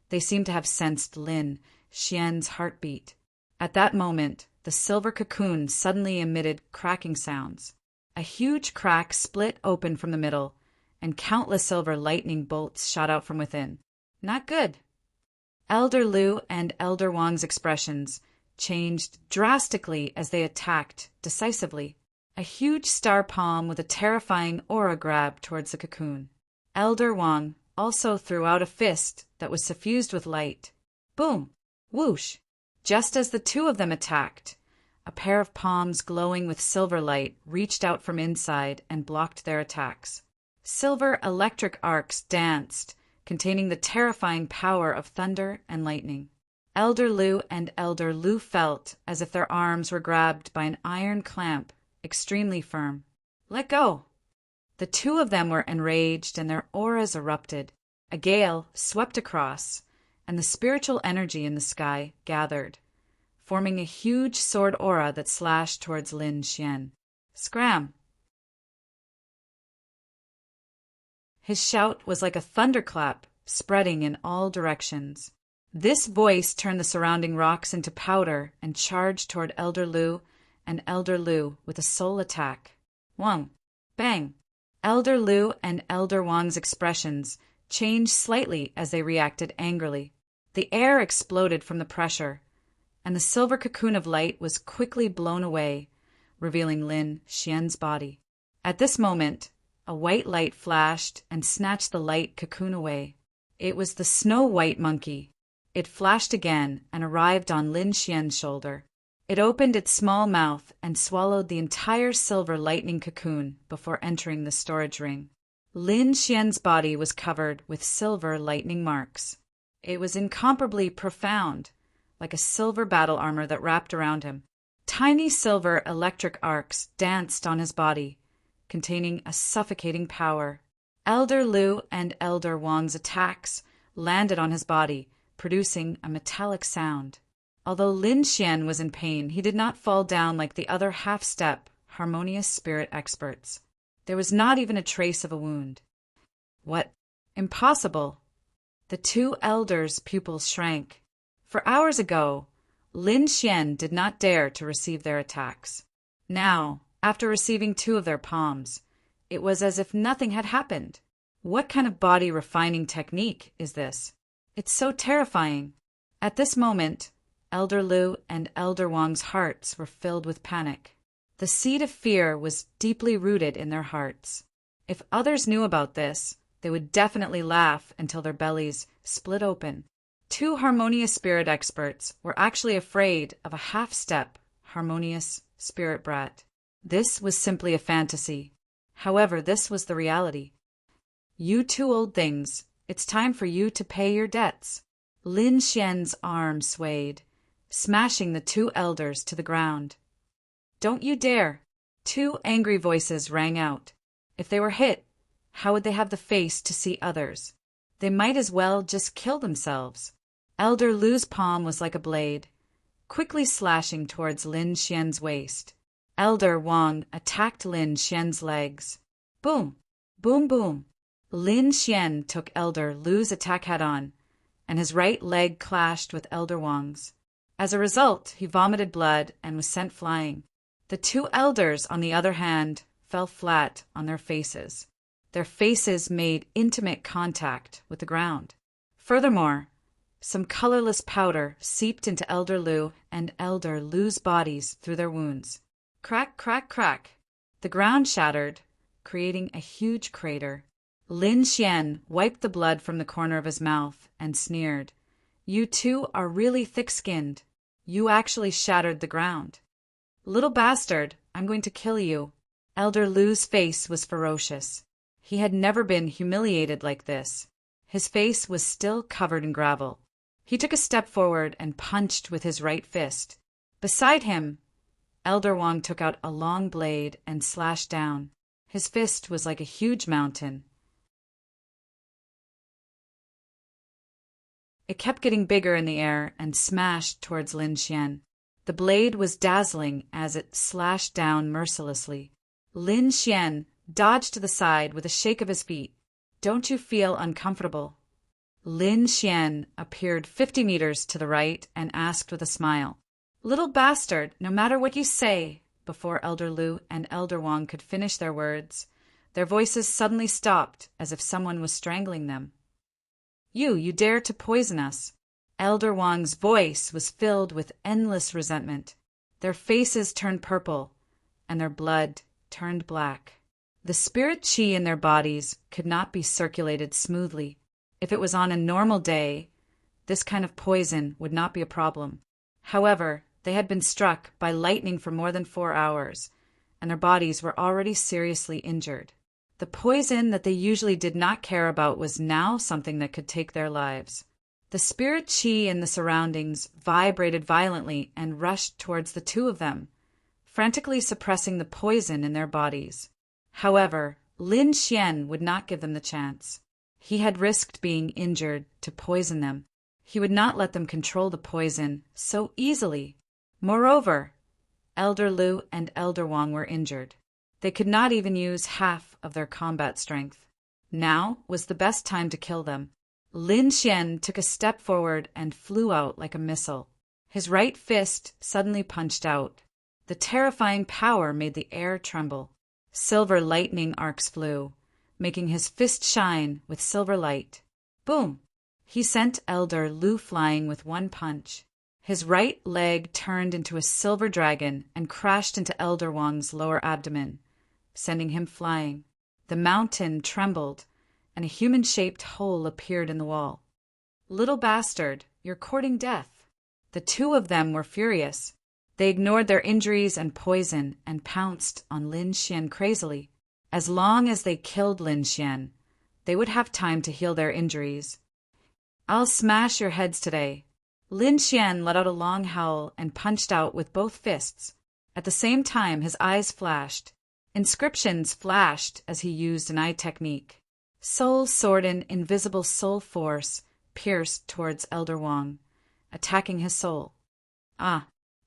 they seemed to have sensed Lin Xian's heartbeat. At that moment, the silver cocoon suddenly emitted cracking sounds. A huge crack split open from the middle, and countless silver lightning bolts shot out from within. Not good. Elder Lu and Elder Wang's expressions changed drastically as they attacked decisively. A huge star palm with a terrifying aura grabbed towards the cocoon. Elder Wang also threw out a fist that was suffused with light. Boom! Whoosh! Just as the two of them attacked, a pair of palms glowing with silver light reached out from inside and blocked their attacks. Silver electric arcs danced, containing the terrifying power of thunder and lightning. Elder Lu and Elder Lu felt as if their arms were grabbed by an iron clamp, extremely firm. Let go! The two of them were enraged and their auras erupted. A gale swept across, and the spiritual energy in the sky gathered, forming a huge sword aura that slashed towards Lin Xian. Scram! His shout was like a thunderclap, spreading in all directions. This voice turned the surrounding rocks into powder and charged toward Elder Lu and Elder Lu with a soul attack. Wang! Bang! Elder Lu and Elder Wang's expressions changed slightly as they reacted angrily. The air exploded from the pressure, and the silver cocoon of light was quickly blown away, revealing Lin Xian's body. At this moment, a white light flashed and snatched the light cocoon away. It was the snow-white monkey. It flashed again and arrived on Lin Xian's shoulder. It opened its small mouth and swallowed the entire silver lightning cocoon before entering the storage ring. Lin Xian's body was covered with silver lightning marks. It was incomparably profound, like a silver battle armor that wrapped around him. Tiny silver electric arcs danced on his body, containing a suffocating power. Elder Lu and Elder Wang's attacks landed on his body, producing a metallic sound. Although Lin Xian was in pain, he did not fall down like the other half-step, harmonious spirit experts. There was not even a trace of a wound. What? Impossible! The two elders' pupils shrank. For hours ago, Lin Xian did not dare to receive their attacks. Now, After receiving 2 of their palms, it was as if nothing had happened. What kind of body refining technique is this? It's so terrifying. At this moment, Elder Lu and Elder Wang's hearts were filled with panic. The seed of fear was deeply rooted in their hearts. If others knew about this, they would definitely laugh until their bellies split open. 2 harmonious spirit experts were actually afraid of a half-step harmonious spirit brat. This was simply a fantasy. However, this was the reality. You 2 old things, it's time for you to pay your debts. Lin Xian's arm swayed, smashing the 2 elders to the ground. Don't you dare! 2 angry voices rang out. If they were hit, how would they have the face to see others? They might as well just kill themselves. Elder Lu's palm was like a blade, quickly slashing towards Lin Xian's waist. Elder Wang attacked Lin Xian's legs. Boom! Boom boom! Lin Xian took Elder Lu's attack head-on, and his right leg clashed with Elder Wang's. As a result, he vomited blood and was sent flying. The 2 elders, on the other hand, fell flat on their faces. Their faces made intimate contact with the ground. Furthermore, some colorless powder seeped into Elder Lu and Elder Lu's bodies through their wounds. Crack, crack, crack. The ground shattered, creating a huge crater. Lin Xian wiped the blood from the corner of his mouth and sneered. You 2 are really thick-skinned. You actually shattered the ground. Little bastard, I'm going to kill you. Elder Lu's face was ferocious. He had never been humiliated like this. His face was still covered in gravel. He took a step forward and punched with his right fist. Beside him, Elder Wang took out a long blade and slashed down. His fist was like a huge mountain. It kept getting bigger in the air and smashed towards Lin Xian. The blade was dazzling as it slashed down mercilessly. Lin Xian dodged to the side with a shake of his feet. Don't you feel uncomfortable? Lin Xian appeared 50 meters to the right and asked with a smile. Little bastard, no matter what you say. Before Elder Lu and Elder Wang could finish their words, their voices suddenly stopped as if someone was strangling them. You dare to poison us. Elder Wang's voice was filled with endless resentment. Their faces turned purple, and their blood turned black. The spirit qi in their bodies could not be circulated smoothly. If it was on a normal day, this kind of poison would not be a problem. However, they had been struck by lightning for more than 4 hours, and their bodies were already seriously injured. The poison that they usually did not care about was now something that could take their lives. The spirit qi in the surroundings vibrated violently and rushed towards the 2 of them, frantically suppressing the poison in their bodies. However, Lin Xian would not give them the chance. He had risked being injured to poison them. He would not let them control the poison so easily. Moreover, Elder Lu and Elder Wang were injured. They could not even use half of their combat strength. Now was the best time to kill them. Lin Xian took a step forward and flew out like a missile. His right fist suddenly punched out. The terrifying power made the air tremble. Silver lightning arcs flew, making his fist shine with silver light. Boom! He sent Elder Lu flying with one punch. His right leg turned into a silver dragon and crashed into Elder Wang's lower abdomen, sending him flying. The mountain trembled, and a human-shaped hole appeared in the wall. Little bastard, you're courting death. The 2 of them were furious. They ignored their injuries and poison and pounced on Lin Xian crazily. As long as they killed Lin Xian, they would have time to heal their injuries. I'll smash your heads today. Lin Xian let out a long howl and punched out with both fists. At the same time, his eyes flashed. Inscriptions flashed as he used an eye technique. Soul Sworden invisible soul force pierced towards Elder Wang, attacking his soul.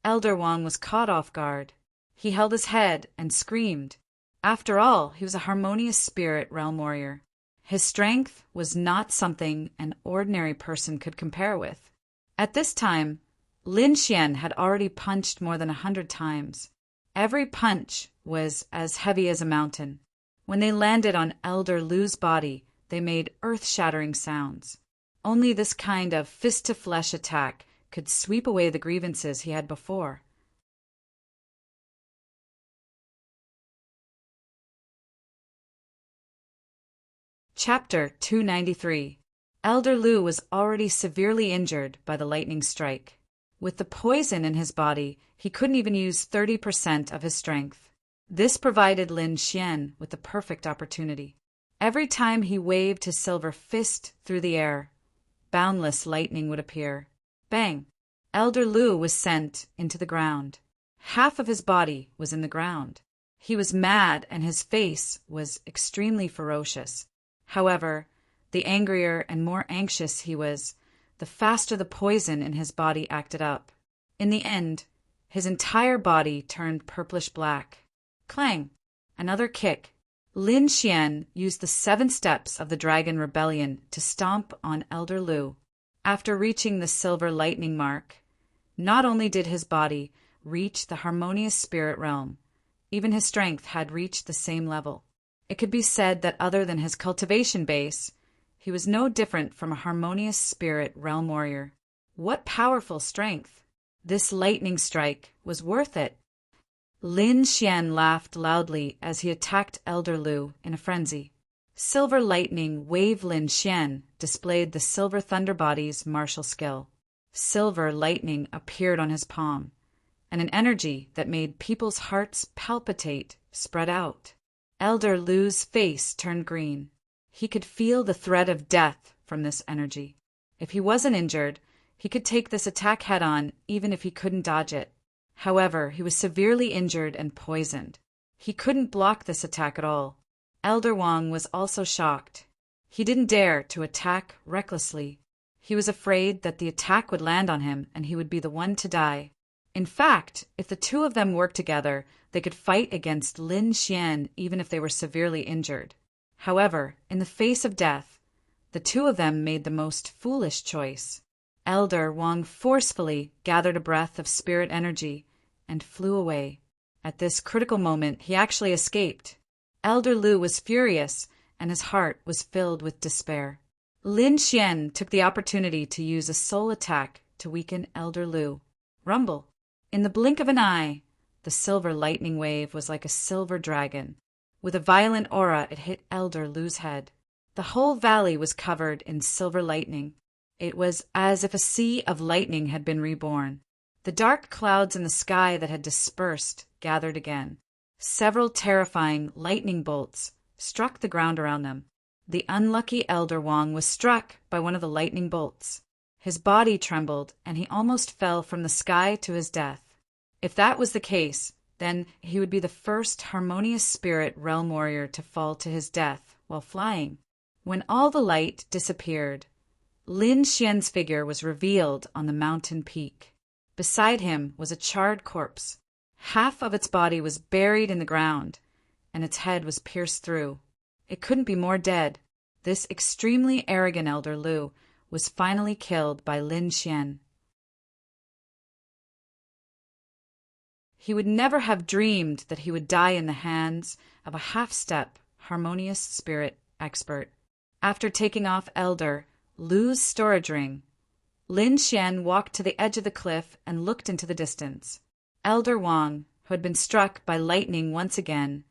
Elder Wang was caught off guard. He held his head and screamed. After all, he was a harmonious spirit realm warrior. His strength was not something an ordinary person could compare with. At this time, Lin Xian had already punched more than 100 times. Every punch was as heavy as a mountain. When they landed on Elder Lu's body, they made earth-shattering sounds. Only this kind of fist-to-flesh attack could sweep away the grievances he had before. Chapter 293. Elder Lu was already severely injured by the lightning strike. With the poison in his body, he couldn't even use 30% of his strength. This provided Lin Xian with the perfect opportunity. Every time he waved his silver fist through the air, boundless lightning would appear. Bang! Elder Lu was sent into the ground. Half of his body was in the ground. He was mad and his face was extremely ferocious. However, the angrier and more anxious he was, the faster the poison in his body acted up. In the end, his entire body turned purplish black. Clang! Another kick. Lin Xian used the 7 steps of the Dragon Rebellion to stomp on Elder Lu. After reaching the silver lightning mark, not only did his body reach the harmonious spirit realm, even his strength had reached the same level. It could be said that other than his cultivation base, he was no different from a harmonious spirit realm warrior. What powerful strength! This lightning strike was worth it. Lin Xian laughed loudly as he attacked Elder Lu in a frenzy. Silver Lightning Wave Lin Xian displayed the Silver Thunder Body's martial skill. Silver lightning appeared on his palm, and an energy that made people's hearts palpitate spread out. Elder Lu's face turned green. He could feel the threat of death from this energy. If he wasn't injured, he could take this attack head-on even if he couldn't dodge it. However, he was severely injured and poisoned. He couldn't block this attack at all. Elder Wang was also shocked. He didn't dare to attack recklessly. He was afraid that the attack would land on him and he would be the one to die. In fact, if the two of them worked together, they could fight against Lin Xian even if they were severely injured. However, in the face of death, the two of them made the most foolish choice. Elder Wang forcefully gathered a breath of spirit energy and flew away. At this critical moment, he actually escaped. Elder Lu was furious, and his heart was filled with despair. Lin Xian took the opportunity to use a soul attack to weaken Elder Lu. Rumble! In the blink of an eye, the silver lightning wave was like a silver dragon. With a violent aura, it hit Elder Lu's head. The whole valley was covered in silver lightning. It was as if a sea of lightning had been reborn. The dark clouds in the sky that had dispersed gathered again. Several terrifying lightning bolts struck the ground around them. The unlucky Elder Wang was struck by one of the lightning bolts. His body trembled, and he almost fell from the sky to his death. If that was the case, then he would be the first harmonious spirit realm warrior to fall to his death while flying. When all the light disappeared, Lin Xian's figure was revealed on the mountain peak. Beside him was a charred corpse. Half of its body was buried in the ground, and its head was pierced through. It couldn't be more dead. This extremely arrogant Elder Lu was finally killed by Lin Xian. He would never have dreamed that he would die in the hands of a half-step, harmonious spirit expert. After taking off Elder Lu's storage ring, Lin Xian walked to the edge of the cliff and looked into the distance. Elder Wang, who had been struck by lightning once again,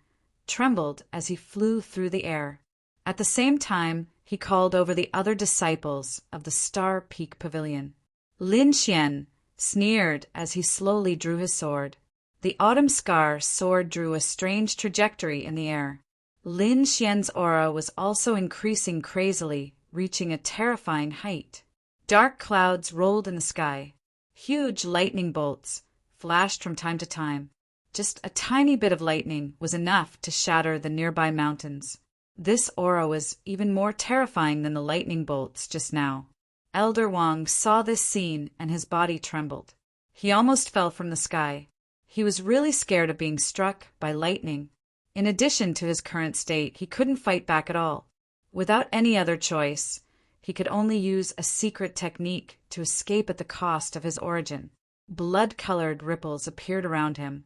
trembled as he flew through the air. At the same time, he called over the other disciples of the Star Peak Pavilion. Lin Xian sneered as he slowly drew his sword. The autumn scar sword drew a strange trajectory in the air. Lin Xian's aura was also increasing crazily, reaching a terrifying height. Dark clouds rolled in the sky. Huge lightning bolts flashed from time to time. Just a tiny bit of lightning was enough to shatter the nearby mountains. This aura was even more terrifying than the lightning bolts just now. Elder Wang saw this scene and his body trembled. He almost fell from the sky. He was really scared of being struck by lightning. In addition to his current state, he couldn't fight back at all. Without any other choice, he could only use a secret technique to escape at the cost of his origin. Blood-colored ripples appeared around him.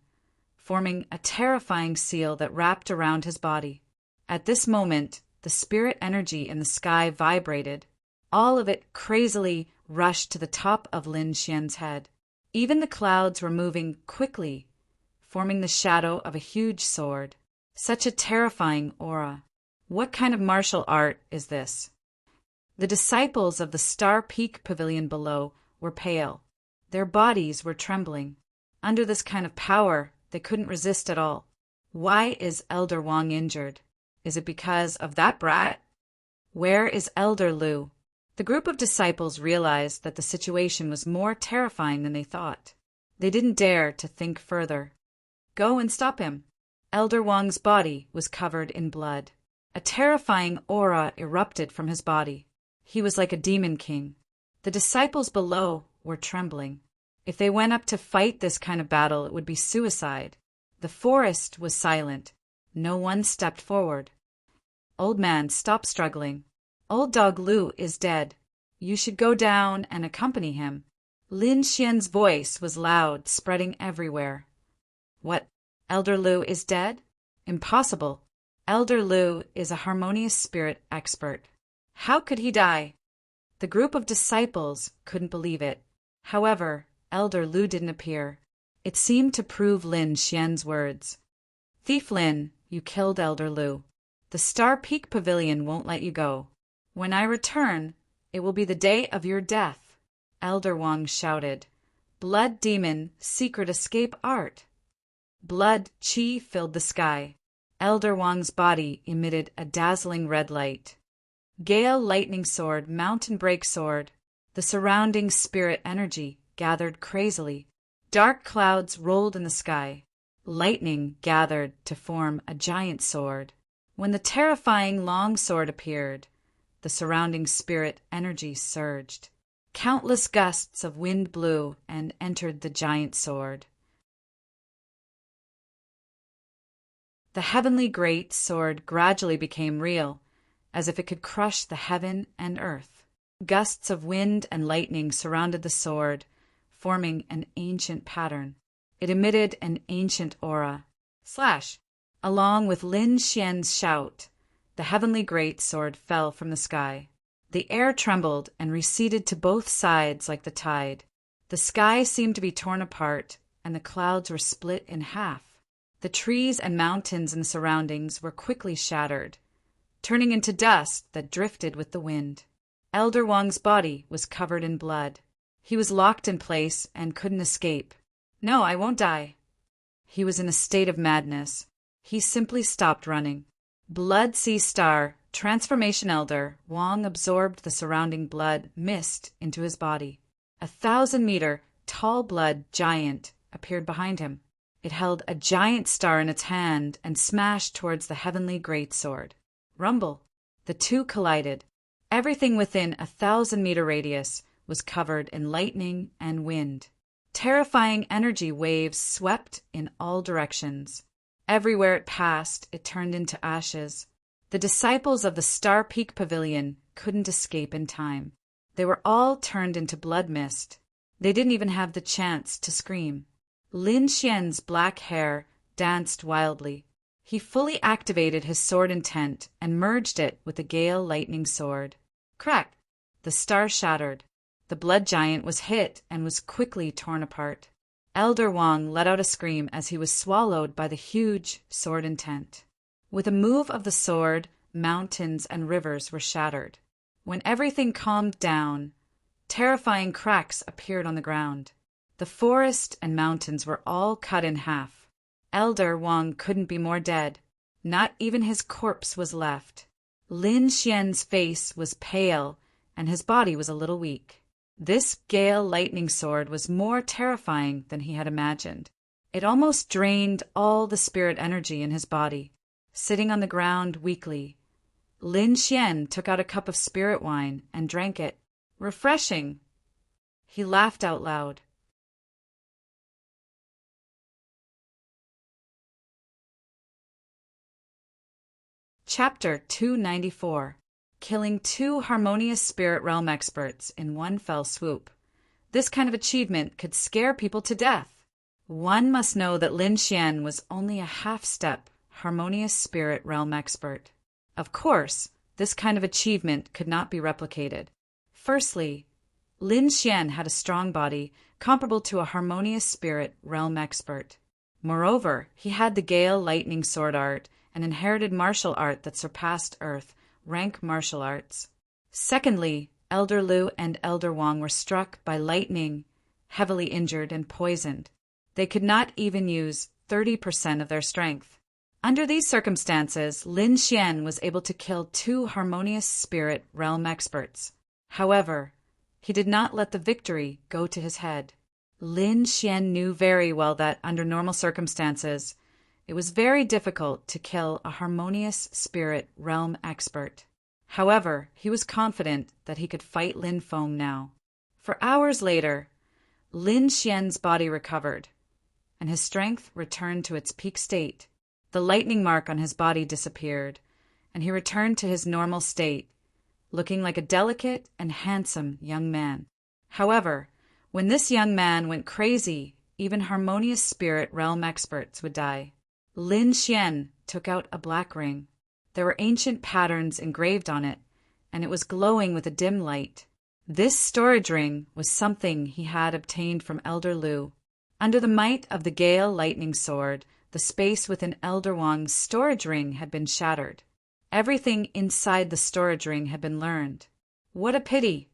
forming a terrifying seal that wrapped around his body. At this moment, the spirit energy in the sky vibrated. All of it crazily rushed to the top of Lin Xian's head. Even the clouds were moving quickly, forming the shadow of a huge sword. Such a terrifying aura. What kind of martial art is this? The disciples of the Star Peak Pavilion below were pale. Their bodies were trembling. Under this kind of power, they couldn't resist at all. Why is Elder Wang injured? Is it because of that brat? Where is Elder Lu? The group of disciples realized that the situation was more terrifying than they thought. They didn't dare to think further. Go and stop him. Elder Wang's body was covered in blood. A terrifying aura erupted from his body. He was like a demon king. The disciples below were trembling. If they went up to fight this kind of battle, it would be suicide. The forest was silent. No one stepped forward. Old man, stop struggling. Old dog Lu is dead. You should go down and accompany him. Lin Xian's voice was loud, spreading everywhere. What? Elder Lu is dead? Impossible. Elder Lu is a harmonious spirit expert. How could he die? The group of disciples couldn't believe it. However, Elder Lu didn't appear. It seemed to prove Lin Xian's words. Thief Lin, you killed Elder Lu. The Star Peak Pavilion won't let you go. When I return, it will be the day of your death. Elder Wang shouted. Blood demon, secret escape art. Blood qi filled the sky. Elder Wang's body emitted a dazzling red light. Gale lightning sword, mountain break sword. The surrounding spirit energy gathered crazily. Dark clouds rolled in the sky. Lightning gathered to form a giant sword. When the terrifying long sword appeared, the surrounding spirit energy surged. Countless gusts of wind blew and entered the giant sword. The heavenly great sword gradually became real, as if it could crush the heaven and earth. Gusts of wind and lightning surrounded the sword, forming an ancient pattern. It emitted an ancient aura. Slash! Along with Lin Xian's shout, the heavenly great sword fell from the sky. The air trembled and receded to both sides like the tide. The sky seemed to be torn apart, and the clouds were split in half. The trees and mountains in the surroundings were quickly shattered, turning into dust that drifted with the wind. Elder Wang's body was covered in blood. He was locked in place and couldn't escape. No, I won't die. He was in a state of madness. He simply stopped running. Blood Sea Star, Transformation Elder, Wang absorbed the surrounding blood mist into his body. 1,000-meter, tall blood giant appeared behind him. It held a giant star in its hand and smashed towards the heavenly greatsword. Rumble. The two collided. Everything within 1,000-meter radius was covered in lightning and wind. Terrifying energy waves swept in all directions. Everywhere it passed, it turned into ashes. The disciples of the Star Peak Pavilion couldn't escape in time. They were all turned into blood mist. They didn't even have the chance to scream. Lin Xian's black hair danced wildly. He fully activated his sword intent and merged it with the Gale lightning sword. Crack! The star shattered. The blood giant was hit and was quickly torn apart. Elder Wang let out a scream as he was swallowed by the huge sword intent. With a move of the sword, mountains and rivers were shattered. When everything calmed down, terrifying cracks appeared on the ground. The forest and mountains were all cut in half. Elder Wang couldn't be more dead. Not even his corpse was left. Lin Xian's face was pale, and his body was a little weak. This Gale lightning sword was more terrifying than he had imagined. It almost drained all the spirit energy in his body. Sitting on the ground weakly, Lin Xian took out a cup of spirit wine and drank it. Refreshing! He laughed out loud. Chapter 294. Killing 2 harmonious spirit realm experts in one fell swoop. This kind of achievement could scare people to death. One must know that Lin Xian was only a half-step harmonious spirit realm expert. Of course, this kind of achievement could not be replicated. Firstly, Lin Xian had a strong body comparable to a harmonious spirit realm expert. Moreover, he had the Gale lightning sword art, an inherited martial art that surpassed Earth rank martial arts. Secondly, Elder Lu and Elder Wang were struck by lightning, heavily injured and poisoned. They could not even use 30% of their strength. Under these circumstances, Lin Xian was able to kill 2 harmonious spirit realm experts. However, he did not let the victory go to his head. Lin Xian knew very well that, under normal circumstances, it was very difficult to kill a harmonious spirit realm expert. However, he was confident that he could fight Lin Feng now. For hours later, Lin Xian's body recovered, and his strength returned to its peak state. The lightning mark on his body disappeared, and he returned to his normal state, looking like a delicate and handsome young man. However, when this young man went crazy, even harmonious spirit realm experts would die. Lin Xian took out a black ring. There were ancient patterns engraved on it, and it was glowing with a dim light. This storage ring was something he had obtained from Elder Lu. Under the might of the Gale lightning sword, the space within Elder Wang's storage ring had been shattered. Everything inside the storage ring had been learned. What a pity!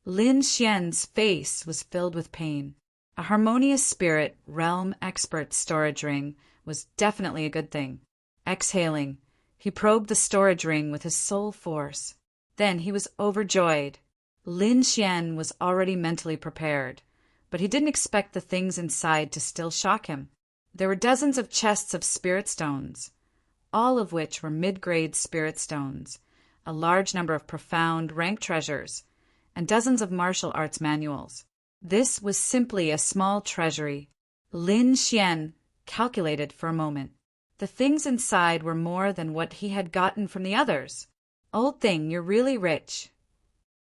Lin Xian's face was filled with pain. A harmonious spirit realm expert storage ring was definitely a good thing. Exhaling, he probed the storage ring with his soul force. Then he was overjoyed. Lin Xian was already mentally prepared, but he didn't expect the things inside to still shock him. There were dozens of chests of spirit stones, all of which were mid-grade spirit stones, a large number of profound rank treasures, and dozens of martial arts manuals. This was simply a small treasury. Lin Xian calculated for a moment. The things inside were more than what he had gotten from the others. Old thing, you're really rich.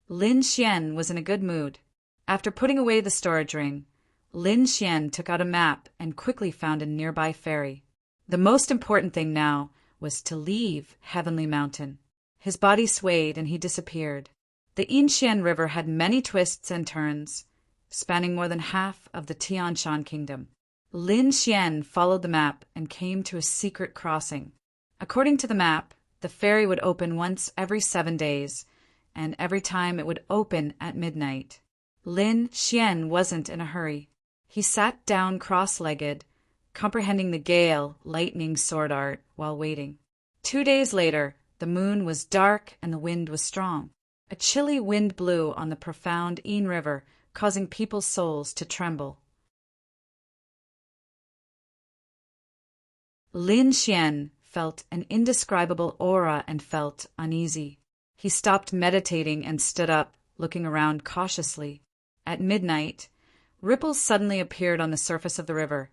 Lin Xian was in a good mood. After putting away the storage ring, Lin Xian took out a map and quickly found a nearby ferry. The most important thing now was to leave Heavenly Mountain. His body swayed and he disappeared. The Yinshan River had many twists and turns, spanning more than half of the Tianshan Kingdom. Lin Xian followed the map and came to a secret crossing. According to the map, the ferry would open once every 7 days, and every time it would open at midnight. Lin Xian wasn't in a hurry. He sat down cross-legged, comprehending the Gale lightning sword art while waiting. 2 days later, the moon was dark and the wind was strong. A chilly wind blew on the profound Yin River, causing people's souls to tremble. Lin Xian felt an indescribable aura and felt uneasy. He stopped meditating and stood up, looking around cautiously. At midnight, ripples suddenly appeared on the surface of the river,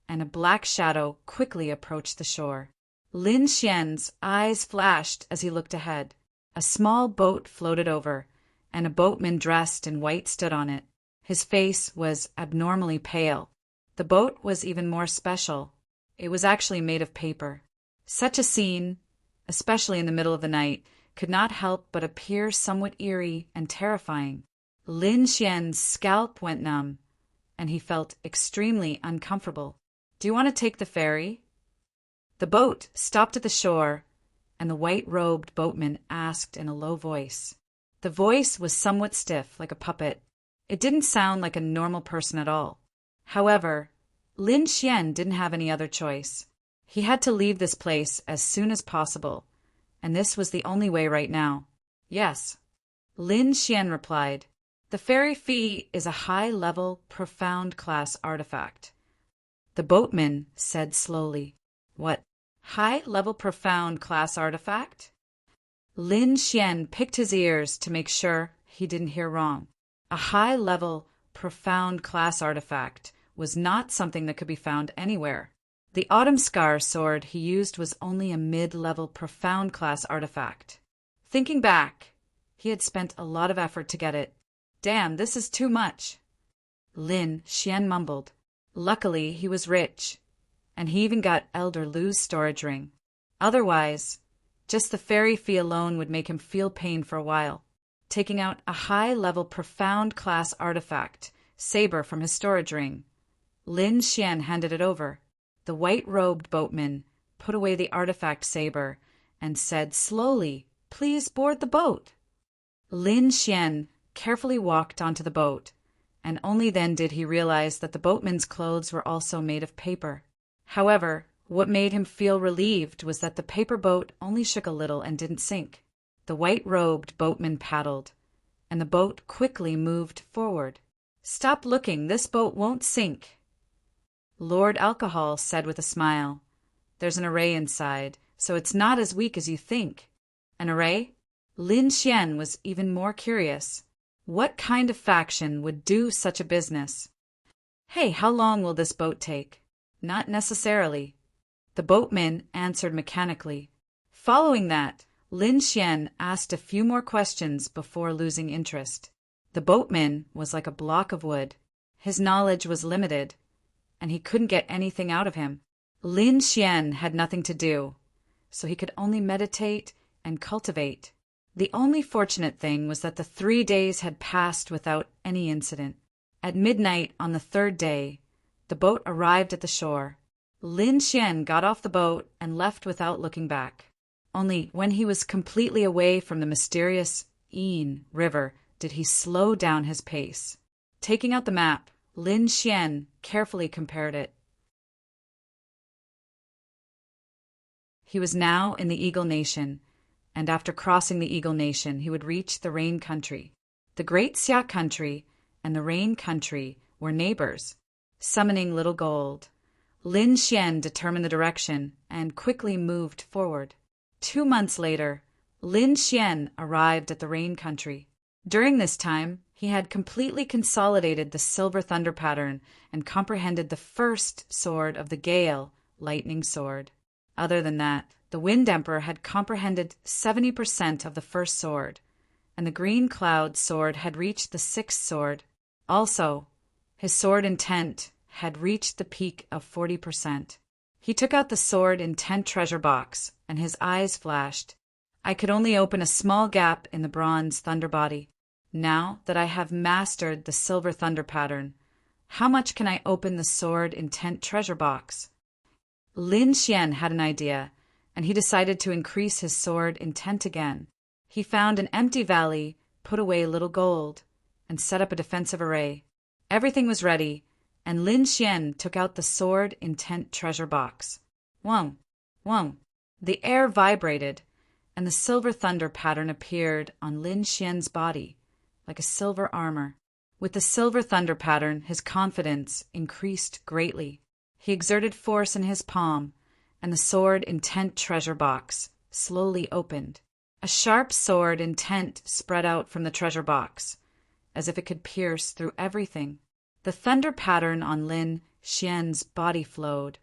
and a black shadow quickly approached the shore. Lin Xian's eyes flashed as he looked ahead. A small boat floated over, and a boatman dressed in white stood on it. His face was abnormally pale. The boat was even more special. It was actually made of paper. Such a scene, especially in the middle of the night, could not help but appear somewhat eerie and terrifying. Lin Xian's scalp went numb, and he felt extremely uncomfortable. "Do you want to take the ferry?" The boat stopped at the shore, and the white-robed boatman asked in a low voice. The voice was somewhat stiff, like a puppet. It didn't sound like a normal person at all. However, Lin Xian didn't have any other choice. He had to leave this place as soon as possible, and this was the only way right now. "Yes," Lin Xian replied. "The ferry fee is a high-level, profound-class artifact." The boatman said slowly, "What? High-level profound-class artifact?" Lin Xian picked his ears to make sure he didn't hear wrong. A high-level, profound-class artifact was not something that could be found anywhere. The Autumn Scar sword he used was only a mid-level profound-class artifact. Thinking back, he had spent a lot of effort to get it. "Damn, this is too much," Lin Xian mumbled. Luckily, he was rich, and he even got Elder Lu's storage ring. Otherwise, just the fairy fee alone would make him feel pain for a while. Taking out a high-level profound class artifact, saber, from his storage ring, Lin Xian handed it over. The white-robed boatman put away the artifact saber and said slowly, "Please board the boat." Lin Xian carefully walked onto the boat, and only then did he realize that the boatman's clothes were also made of paper. However, what made him feel relieved was that the paper boat only shook a little and didn't sink. The white-robed boatman paddled, and the boat quickly moved forward. "Stop looking, this boat won't sink," Lord Alcohol said with a smile. "There's an array inside, so it's not as weak as you think." An array? Lin Xian was even more curious. What kind of faction would do such a business? "Hey, how long will this boat take?" "Not necessarily," the boatman answered mechanically. Following that, Lin Xian asked a few more questions before losing interest. The boatman was like a block of wood. His knowledge was limited, and he couldn't get anything out of him. Lin Xian had nothing to do, so he could only meditate and cultivate. The only fortunate thing was that the 3 days had passed without any incident. At midnight on the third day, the boat arrived at the shore. Lin Xian got off the boat and left without looking back. Only when he was completely away from the mysterious Yin River did he slow down his pace. Taking out the map, Lin Xian carefully compared it. He was now in the Eagle Nation, and after crossing the Eagle Nation, he would reach the Rain Country. The Great Xia Country and the Rain Country were neighbors. Summoning Little Gold, Lin Xian determined the direction and quickly moved forward. 2 months later, Lin Xian arrived at the Rain Country. During this time, he had completely consolidated the Silver Thunder pattern and comprehended the first sword of the Gale, Lightning Sword. Other than that, the Wind Emperor had comprehended 70% of the first sword, and the Green Cloud sword had reached the 6th sword. Also, his sword intent had reached the peak of 40%. He took out the sword intent treasure box, and his eyes flashed. "I could only open a small gap in the bronze thunder body. Now that I have mastered the Silver Thunder pattern, how much can I open the sword intent treasure box?" Lin Xian had an idea, and he decided to increase his sword intent again. He found an empty valley, put away Little Gold, and set up a defensive array. Everything was ready, and Lin Xian took out the sword intent treasure box. Wong, wong. The air vibrated, and the Silver Thunder pattern appeared on Lin Xian's body, like a silver armor. With the Silver Thunder pattern, his confidence increased greatly. He exerted force in his palm, and the sword intent treasure box slowly opened. A sharp sword intent spread out from the treasure box, as if it could pierce through everything. The thunder pattern on Lin Xian's body flowed,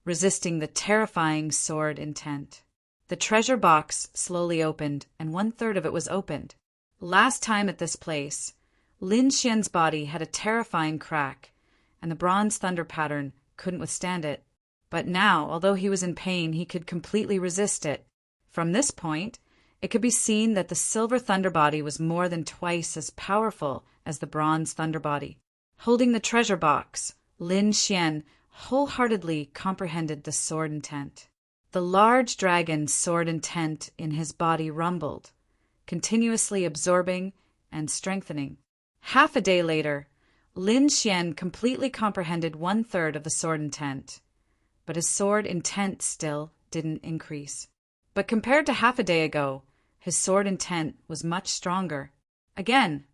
resisting the terrifying sword intent. The treasure box slowly opened, and 1/3 of it was opened. Last time at this place, Lin Xian's body had a terrifying crack, and the bronze thunder pattern couldn't withstand it. But now, although he was in pain, he could completely resist it. From this point, it could be seen that the Silver Thunder body was more than twice as powerful as the bronze thunder body. Holding the treasure box, Lin Xian wholeheartedly comprehended the sword intent. The large dragon's sword intent in his body rumbled, continuously absorbing and strengthening. Half a day later, Lin Xian completely comprehended 1/3 of the sword intent, but his sword intent still didn't increase. But compared to half a day ago, his sword intent was much stronger. Again,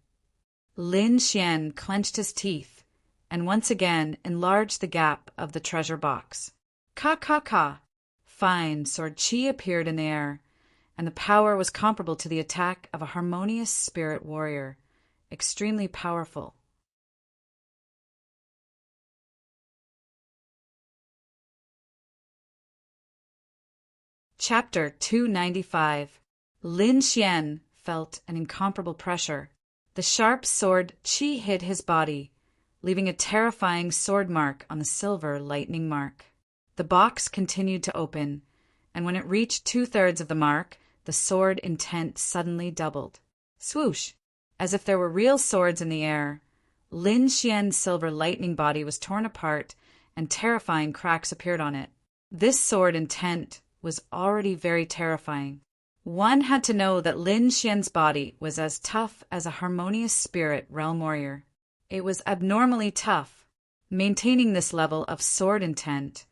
Lin Xian clenched his teeth and once again enlarged the gap of the treasure box. Ka ka ka! Fine sword chi appeared in the air, and the power was comparable to the attack of a harmonious spirit warrior, extremely powerful. Chapter 295. Lin Xian felt an incomparable pressure. The sharp sword qi hit his body, leaving a terrifying sword mark on the silver lightning mark. The box continued to open, and when it reached 2/3 of the mark, the sword intent suddenly doubled. Swoosh! As if there were real swords in the air, Lin Xian's silver lightning body was torn apart and terrifying cracks appeared on it. This sword intent was already very terrifying. One had to know that Lin Xian's body was as tough as a harmonious spirit realm warrior. It was abnormally tough. Maintaining this level of sword intent,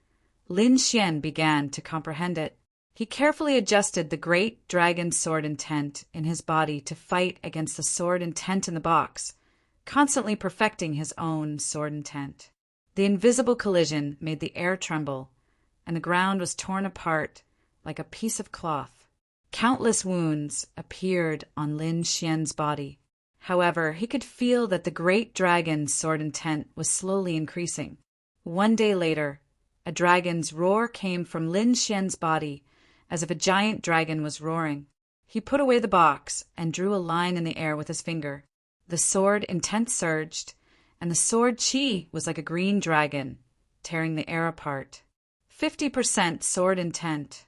Lin Xian began to comprehend it. He carefully adjusted the great dragon sword intent in his body to fight against the sword intent in the box, constantly perfecting his own sword intent. The invisible collision made the air tremble, and the ground was torn apart like a piece of cloth. Countless wounds appeared on Lin Xian's body. However, he could feel that the great dragon's sword intent was slowly increasing. One day later, a dragon's roar came from Lin Xian's body, as if a giant dragon was roaring. He put away the box and drew a line in the air with his finger. The sword intent surged, and the sword chi was like a green dragon, tearing the air apart. 50% sword intent.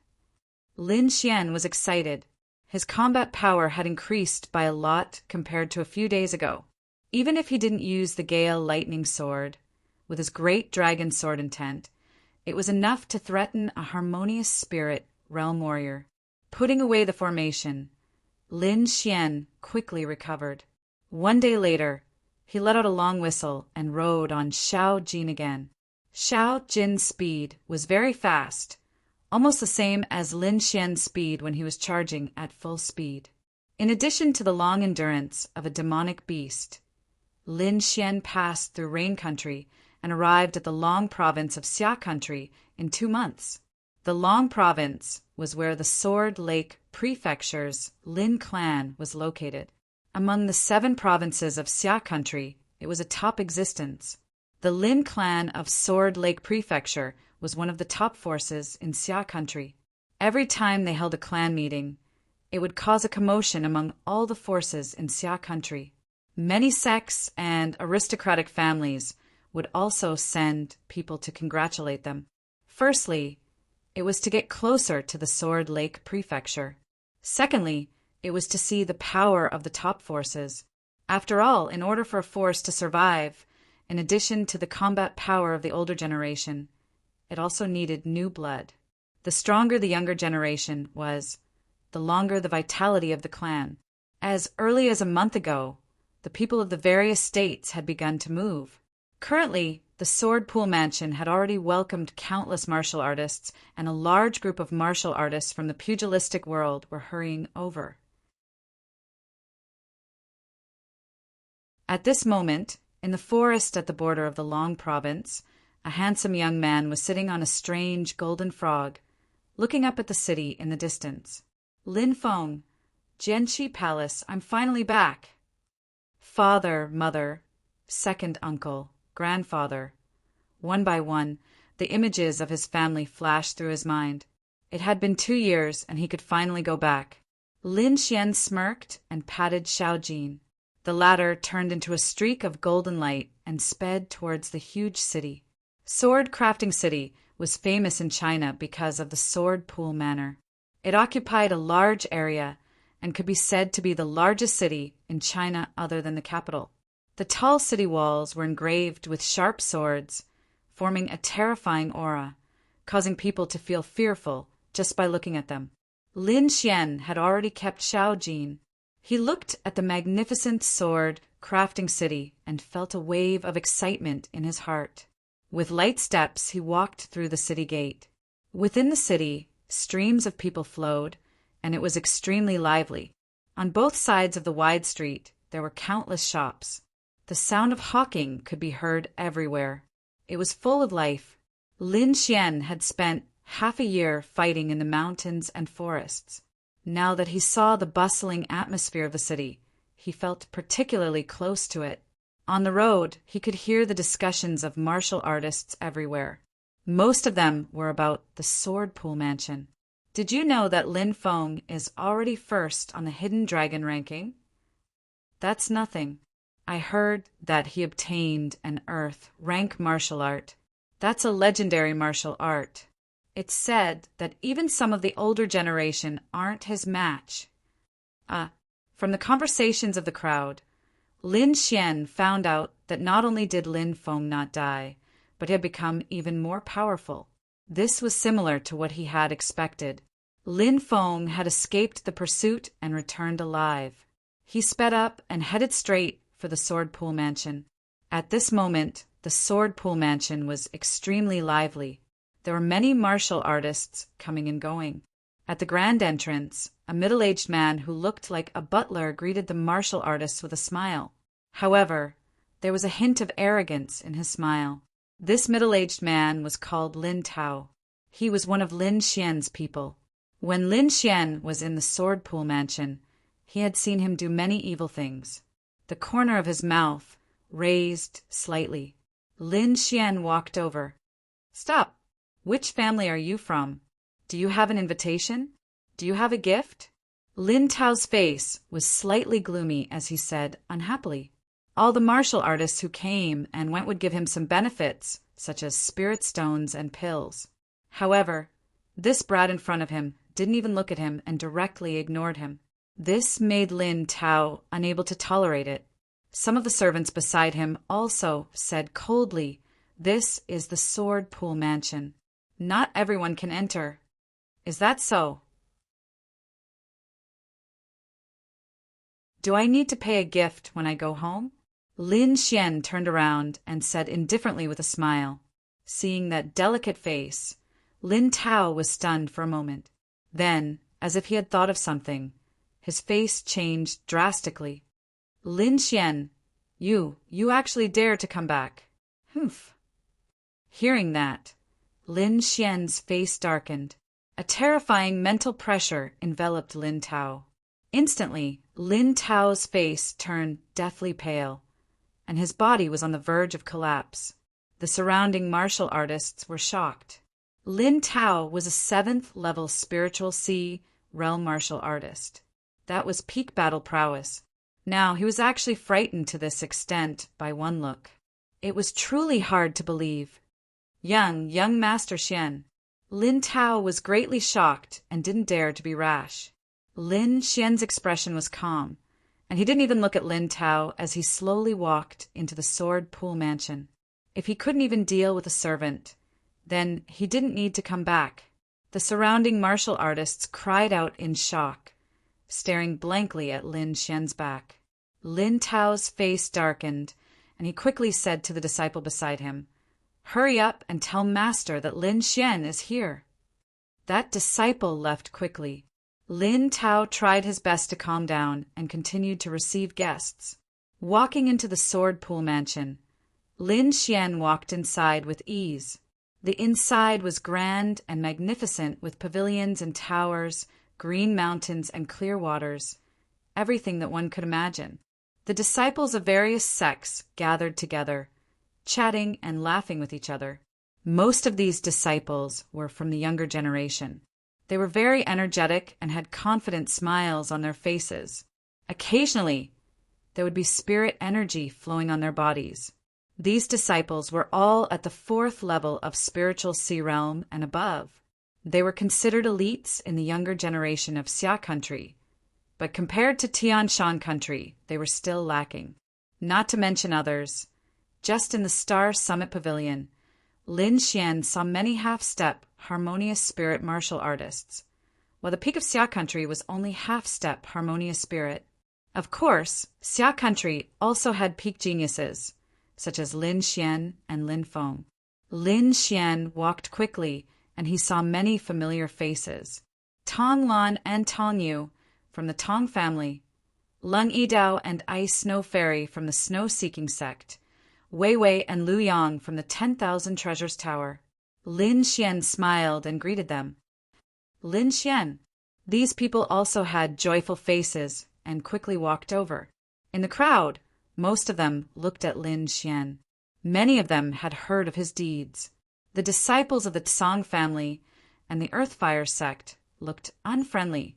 Lin Xian was excited. His combat power had increased by a lot compared to a few days ago. Even if he didn't use the Gale lightning sword, with his great dragon sword intent, it was enough to threaten a harmonious spirit realm warrior. Putting away the formation, Lin Xian quickly recovered. One day later, he let out a long whistle and rode on Xiao Jin again. Xiao Jin's speed was very fast, almost the same as Lin Xian's speed when he was charging at full speed. In addition to the long endurance of a demonic beast, Lin Xian passed through Rain Country and arrived at the Long province of Xia Country in 2 months. The Long province was where the Sword Lake Prefecture's Lin clan was located. Among the 7 provinces of Xia Country, it was a top existence. The Lin clan of Sword Lake Prefecture was one of the top forces in Xia Country. Every time they held a clan meeting, it would cause a commotion among all the forces in Xia Country. Many sects and aristocratic families would also send people to congratulate them. Firstly, it was to get closer to the Sword Lake Prefecture. Secondly, it was to see the power of the top forces. After all, in order for a force to survive, in addition to the combat power of the older generation, it also needed new blood. The stronger the younger generation was, the longer the vitality of the clan. As early as a month ago, the people of the various states had begun to move. Currently, the Sword Pool Mansion had already welcomed countless martial artists, and a large group of martial artists from the pugilistic world were hurrying over. At this moment, in the forest at the border of the Long province, a handsome young man was sitting on a strange golden frog, looking up at the city in the distance. Lin Feng, Jianqi Palace, I'm finally back. Father, mother, second uncle, grandfather. One by one, the images of his family flashed through his mind. It had been 2 years, and he could finally go back. Lin Xian smirked and patted Xiao Jin. The latter turned into a streak of golden light and sped towards the huge city. Sword Crafting City was famous in China because of the Sword Pool Manor. It occupied a large area and could be said to be the largest city in China other than the capital. The tall city walls were engraved with sharp swords, forming a terrifying aura, causing people to feel fearful just by looking at them. Lin Xian had already kept Xiao Jin. He looked at the magnificent Sword Crafting City and felt a wave of excitement in his heart. With light steps, he walked through the city gate. Within the city, streams of people flowed, and it was extremely lively. On both sides of the wide street, there were countless shops. The sound of hawking could be heard everywhere. It was full of life. Lin Xian had spent half a year fighting in the mountains and forests. Now that he saw the bustling atmosphere of the city, he felt particularly close to it. On the road, he could hear the discussions of martial artists everywhere. Most of them were about the Sword Pool Mansion. Did you know that Lin Feng is already first on the Hidden Dragon ranking? That's nothing. I heard that he obtained an Earth rank martial art. That's a legendary martial art. It's said that even some of the older generation aren't his match. From the conversations of the crowd, Lin Xian found out that not only did Lin Feng not die, but had become even more powerful. This was similar to what he had expected. Lin Feng had escaped the pursuit and returned alive. He sped up and headed straight for the Sword Pool Mansion. At this moment, the Sword Pool Mansion was extremely lively. There were many martial artists coming and going. At the grand entrance, a middle-aged man who looked like a butler greeted the martial artists with a smile. However, there was a hint of arrogance in his smile. This middle-aged man was called Lin Tao. He was one of Lin Xian's people. When Lin Xian was in the Sword Pool Mansion, he had seen him do many evil things. The corner of his mouth raised slightly. Lin Xian walked over. "Stop! Which family are you from? Do you have an invitation? Do you have a gift?" Lin Tao's face was slightly gloomy as he said, unhappily. All the martial artists who came and went would give him some benefits, such as spirit stones and pills. However, this brat in front of him didn't even look at him and directly ignored him. This made Lin Tao unable to tolerate it. Some of the servants beside him also said coldly, "This is the Sword Pool Mansion. Not everyone can enter. Is that so? Do I need to pay a gift when I go home?" Lin Xian turned around and said indifferently with a smile. Seeing that delicate face, Lin Tao was stunned for a moment. Then, as if he had thought of something, his face changed drastically. "Lin Xian, you actually dare to come back? Humph." Hearing that, Lin Xian's face darkened. A terrifying mental pressure enveloped Lin Tao. Instantly, Lin Tao's face turned deathly pale, and his body was on the verge of collapse. The surrounding martial artists were shocked. Lin Tao was a 7th level spiritual sea realm martial artist. That was peak battle prowess. Now he was actually frightened to this extent by one look. It was truly hard to believe. Young Master Xian. Lin Tao was greatly shocked and didn't dare to be rash. Lin Xian's expression was calm, and he didn't even look at Lin Tao as he slowly walked into the Sword Pool Mansion. If he couldn't even deal with a servant, then he didn't need to come back. The surrounding martial artists cried out in shock, staring blankly at Lin Xian's back. Lin Tao's face darkened, and he quickly said to the disciple beside him, "Hurry up and tell Master that Lin Xian is here." That disciple left quickly. Lin Tao tried his best to calm down and continued to receive guests. Walking into the Sword Pool Mansion, Lin Xian walked inside with ease. The inside was grand and magnificent with pavilions and towers, green mountains and clear waters, everything that one could imagine. The disciples of various sects gathered together, chatting and laughing with each other. Most of these disciples were from the younger generation. They were very energetic and had confident smiles on their faces. Occasionally, there would be spirit energy flowing on their bodies. These disciples were all at the 4th level of spiritual sea realm and above. They were considered elites in the younger generation of Xia country, but compared to Tian Shan country, they were still lacking. Not to mention others. Just in the Star Summit Pavilion, Lin Xian saw many half-step, harmonious spirit martial artists, while the peak of Xia country was only half-step harmonious spirit. Of course, Xia country also had peak geniuses, such as Lin Xian and Lin Feng. Lin Xian walked quickly, and he saw many familiar faces. Tong Lan and Tong Yu from the Tong family, Lung Yidao and Ice Snow Fairy from the Snow-Seeking sect, Wei Wei and Lu Yang from the 10,000 Treasures Tower. Lin Xian smiled and greeted them. Lin Xian. These people also had joyful faces and quickly walked over. In the crowd, most of them looked at Lin Xian. Many of them had heard of his deeds. The disciples of the Tsang family and the Earthfire sect looked unfriendly.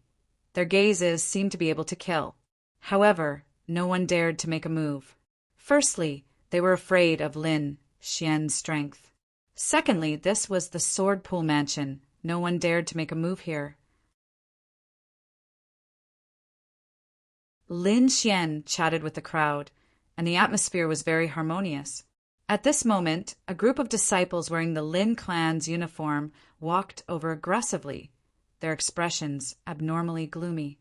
Their gazes seemed to be able to kill. However, no one dared to make a move. Firstly, they were afraid of Lin Xian's strength. Secondly, this was the Sword Pool Mansion. No one dared to make a move here. Lin Xian chatted with the crowd, and the atmosphere was very harmonious. At this moment, a group of disciples wearing the Lin clan's uniform walked over aggressively, their expressions abnormally gloomy.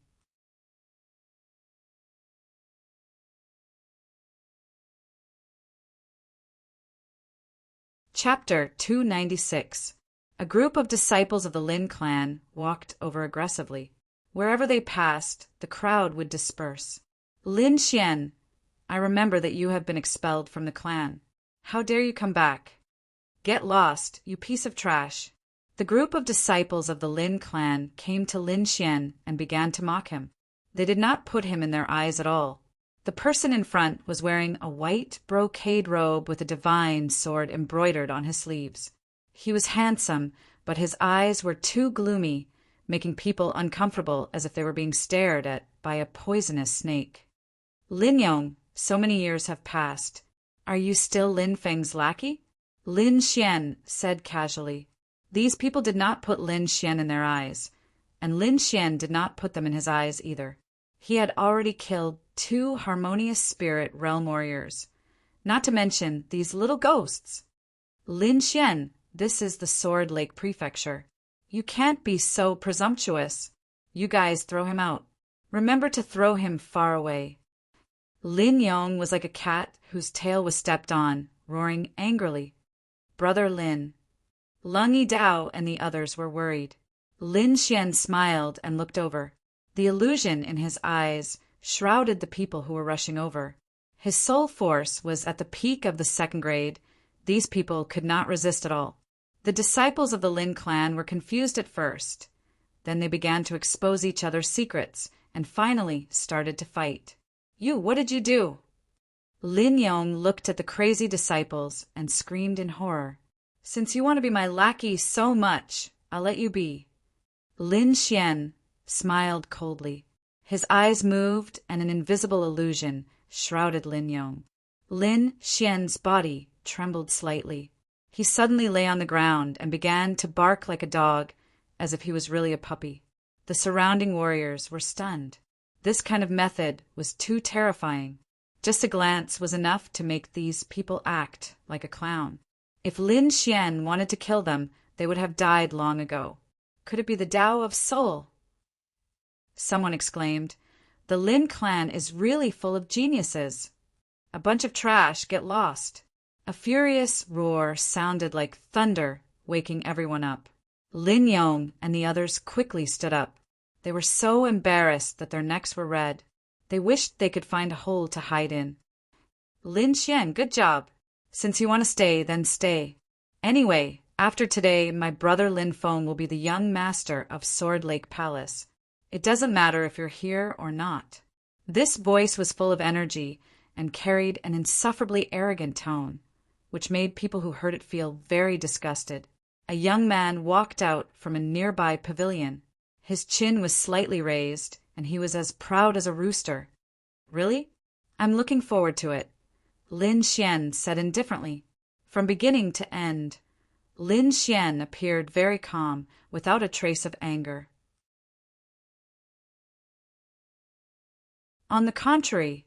Chapter 296. A group of disciples of the Lin clan walked over aggressively. Wherever they passed, the crowd would disperse. Lin Xian, I remember that you have been expelled from the clan. How dare you come back? Get lost, you piece of trash. The group of disciples of the Lin clan came to Lin Xian and began to mock him. They did not put him in their eyes at all. The person in front was wearing a white brocade robe with a divine sword embroidered on his sleeves. He was handsome, but his eyes were too gloomy, making people uncomfortable as if they were being stared at by a poisonous snake. Lin Yong, so many years have passed. Are you still Lin Feng's lackey? Lin Xian said casually. These people did not put Lin Xian in their eyes, and Lin Xian did not put them in his eyes either. He had already killed 2 harmonious spirit realm warriors, not to mention these little ghosts. Lin Xian, this is the Sword Lake Prefecture. You can't be so presumptuous. You guys throw him out. Remember to throw him far away. Lin Yong was like a cat whose tail was stepped on, roaring angrily. Brother Lin. Lung Yidao and the others were worried. Lin Xian smiled and looked over. The illusion in his eyes shrouded the people who were rushing over. His soul force was at the peak of the 2nd grade. These people could not resist at all. The disciples of the Lin clan were confused at first. Then they began to expose each other's secrets and finally started to fight. You, what did you do? Lin Yong looked at the crazy disciples and screamed in horror. Since you want to be my lackey so much, I'll let you be. Lin Xian smiled coldly. His eyes moved and an invisible illusion shrouded Lin Yong. Lin Xian's body trembled slightly. He suddenly lay on the ground and began to bark like a dog, as if he was really a puppy. The surrounding warriors were stunned. This kind of method was too terrifying. Just a glance was enough to make these people act like a clown. If Lin Xian wanted to kill them, they would have died long ago. Could it be the Tao of Soul? Someone exclaimed, The Lin clan is really full of geniuses. A bunch of trash, get lost. A furious roar sounded like thunder, waking everyone up. Lin Yong and the others quickly stood up. They were so embarrassed that their necks were red. They wished they could find a hole to hide in. Lin Xian, good job. Since you want to stay, then stay. Anyway, after today, my brother Lin Feng will be the young master of Sword Lake Palace. It doesn't matter if you're here or not. This voice was full of energy and carried an insufferably arrogant tone, which made people who heard it feel very disgusted. A young man walked out from a nearby pavilion. His chin was slightly raised, and he was as proud as a rooster. Really? I'm looking forward to it, Lin Xian said indifferently. From beginning to end, Lin Xian appeared very calm, without a trace of anger. On the contrary,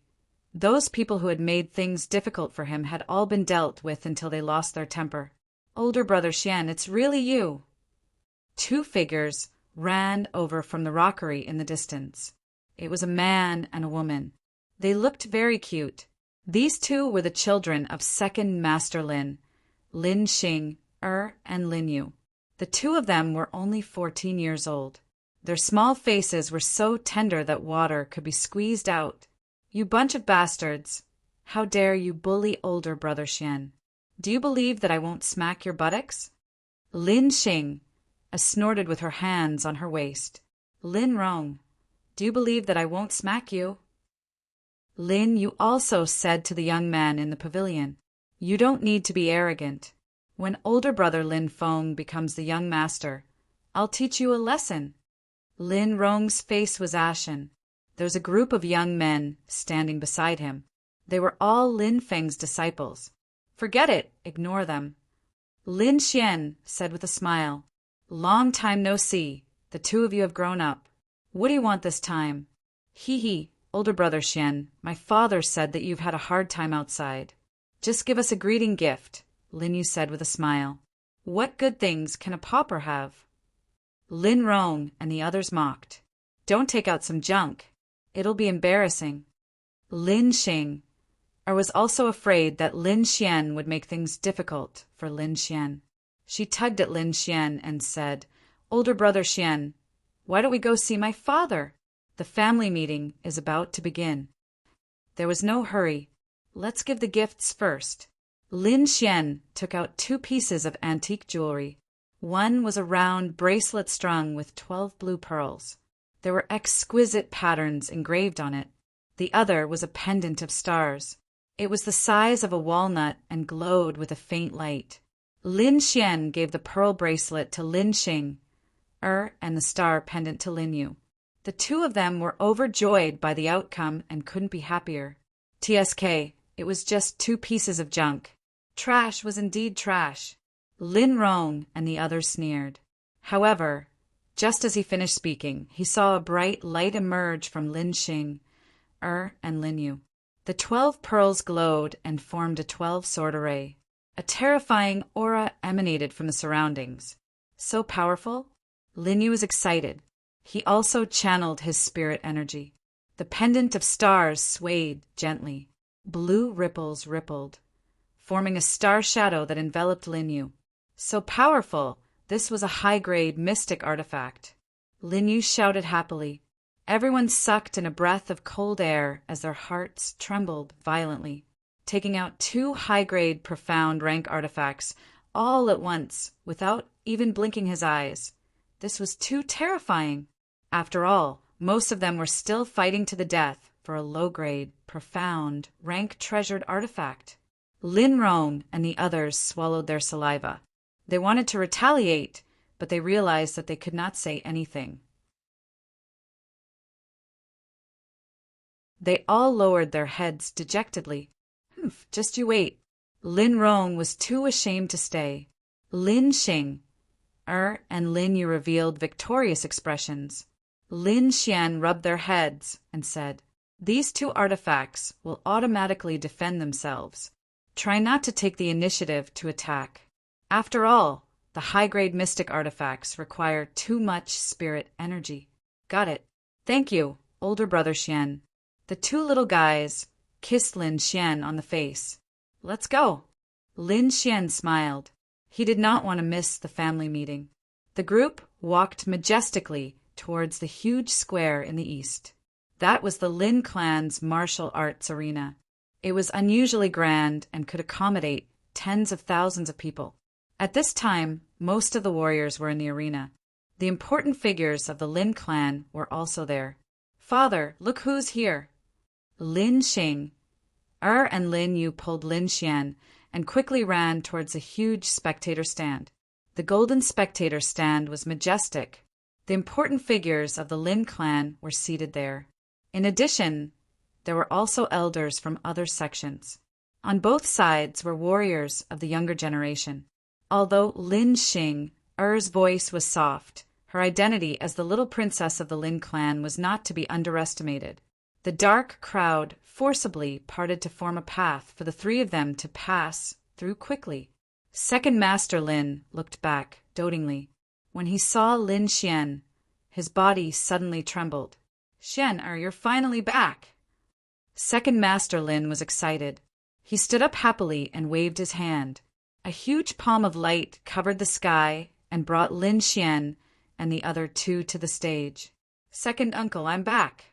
those people who had made things difficult for him had all been dealt with until they lost their temper. Older brother Xian, it's really you. 2 figures ran over from the rockery in the distance. It was a man and a woman. They looked very cute. These 2 were the children of 2nd Master Lin, Lin Xing, and Lin Yu. The 2 of them were only 14 years old. Their small faces were so tender that water could be squeezed out. You bunch of bastards! How dare you bully older brother Xian? Do you believe that I won't smack your buttocks? Lin Xing snorted with her hands on her waist. Lin Rong, do you believe that I won't smack you? Lin Yu also said to the young man in the pavilion, You don't need to be arrogant. When older brother Lin Feng becomes the young master, I'll teach you a lesson. Lin Rong's face was ashen. There was a group of young men standing beside him. They were all Lin Feng's disciples. Forget it, ignore them. Lin Xian said with a smile, "Long time no see. The two of you have grown up. What do you want this time?" "Hee, older brother Xian, my father said that you've had a hard time outside. Just give us a greeting gift," Lin Yu said with a smile. "What good things can a pauper have?" Lin Rong and the others mocked. "Don't take out some junk. It'll be embarrassing." Lin Xing was also afraid that Lin Xian would make things difficult for Lin Xian. She tugged at Lin Xian and said, "Older brother Xian, why don't we go see my father? The family meeting is about to begin." There was no hurry. "Let's give the gifts first." Lin Xian took out 2 pieces of antique jewelry. One was a round bracelet strung with 12 blue pearls. There were exquisite patterns engraved on it. The other was a pendant of stars. It was the size of a walnut and glowed with a faint light. Lin Xian gave the pearl bracelet to Lin Xing, and the star pendant to Lin Yu. The two of them were overjoyed by the outcome and couldn't be happier. TSK, it was just 2 pieces of junk. Trash was indeed trash. Lin Rong and the others sneered. However, just as he finished speaking, he saw a bright light emerge from Lin Xing, and Lin Yu. The 12 pearls glowed and formed a 12-sword array. A terrifying aura emanated from the surroundings. So powerful? Lin Yu was excited. He also channeled his spirit energy. The pendant of stars swayed gently. Blue ripples rippled, forming a star shadow that enveloped Lin Yu. So powerful, this was a high-grade mystic artifact. Lin Yu shouted happily. Everyone sucked in a breath of cold air as their hearts trembled violently, taking out 2 high-grade profound rank artifacts all at once without even blinking his eyes. This was too terrifying. After all, most of them were still fighting to the death for a low-grade, profound, rank-treasured artifact. Lin Rong and the others swallowed their saliva. They wanted to retaliate, but they realized that they could not say anything. They all lowered their heads dejectedly. Just you wait. Lin Rong was too ashamed to stay. Lin Xing, and Lin Yu revealed victorious expressions. Lin Xian rubbed their heads and said, "These 2 artifacts will automatically defend themselves. Try not to take the initiative to attack. After all, the high-grade mystic artifacts require too much spirit energy." "Got it. Thank you, older brother Xian." The 2 little guys kissed Lin Xian on the face. "Let's go." Lin Xian smiled. He did not want to miss the family meeting. The group walked majestically towards the huge square in the east. That was the Lin clan's martial arts arena. It was unusually grand and could accommodate tens of thousands of people. At this time, most of the warriors were in the arena. The important figures of the Lin clan were also there. "Father, look who's here." Lin Xing, and Lin Yu pulled Lin Xian and quickly ran towards a huge spectator stand. The golden spectator stand was majestic. The important figures of the Lin clan were seated there. In addition, there were also elders from other sections. On both sides were warriors of the younger generation. Although Lin Xing's voice was soft, her identity as the little princess of the Lin clan was not to be underestimated. The dark crowd forcibly parted to form a path for the 3 of them to pass through quickly. Second Master Lin looked back dotingly. When he saw Lin Xian, his body suddenly trembled. "Xian, you're finally back." Second Master Lin was excited. He stood up happily and waved his hand. A huge palm of light covered the sky and brought Lin Xian and the other 2 to the stage. "Second uncle, I'm back."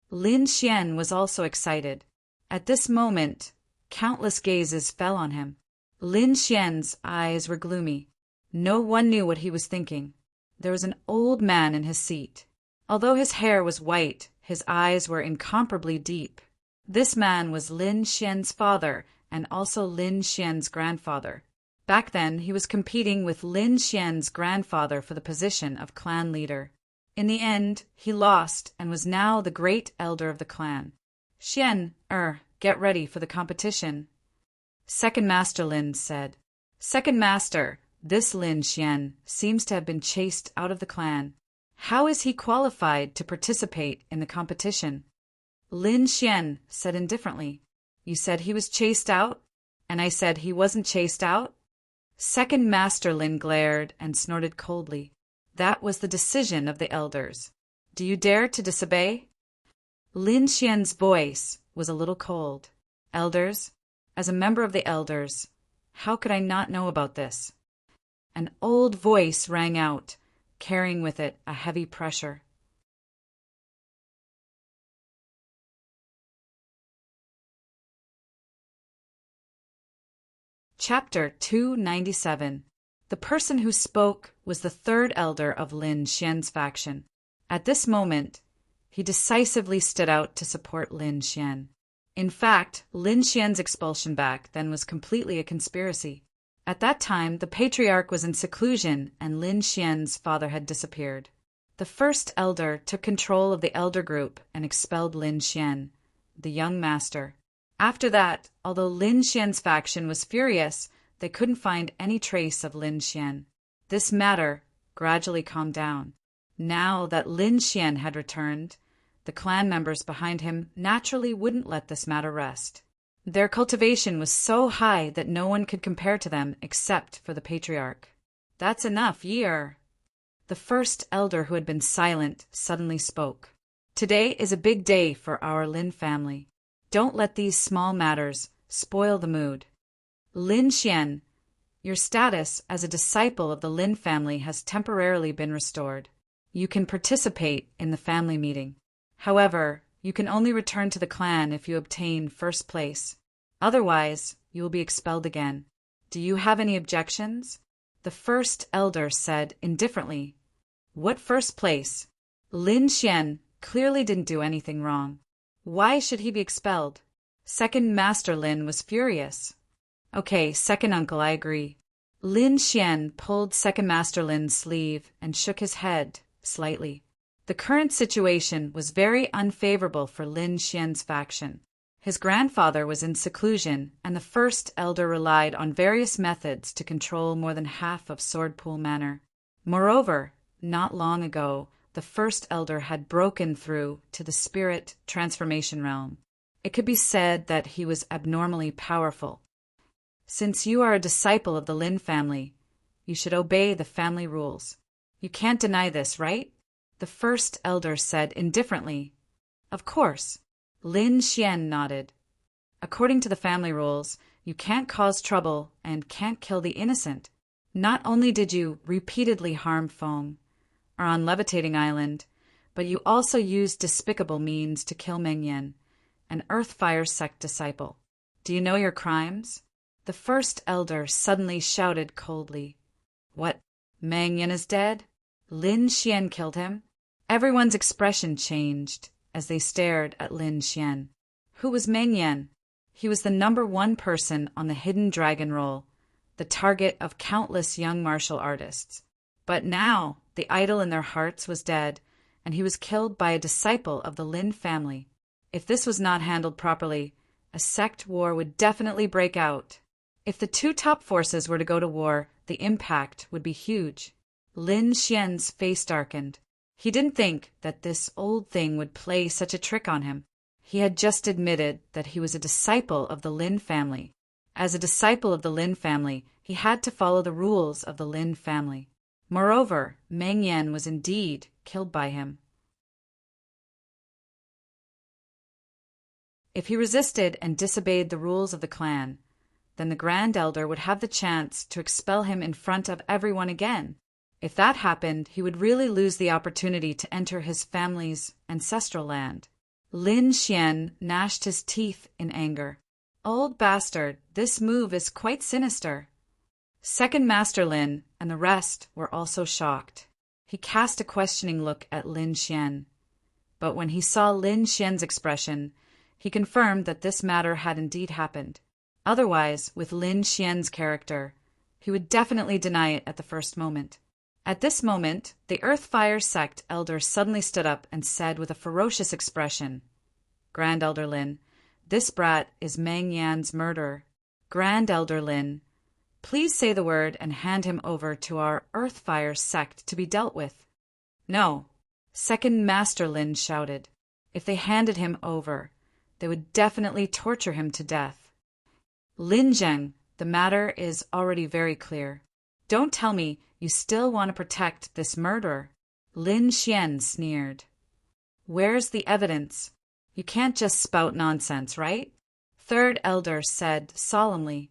Lin Xian was also excited. At this moment, countless gazes fell on him. Lin Xian's eyes were gloomy. No one knew what he was thinking. There was an old man in his seat. Although his hair was white, his eyes were incomparably deep. This man was Lin Xian's father and also Lin Xian's grandfather. Back then, he was competing with Lin Xian's grandfather for the position of clan leader. In the end, he lost and was now the great elder of the clan. "Xian, Get ready for the competition. Second Master Lin said. Second Master, this Lin Xian seems to have been chased out of the clan. How is he qualified to participate in the competition? Lin Xian said indifferently. You said he was chased out, and I said he wasn't chased out? Second Master Lin glared and snorted coldly. That was the decision of the elders. Do you dare to disobey? Lin Xian's voice was a little cold. Elders, as a member of the elders, how could I not know about this? An old voice rang out, carrying with it a heavy pressure. Chapter 297. The person who spoke was the third elder of Lin Xian's faction. At this moment, he decisively stood out to support Lin Xian. In fact, Lin Xian's expulsion back then was completely a conspiracy. At that time, the patriarch was in seclusion and Lin Xian's father had disappeared. The first elder took control of the elder group and expelled Lin Xian, the young master. After that, although Lin Xian's faction was furious, they couldn't find any trace of Lin Xian. This matter gradually calmed down. Now that Lin Xian had returned, the clan members behind him naturally wouldn't let this matter rest. Their cultivation was so high that no one could compare to them except for the patriarch. That's enough, year. The first elder who had been silent suddenly spoke. Today is a big day for our Lin family. Don't let these small matters spoil the mood. Lin Xian, your status as a disciple of the Lin family has temporarily been restored. You can participate in the family meeting. However, you can only return to the clan if you obtain first place. Otherwise, you will be expelled again. Do you have any objections? The first elder said indifferently. What first place? Lin Xian clearly didn't do anything wrong. Why should he be expelled? Second Master Lin was furious. Okay, second uncle, I agree. Lin Xian pulled Second Master Lin's sleeve and shook his head slightly. The current situation was very unfavorable for Lin Xian's faction. His grandfather was in seclusion, and the first elder relied on various methods to control more than half of Swordpool Manor. Moreover, not long ago, the first elder had broken through to the spirit transformation realm. It could be said that he was abnormally powerful. Since you are a disciple of the Lin family, you should obey the family rules. You can't deny this, right? The first elder said indifferently. Of course. Lin Xian nodded. According to the family rules, you can't cause trouble and can't kill the innocent. Not only did you repeatedly harm Feng, or on Levitating Island, but you also used despicable means to kill Meng Yan, an Earthfire sect disciple. Do you know your crimes? The first elder suddenly shouted coldly. What? Meng Yan is dead? Lin Xian killed him? Everyone's expression changed as they stared at Lin Xian. Who was Meng Yan? He was the #1 person on the hidden dragon roll, the target of countless young martial artists. But now the idol in their hearts was dead, and he was killed by a disciple of the Lin family. If this was not handled properly, a sect war would definitely break out. If the two top forces were to go to war, the impact would be huge. Lin Xian's face darkened. He didn't think that this old thing would play such a trick on him. He had just admitted that he was a disciple of the Lin family. As a disciple of the Lin family, he had to follow the rules of the Lin family. Moreover, Meng Yan was indeed killed by him. If he resisted and disobeyed the rules of the clan, then the Grand Elder would have the chance to expel him in front of everyone again. If that happened, he would really lose the opportunity to enter his family's ancestral land. Lin Xian gnashed his teeth in anger. Old bastard, this move is quite sinister. Second Master Lin and the rest were also shocked. He cast a questioning look at Lin Xian. But when he saw Lin Xian's expression, he confirmed that this matter had indeed happened. Otherwise, with Lin Xian's character, he would definitely deny it at the first moment. At this moment, the Earthfire sect elder suddenly stood up and said with a ferocious expression, Grand Elder Lin, This brat is Meng Yan's murderer. Grand Elder Lin, please say the word and hand him over to our Earthfire sect to be dealt with. No, Second Master Lin shouted. If they handed him over, they would definitely torture him to death. Lin Zheng, the matter is already very clear. Don't tell me you still want to protect this murderer. Lin Xian sneered. Where's the evidence? You can't just spout nonsense, right? Third Elder said solemnly.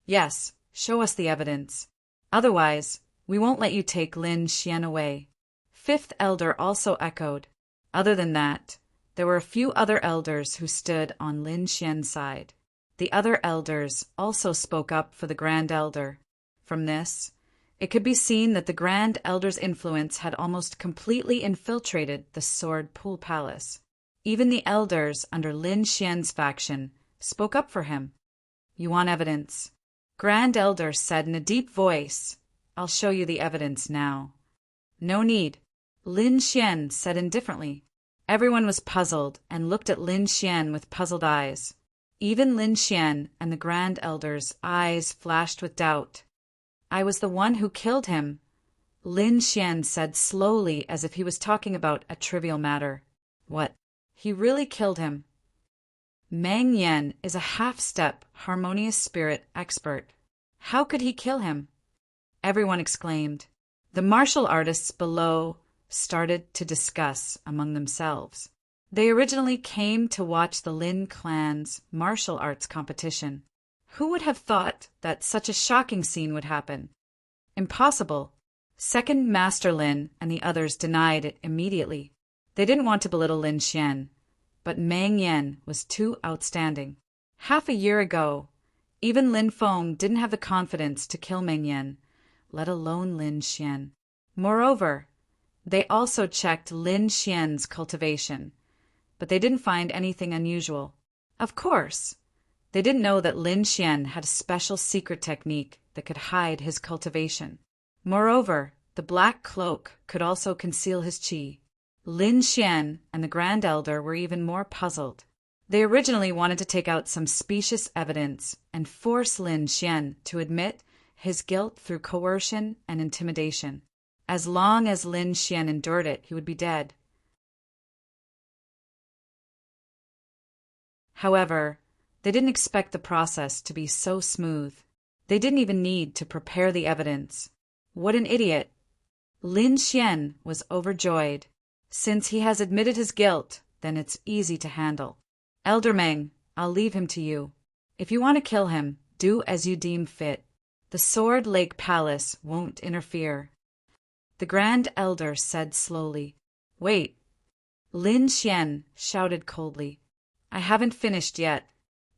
Yes, show us the evidence. Otherwise, we won't let you take Lin Xian away. Fifth Elder also echoed. Other than that, there were a few other elders who stood on Lin Xian's side. The other elders also spoke up for the Grand Elder. From this, it could be seen that the Grand Elder's influence had almost completely infiltrated the Sword Pool Palace. Even the elders under Lin Xian's faction spoke up for him. You want evidence? Grand Elder said in a deep voice. I'll show you the evidence now. No need, Lin Xian said indifferently. Everyone was puzzled and looked at Lin Xian with puzzled eyes. Even Lin Xian and the Grand Elder's eyes flashed with doubt. I was the one who killed him, Lin Xian said slowly as if he was talking about a trivial matter. What? He really killed him? Meng Yan is a half-step harmonious spirit expert. How could he kill him? Everyone exclaimed. The martial artists below started to discuss among themselves. They originally came to watch the Lin clan's martial arts competition. Who would have thought that such a shocking scene would happen? Impossible. Second Master Lin and the others denied it immediately. They didn't want to belittle Lin Xian, but Meng Yan was too outstanding. Half a year ago, even Lin Feng didn't have the confidence to kill Meng Yan, let alone Lin Xian. Moreover, they also checked Lin Xian's cultivation, but they didn't find anything unusual. Of course, they didn't know that Lin Xian had a special secret technique that could hide his cultivation. Moreover, the black cloak could also conceal his qi. Lin Xian and the Grand Elder were even more puzzled. They originally wanted to take out some specious evidence and force Lin Xian to admit his guilt through coercion and intimidation. As long as Lin Xian endured it, he would be dead. However, they didn't expect the process to be so smooth. They didn't even need to prepare the evidence. What an idiot! Lin Xian was overjoyed. Since he has admitted his guilt, then it's easy to handle. Elder Meng, I'll leave him to you. If you want to kill him, do as you deem fit. The Sword Lake Palace won't interfere. The Grand Elder said slowly. Wait. Lin Xian shouted coldly. I haven't finished yet.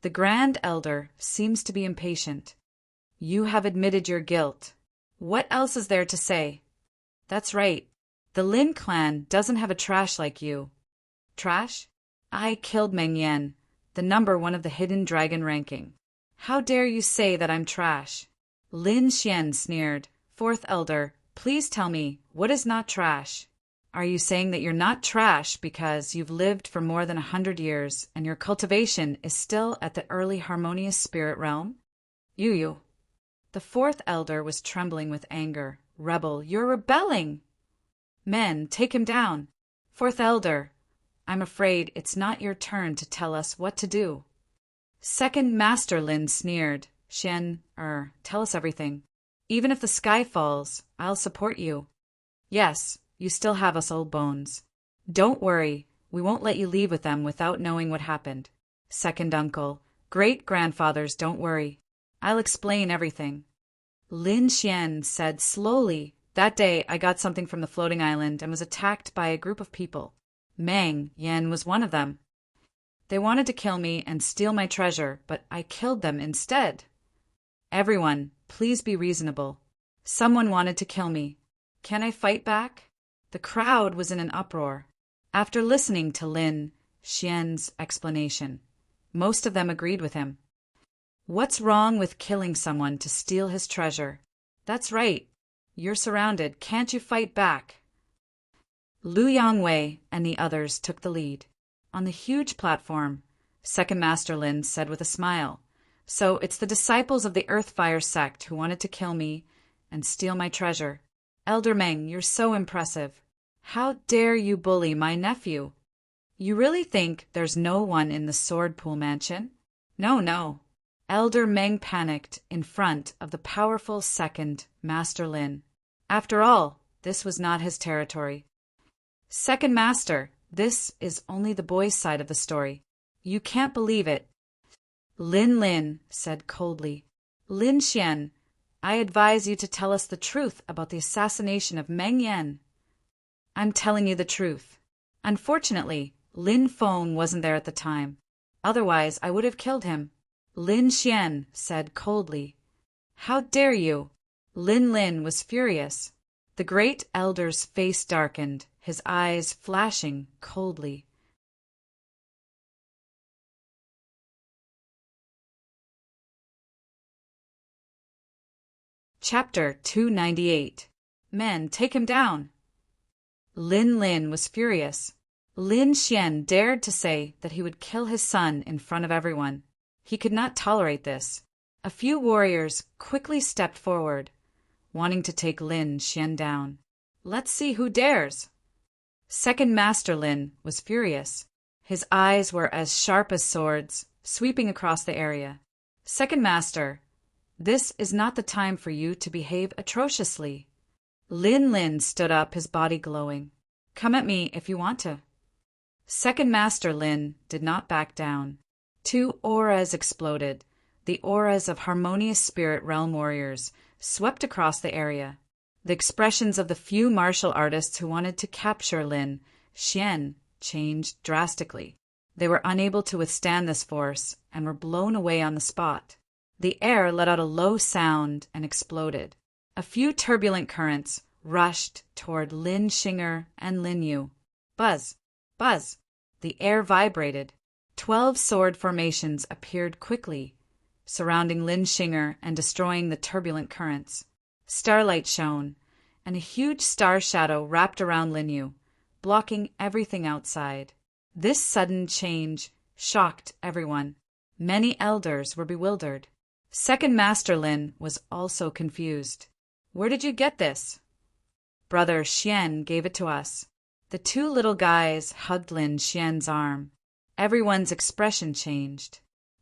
The Grand Elder seems to be impatient. You have admitted your guilt. What else is there to say? That's right. The Lin clan doesn't have a trash like you. Trash? I killed Meng Yan, the number 1 of the Hidden Dragon ranking. How dare you say that I'm trash? Lin Xian sneered. Fourth Elder, please tell me, what is not trash? Are you saying that you're not trash because you've lived for more than 100 years and your cultivation is still at the early harmonious spirit realm? You. The Fourth Elder was trembling with anger. Rebel, you're rebelling! Men, take him down. Fourth Elder, I'm afraid it's not your turn to tell us what to do. Second Master Lin sneered. Tell us everything. Even if the sky falls, I'll support you. Yes, you still have us old bones. Don't worry, we won't let you leave with them without knowing what happened. Second Uncle, great-grandfathers, don't worry. I'll explain everything. Lin Xian said slowly. That day, I got something from the floating island and was attacked by a group of people. Meng Yan was one of them. They wanted to kill me and steal my treasure, but I killed them instead. Everyone, please be reasonable. Someone wanted to kill me. Can I fight back? The crowd was in an uproar. After listening to Lin Xian's explanation, most of them agreed with him. What's wrong with killing someone to steal his treasure? That's right. You're surrounded. Can't you fight back? Lu Yangwei and the others took the lead. On the huge platform, Second Master Lin said with a smile. So it's the disciples of the Earthfire sect who wanted to kill me and steal my treasure. Elder Meng, you're so impressive. How dare you bully my nephew? You really think there's no one in the Sword Pool Mansion? No, no. Elder Meng panicked in front of the powerful Second Master Lin. After all, this was not his territory. Second Master, this is only the boy's side of the story. You can't believe it. Lin said coldly. Lin Xian, I advise you to tell us the truth about the assassination of Meng Yan. I'm telling you the truth. Unfortunately, Lin Feng wasn't there at the time. Otherwise, I would have killed him. Lin Xian said coldly. How dare you? Lin was furious. The great elder's face darkened, his eyes flashing coldly. Chapter 298. Men, take him down. Lin was furious. Lin Xian dared to say that he would kill his son in front of everyone. He could not tolerate this. A few warriors quickly stepped forward, wanting to take Lin Xian down. Let's see who dares. Second Master Lin was furious. His eyes were as sharp as swords, sweeping across the area. Second Master, this is not the time for you to behave atrociously. Lin stood up, his body glowing. Come at me if you want to. Second Master Lin did not back down. 2 auras exploded. The auras of harmonious spirit realm warriors swept across the area. The expressions of the few martial artists who wanted to capture Lin Xian changed drastically. They were unable to withstand this force and were blown away on the spot. The air let out a low sound and exploded. A few turbulent currents rushed toward Lin Xinger and Lin Yu. Buzz! Buzz! The air vibrated. 12 sword formations appeared quickly, surrounding Lin Xinger and destroying the turbulent currents. Starlight shone, and a huge star shadow wrapped around Lin Yu, blocking everything outside. This sudden change shocked everyone. Many elders were bewildered. Second Master Lin was also confused. Where did you get this? Brother Xian gave it to us. The 2 little guys hugged Lin Xian's arm. Everyone's expression changed.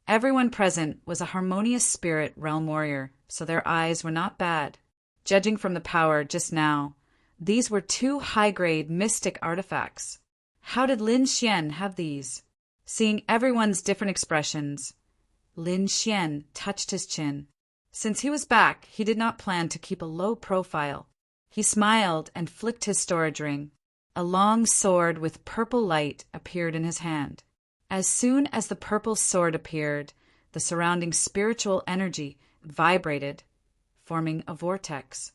Everyone present was a harmonious spirit realm warrior, so their eyes were not bad. Judging from the power just now, these were 2 high-grade mystic artifacts. How did Lin Xian have these? Seeing everyone's different expressions, Lin Xian touched his chin. Since he was back, he did not plan to keep a low profile. He smiled and flicked his storage ring. A long sword with purple light appeared in his hand. As soon as the purple sword appeared, the surrounding spiritual energy vibrated, forming a vortex.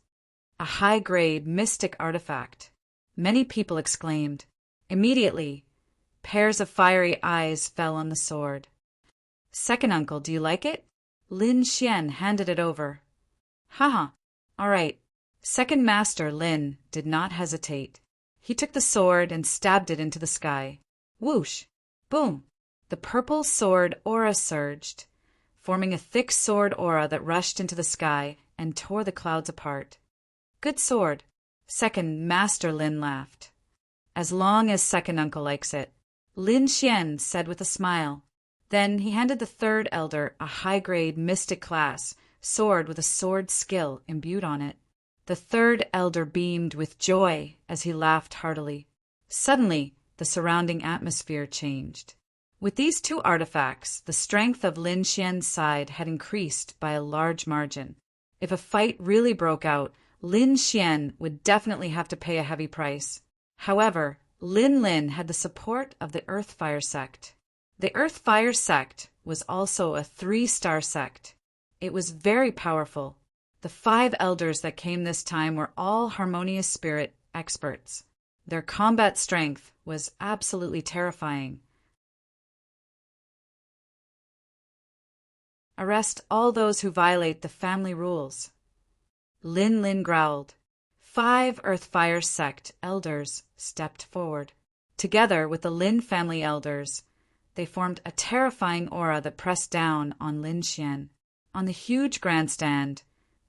A high-grade mystic artifact. Many people exclaimed. Immediately, pairs of fiery eyes fell on the sword. Second uncle, do you like it? Lin Xian handed it over. Haha, all right. Second Master Lin did not hesitate. He took the sword and stabbed it into the sky. Whoosh! Boom! The purple sword aura surged, forming a thick sword aura that rushed into the sky and tore the clouds apart. Good sword. Second Master Lin laughed. As long as second uncle likes it, Lin Xian said with a smile. Then he handed the third elder a high-grade mystic class sword with a sword skill imbued on it. The third elder beamed with joy as he laughed heartily. Suddenly, the surrounding atmosphere changed. With these 2 artifacts, the strength of Lin Xian's side had increased by a large margin. If a fight really broke out, Lin Xian would definitely have to pay a heavy price. However, Lin had the support of the Earthfire sect. The Earthfire sect was also a 3-star sect. It was very powerful. The 5 elders that came this time were all harmonious spirit experts. Their combat strength was absolutely terrifying. Arrest all those who violate the family rules. Lin growled. 5 Earthfire sect elders stepped forward. Together with the Lin family elders, They formed a terrifying aura that pressed down on Lin Xian. On the huge grandstand,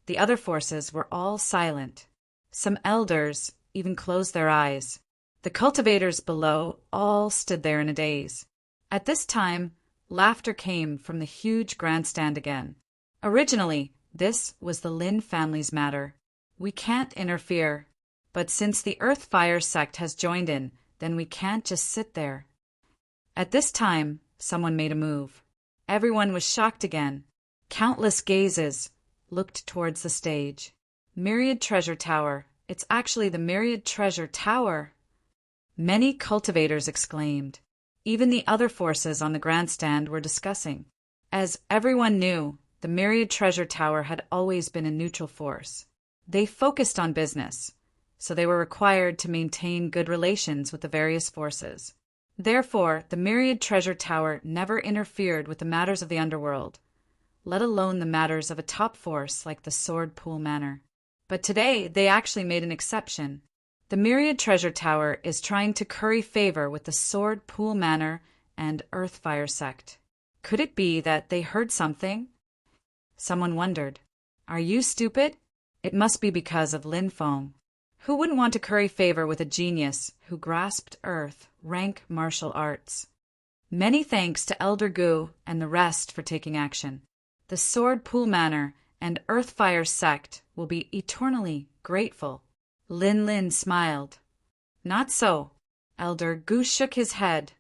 the other forces were all silent. Some elders even closed their eyes. The cultivators below all stood there in a daze. At this time, laughter came from the huge grandstand again. Originally, this was the Lin family's matter. We can't interfere. But since the Earth Fire sect has joined in, then we can't just sit there. At this time, someone made a move. Everyone was shocked again. Countless gazes looked towards the stage. Myriad Treasure Tower. It's actually the Myriad Treasure Tower. Many cultivators exclaimed. Even the other forces on the grandstand were discussing. As everyone knew, the Myriad Treasure Tower had always been a neutral force. They focused on business, so they were required to maintain good relations with the various forces. Therefore, the Myriad Treasure Tower never interfered with the matters of the underworld, let alone the matters of a top force like the Sword Pool Manor. But today, they actually made an exception. The Myriad Treasure Tower is trying to curry favor with the Sword Pool Manor and Earthfire sect. Could it be that they heard something? Someone wondered. Are you stupid? It must be because of Lin Feng. Who wouldn't want to curry favor with a genius who grasped earth, rank martial arts? Many thanks to Elder Gu and the rest for taking action. The Sword Pool Manor and Earthfire sect will be eternally grateful. Lin smiled. Not so. Elder Gu shook his head.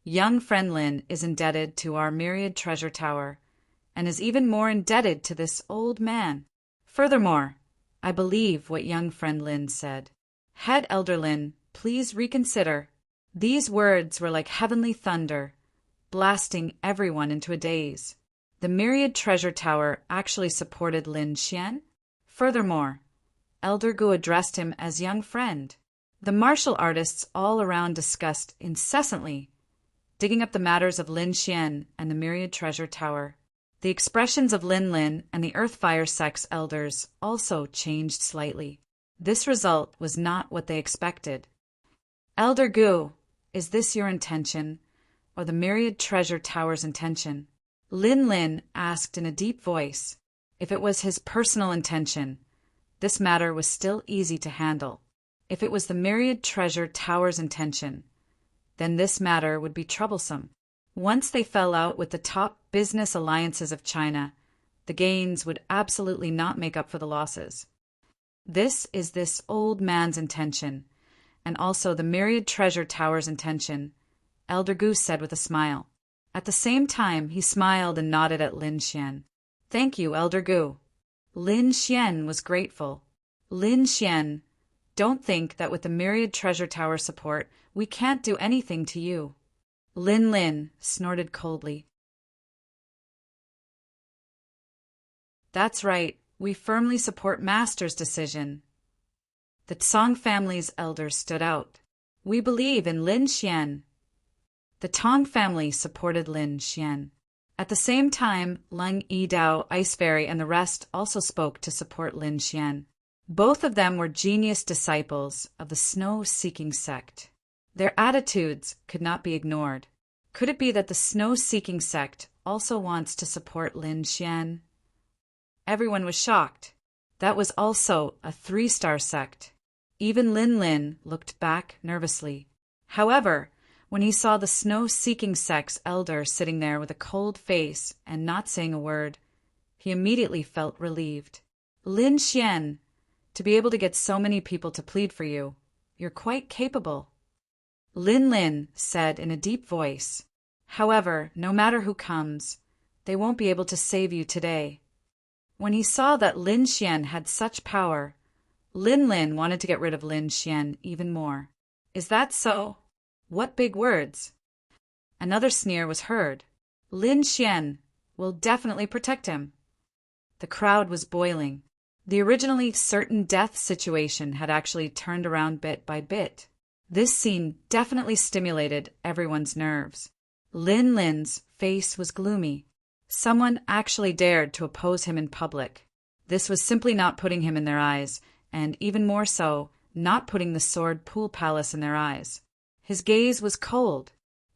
Young friend Lin is indebted to our Myriad Treasure Tower, and is even more indebted to this old man. Furthermore, I believe what young friend Lin said. Head Elder Lin, please reconsider. These words were like heavenly thunder, blasting everyone into a daze. The Myriad Treasure Tower actually supported Lin Xian. Furthermore, Elder Gu addressed him as young friend. The martial artists all around discussed incessantly, digging up the matters of Lin Xian and the Myriad Treasure Tower. The expressions of Lin and the Earthfire sect's elders also changed slightly. This result was not what they expected. Elder Gu, is this your intention, or the Myriad Treasure Tower's intention? Lin asked in a deep voice. If it was his personal intention, this matter was still easy to handle. If it was the Myriad Treasure Tower's intention, then this matter would be troublesome. Once they fell out with the top business alliances of China, the gains would absolutely not make up for the losses. This is this old man's intention, and also the Myriad Treasure Tower's intention, Elder Gu said with a smile. At the same time, he smiled and nodded at Lin Xian. Thank you, Elder Gu. Lin Xian was grateful. Lin Xian, don't think that with the Myriad Treasure Tower support, we can't do anything to you. Lin snorted coldly. That's right, we firmly support Master's decision. The Song family's elders stood out. We believe in Lin Xian. The Tong family supported Lin Xian. At the same time, Leng Yidao, Ice Fairy, and the rest also spoke to support Lin Xian. Both of them were genius disciples of the Snow-Seeking sect. Their attitudes could not be ignored. Could it be that the Snow-Seeking sect also wants to support Lin Xian? Everyone was shocked. That was also a 3-star sect. Even Lin looked back nervously. However, when he saw the Snow-Seeking sect's elder sitting there with a cold face and not saying a word, he immediately felt relieved. Lin Xian, to be able to get so many people to plead for you, you're quite capable. Lin said in a deep voice. However, no matter who comes, they won't be able to save you today. When he saw that Lin Xian had such power, Lin wanted to get rid of Lin Xian even more. Is that so? What big words! Another sneer was heard. Lin Xian will definitely protect him. The crowd was boiling. The originally certain death situation had actually turned around bit by bit. This scene definitely stimulated everyone's nerves. Lin's face was gloomy. Someone actually dared to oppose him in public. This was simply not putting him in their eyes, and even more so, not putting the Sword Pool Palace in their eyes. His gaze was cold.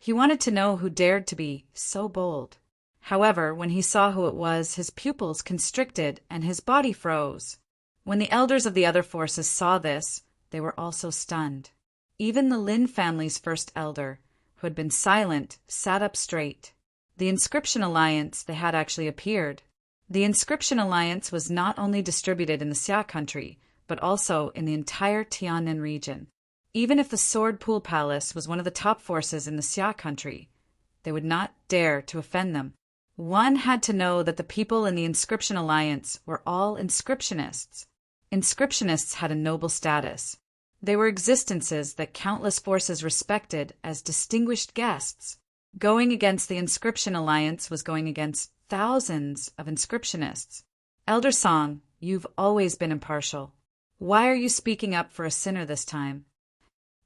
He wanted to know who dared to be so bold. However, when he saw who it was, his pupils constricted and his body froze. When the elders of the other forces saw this, they were also stunned. Even the Lin family's first elder, who had been silent, sat up straight. The Inscription Alliance they had actually appeared. The Inscription Alliance was not only distributed in the Xia country, but also in the entire Tiannan region. Even if the Sword Pool Palace was one of the top forces in the Xia country, they would not dare to offend them. One had to know that the people in the Inscription Alliance were all inscriptionists. Inscriptionists had a noble status. They were existences that countless forces respected as distinguished guests. Going against the Inscription Alliance was going against thousands of inscriptionists. Elder Song, you've always been impartial. Why are you speaking up for a sinner this time?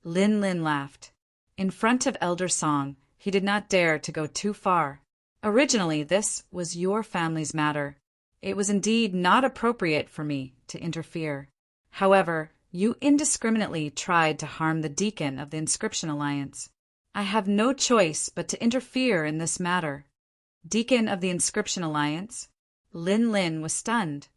Lin Lin laughed. In front of Elder Song, he did not dare to go too far. Originally, this was your family's matter. It was indeed not appropriate for me to interfere. However, you indiscriminately tried to harm the deacon of the Inscription Alliance. I have no choice but to interfere in this matter. Deacon of the Inscription Alliance? Lin Lin was stunned.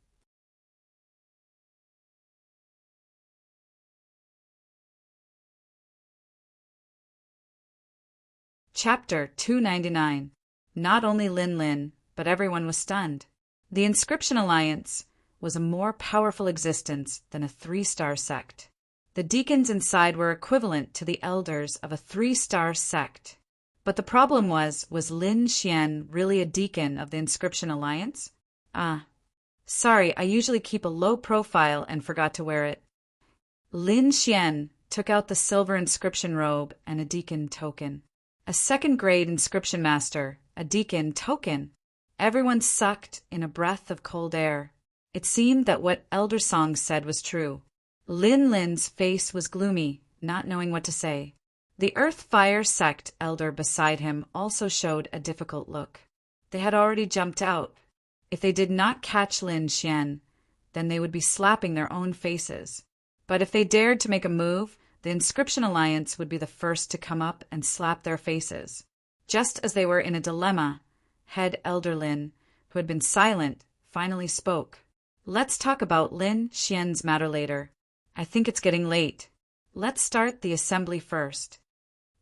Chapter 299. Not only Lin Lin, but everyone was stunned. The Inscription Alliance was a more powerful existence than a 3-star sect. The deacons inside were equivalent to the elders of a 3-star sect. But the problem was Lin Xian really a deacon of the Inscription Alliance? Sorry, I usually keep a low profile and forgot to wear it. Lin Xian took out the silver inscription robe and a deacon token. A second-grade inscription master, a deacon token. Everyone sucked in a breath of cold air. It seemed that what Elder Song said was true. Lin Lin's face was gloomy, not knowing what to say. The Earth Fire sect elder beside him also showed a difficult look. They had already jumped out. If they did not catch Lin Xian, then they would be slapping their own faces. But if they dared to make a move, the Inscription Alliance would be the first to come up and slap their faces. Just as they were in a dilemma, head Elder Lin, who had been silent, finally spoke. Let's talk about Lin Xian's matter later. I think it's getting late. Let's start the assembly first.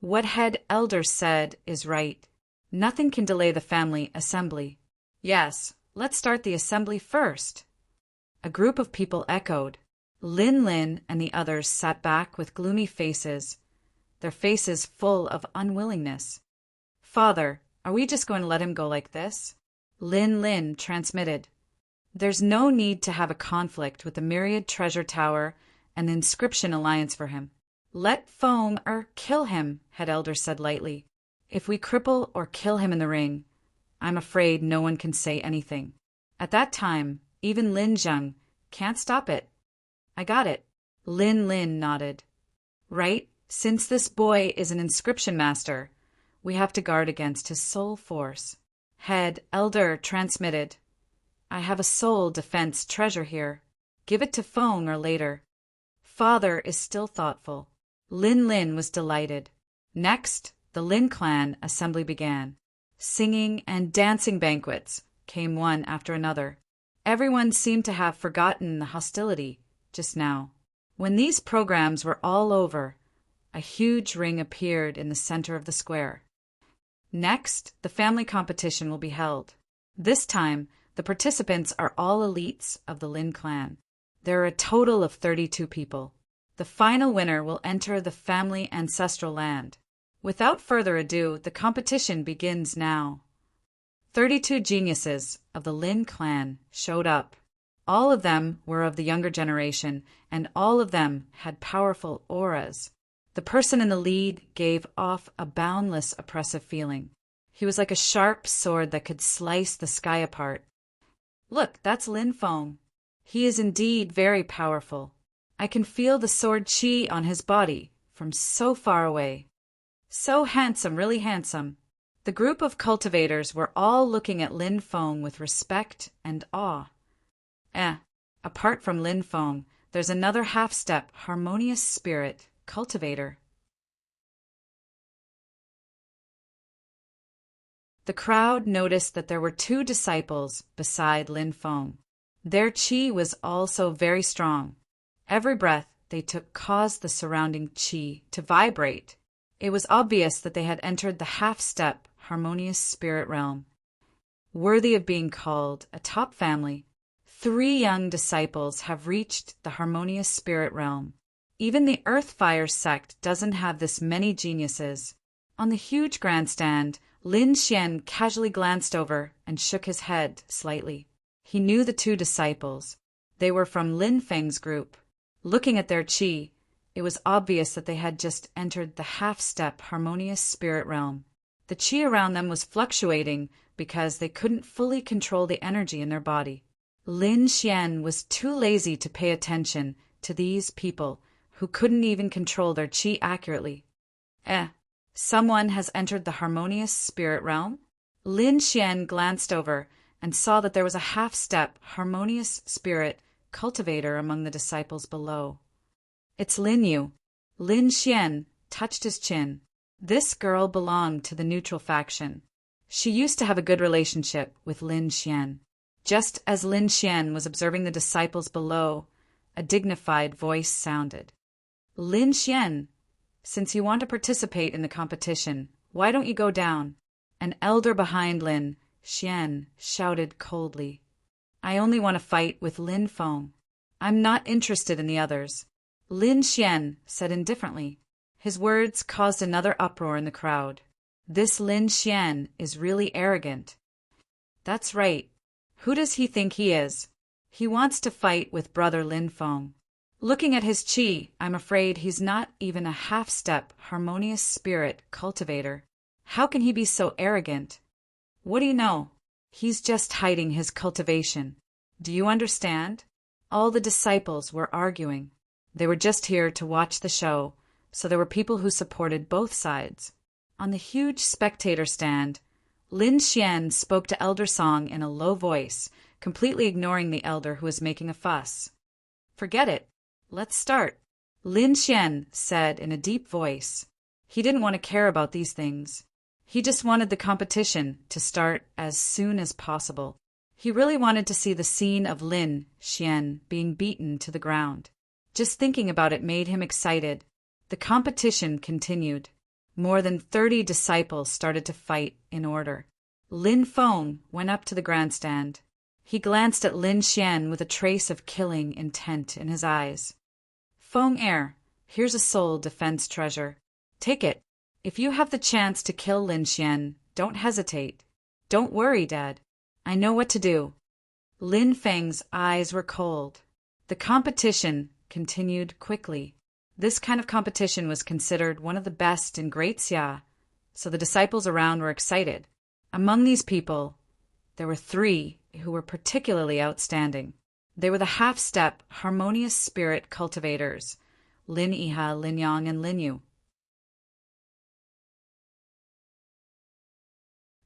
What head elder said is right. Nothing can delay the family assembly. Yes, let's start the assembly first. A group of people echoed. Lin Lin and the others sat back with gloomy faces, their faces full of unwillingness. Father, are we just going to let him go like this? Lin Lin transmitted. There's no need to have a conflict with the Myriad Treasure Tower and the Inscription Alliance for him. Let Feng or kill him, head elder said lightly. If we cripple or kill him in the ring, I'm afraid no one can say anything. At that time, even Lin Zheng can't stop it. I got it. Lin Lin nodded. Right, since this boy is an inscription master, we have to guard against his soul force. Head elder transmitted. I have a soul defense treasure here. Give it to Feng or later. Father is still thoughtful. Lin Lin was delighted. Next, the Lin clan assembly began. Singing and dancing banquets came one after another. Everyone seemed to have forgotten the hostility just now. When these programs were all over, a huge ring appeared in the center of the square. Next, the family competition will be held. This time, the participants are all elites of the Lin clan. There are a total of 32 people. The final winner will enter the family ancestral land. Without further ado, the competition begins now. 32 geniuses of the Lin clan showed up. All of them were of the younger generation, and all of them had powerful auras. The person in the lead gave off a boundless oppressive feeling. He was like a sharp sword that could slice the sky apart. Look, that's Lin Feng. He is indeed very powerful. I can feel the sword chi on his body from so far away. So handsome, really handsome. The group of cultivators were all looking at Lin Feng with respect and awe. Apart from Lin Feng, there's another half-step, harmonious spirit, cultivator. The crowd noticed that there were two disciples beside Lin Feng. Their qi was also very strong. Every breath they took caused the surrounding qi to vibrate. It was obvious that they had entered the half-step, harmonious spirit realm. Worthy of being called a top family, 3 young disciples have reached the harmonious spirit realm. Even the Earthfire sect doesn't have this many geniuses. On the huge grandstand, Lin Xian casually glanced over and shook his head slightly. He knew the 2 disciples. They were from Lin Feng's group. Looking at their qi, it was obvious that they had just entered the half-step harmonious spirit realm. The qi around them was fluctuating because they couldn't fully control the energy in their body. Lin Xian was too lazy to pay attention to these people who couldn't even control their qi accurately. Someone has entered the harmonious spirit realm? Lin Xian glanced over and saw that there was a half-step harmonious spirit cultivator among the disciples below. It's Lin Yu. Lin Xian touched his chin. This girl belonged to the neutral faction. She used to have a good relationship with Lin Xian. Just as Lin Xian was observing the disciples below, a dignified voice sounded. Lin Xian, since you want to participate in the competition, why don't you go down? An elder behind Lin Xian shouted coldly. I only want to fight with Lin Feng. I'm not interested in the others. Lin Xian said indifferently. His words caused another uproar in the crowd. This Lin Xian is really arrogant. That's right. Who does he think he is? He wants to fight with brother Lin Feng. Looking at his qi, I'm afraid he's not even a half-step harmonious spirit cultivator. How can he be so arrogant? What do you know? He's just hiding his cultivation. Do you understand? All the disciples were arguing. They were just here to watch the show, so there were people who supported both sides. On the huge spectator stand, Lin Xian spoke to Elder Song in a low voice, completely ignoring the elder who was making a fuss. Forget it. Let's start, Lin Xian said in a deep voice. He didn't want to care about these things. He just wanted the competition to start as soon as possible. He really wanted to see the scene of Lin Xian being beaten to the ground. Just thinking about it made him excited. The competition continued. More than 30 disciples started to fight in order. Lin Feng went up to the grandstand. He glanced at Lin Xian with a trace of killing intent in his eyes. Feng Air, here's a soul defense treasure. Take it. If you have the chance to kill Lin Xian, don't hesitate. Don't worry, Dad. I know what to do. Lin Feng's eyes were cold. The competition continued quickly. This kind of competition was considered one of the best in Great Xia, so the disciples around were excited. Among these people, there were 3 who were particularly outstanding. They were the half-step, harmonious spirit cultivators, Lin Yiha, Lin Yang, and Lin Yu.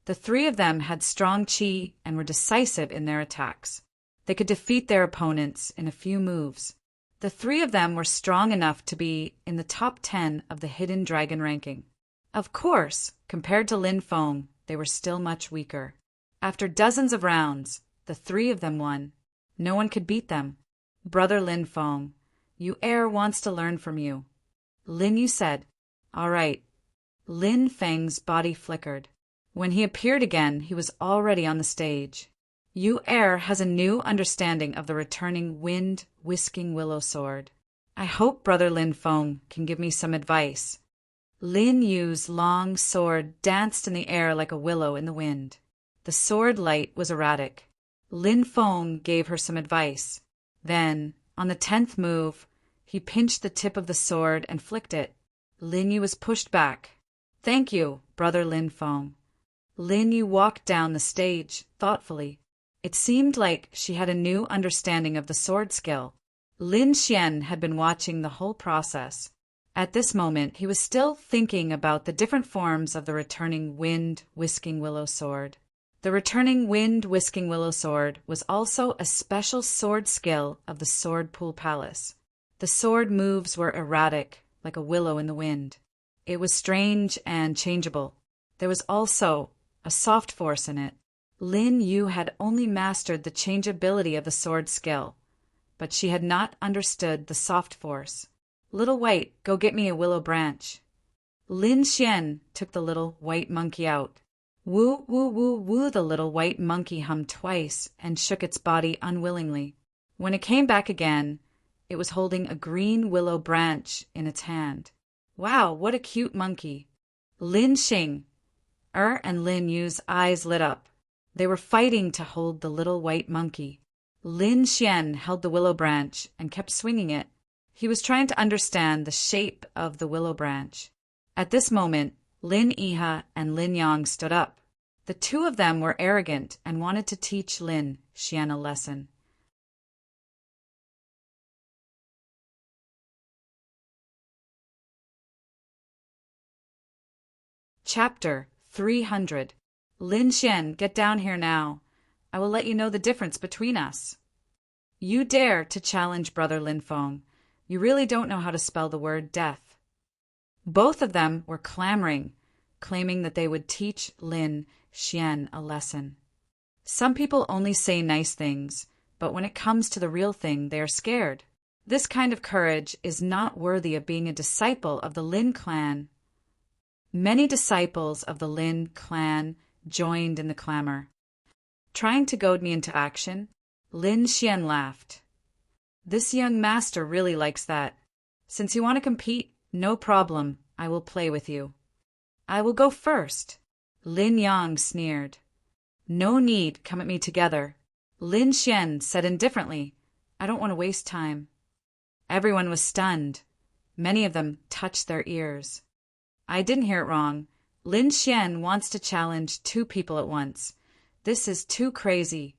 The 3 of them had strong qi and were decisive in their attacks. They could defeat their opponents in a few moves. The 3 of them were strong enough to be in the top 10 of the Hidden Dragon ranking. Of course, compared to Lin Feng, they were still much weaker. After dozens of rounds, the 3 of them won. No one could beat them. Brother Lin Feng, Yu Er wants to learn from you. Lin Yu said, All right. Lin Feng's body flickered. When he appeared again, he was already on the stage. Yu Er has a new understanding of the returning wind-whisking willow sword. I hope Brother Lin Feng can give me some advice. Lin Yu's long sword danced in the air like a willow in the wind. The sword light was erratic. Lin Feng gave her some advice. Then, on the 10th move, he pinched the tip of the sword and flicked it. Lin Yu was pushed back. Thank you, Brother Lin Feng. Lin Yu walked down the stage thoughtfully. It seemed like she had a new understanding of the sword skill. Lin Xian had been watching the whole process. At this moment, he was still thinking about the different forms of the returning wind-whisking willow sword. The returning wind-whisking willow sword was also a special sword skill of the Sword Pool Palace. The sword moves were erratic, like a willow in the wind. It was strange and changeable. There was also a soft force in it. Lin Yu had only mastered the changeability of the sword skill, but she had not understood the soft force. "Little White, go get me a willow branch." Lin Xian took the little white monkey out. "Woo, woo, woo, woo," the little white monkey hummed twice and shook its body unwillingly. When it came back again, it was holding a green willow branch in its hand. "Wow, what a cute monkey." Lin Xing and Lin Yu's eyes lit up. They were fighting to hold the little white monkey. Lin Xian held the willow branch and kept swinging it. He was trying to understand the shape of the willow branch. At this moment, Lin Yiha and Lin Yang stood up. The two of them were arrogant and wanted to teach Lin Xian a lesson. Chapter 300. Lin Xian, get down here now. I will let you know the difference between us. You dare to challenge Brother Lin Feng. You really don't know how to spell the word death. Both of them were clamoring, claiming that they would teach Lin Xian a lesson. Some people only say nice things, but when it comes to the real thing, they are scared. This kind of courage is not worthy of being a disciple of the Lin clan. Many disciples of the Lin clan joined in the clamor. Trying to goad me into action, Lin Xian laughed. This young master really likes that. Since you want to compete, no problem, I will play with you. I will go first. Lin Yang sneered. No need, come at me together. Lin Xian said indifferently, I don't want to waste time. Everyone was stunned. Many of them touched their ears. I didn't hear it wrong. Lin Xian wants to challenge two people at once. This is too crazy.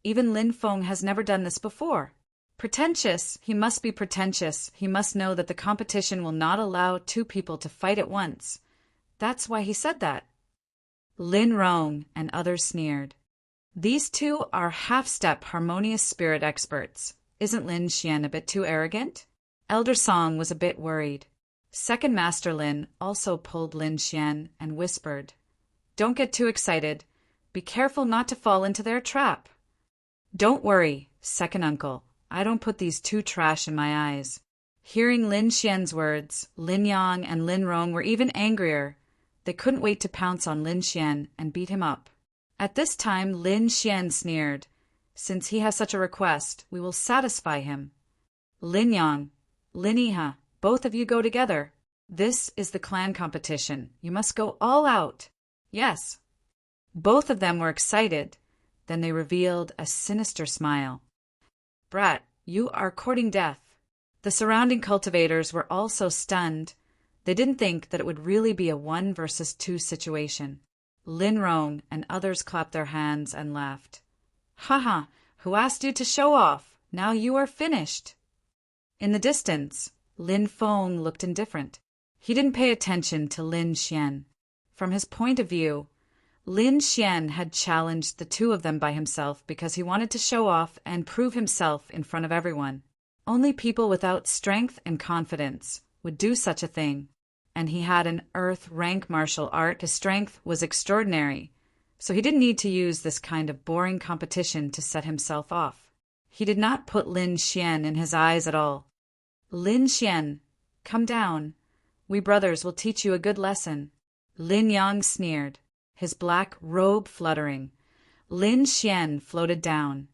Even Lin Feng has never done this before. Pretentious, he must be pretentious. He must know that the competition will not allow two people to fight at once. That's why he said that. Lin Rong and others sneered. These two are half-step harmonious spirit experts. Isn't Lin Xian a bit too arrogant? Elder Song was a bit worried. Second Master Lin also pulled Lin Xian and whispered, Don't get too excited. Be careful not to fall into their trap. Don't worry, Second Uncle. I don't put these two trash in my eyes. Hearing Lin Xian's words, Lin Yang and Lin Rong were even angrier. They couldn't wait to pounce on Lin Xian and beat him up. At this time, Lin Xian sneered, Since he has such a request, we will satisfy him. Lin Yang, Lin Yiha, both of you go together. This is the clan competition. You must go all out. Yes. Both of them were excited. Then they revealed a sinister smile. Brat, you are courting death. The surrounding cultivators were also stunned. They didn't think that it would really be a 1 versus 2 situation. Lin Rong and others clapped their hands and laughed. Haha, who asked you to show off? Now you are finished. In the distance, Lin Feng looked indifferent. He didn't pay attention to Lin Xian. From his point of view, Lin Xian had challenged the two of them by himself because he wanted to show off and prove himself in front of everyone. Only people without strength and confidence would do such a thing, and he had an earth rank martial art. His strength was extraordinary, so he didn't need to use this kind of boring competition to set himself off. He did not put Lin Xian in his eyes at all. Lin Xian, come down. We brothers will teach you a good lesson. Lin Yang sneered, his black robe fluttering. Lin Xian floated down,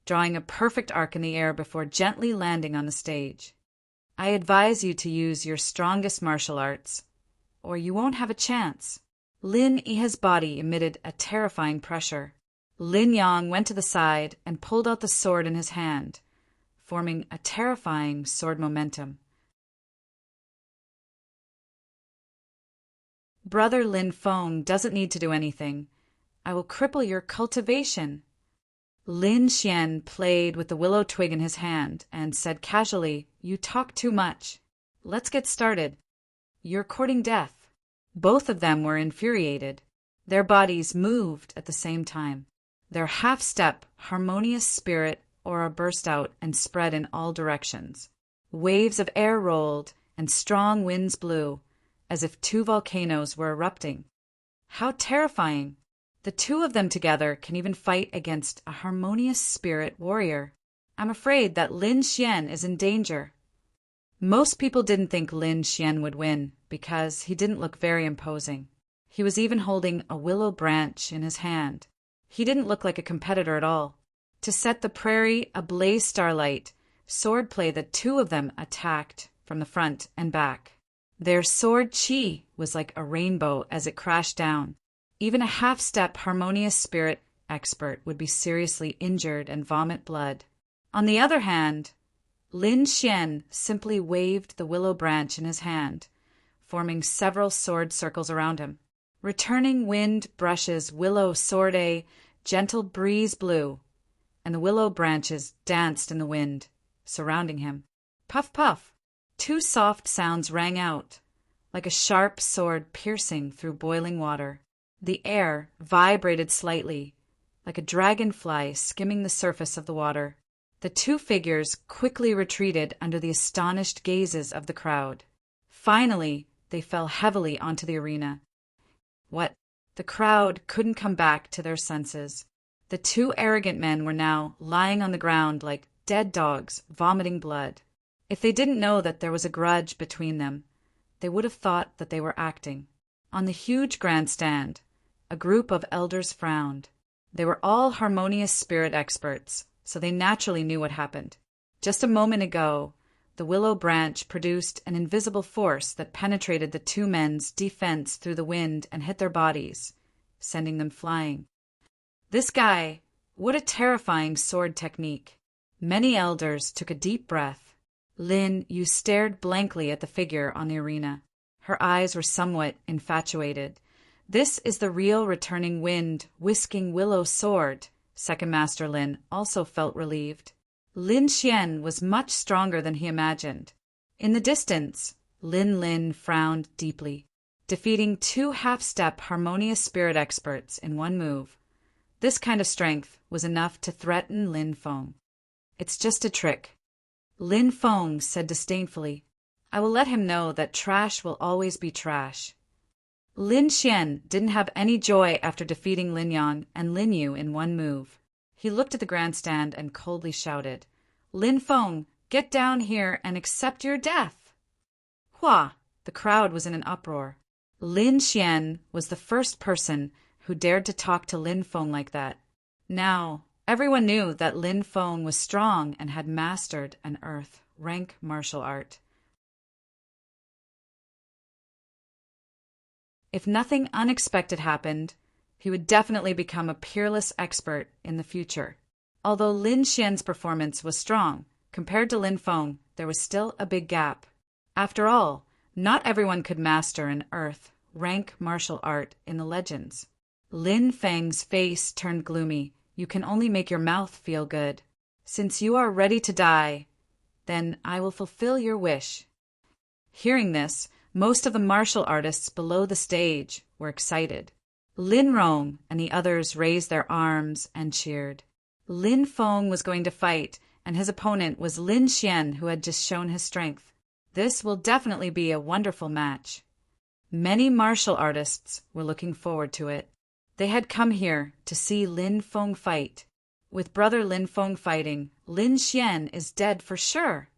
drawing a perfect arc in the air before gently landing on the stage. I advise you to use your strongest martial arts, or you won't have a chance. Lin Yiha's body emitted a terrifying pressure. Lin Yang went to the side and pulled out the sword in his hand, forming a terrifying sword momentum. Brother Lin Feng doesn't need to do anything. I will cripple your cultivation. Lin Xian played with the willow twig in his hand and said casually, You talk too much. Let's get started. You're courting death. Both of them were infuriated. Their bodies moved at the same time. Their half-step, harmonious spirit aura burst out and spread in all directions. Waves of air rolled and strong winds blew, as if two volcanoes were erupting. How terrifying! The two of them together can even fight against a harmonious spirit warrior. I'm afraid that Lin Xian is in danger." Most people didn't think Lin Xian would win because he didn't look very imposing. He was even holding a willow branch in his hand. He didn't look like a competitor at all. To set the prairie ablaze starlight, swordplay, the two of them attacked from the front and back. Their sword chi was like a rainbow as it crashed down. Even a half-step harmonious spirit expert would be seriously injured and vomit blood. On the other hand, Lin Xian simply waved the willow branch in his hand, forming several sword circles around him. Returning wind brushes willow sword a gentle breeze blew, and the willow branches danced in the wind, surrounding him. Puff, puff! Two soft sounds rang out, like a sharp sword piercing through boiling water. The air vibrated slightly, like a dragonfly skimming the surface of the water. The two figures quickly retreated under the astonished gazes of the crowd. Finally, they fell heavily onto the arena. What? The crowd couldn't come back to their senses. The two arrogant men were now lying on the ground like dead dogs, vomiting blood. If they didn't know that there was a grudge between them, they would have thought that they were acting. On the huge grandstand, a group of elders frowned. They were all harmonious spirit experts, so they naturally knew what happened. Just a moment ago, the willow branch produced an invisible force that penetrated the two men's defense through the wind and hit their bodies, sending them flying. This guy, what a terrifying sword technique. Many elders took a deep breath. Lin Yu stared blankly at the figure on the arena. Her eyes were somewhat infatuated. This is the real returning wind, whisking willow sword. Second Master Lin also felt relieved. Lin Xian was much stronger than he imagined. In the distance, Lin frowned deeply, defeating two half-step harmonious spirit experts in one move. This kind of strength was enough to threaten Lin Feng. "It's just a trick," Lin Feng said disdainfully. "I will let him know that trash will always be trash." Lin Xian didn't have any joy after defeating Lin Yang and Lin Yu in one move. He looked at the grandstand and coldly shouted, "Lin Feng, get down here and accept your death!" Hua! The crowd was in an uproar. Lin Xian was the first person who dared to talk to Lin Feng like that. Now, everyone knew that Lin Feng was strong and had mastered an earth rank martial art. If nothing unexpected happened, he would definitely become a peerless expert in the future. Although Lin Xian's performance was strong, compared to Lin Feng, there was still a big gap. After all, not everyone could master an earth rank martial art in the legends. Lin Feng's face turned gloomy. "You can only make your mouth feel good. Since you are ready to die, then I will fulfill your wish." Hearing this, most of the martial artists below the stage were excited. Lin Rong and the others raised their arms and cheered. Lin Feng was going to fight, and his opponent was Lin Xian, who had just shown his strength. This will definitely be a wonderful match. Many martial artists were looking forward to it. They had come here to see Lin Feng fight. With brother Lin Feng fighting, Lin Xian is dead for sure.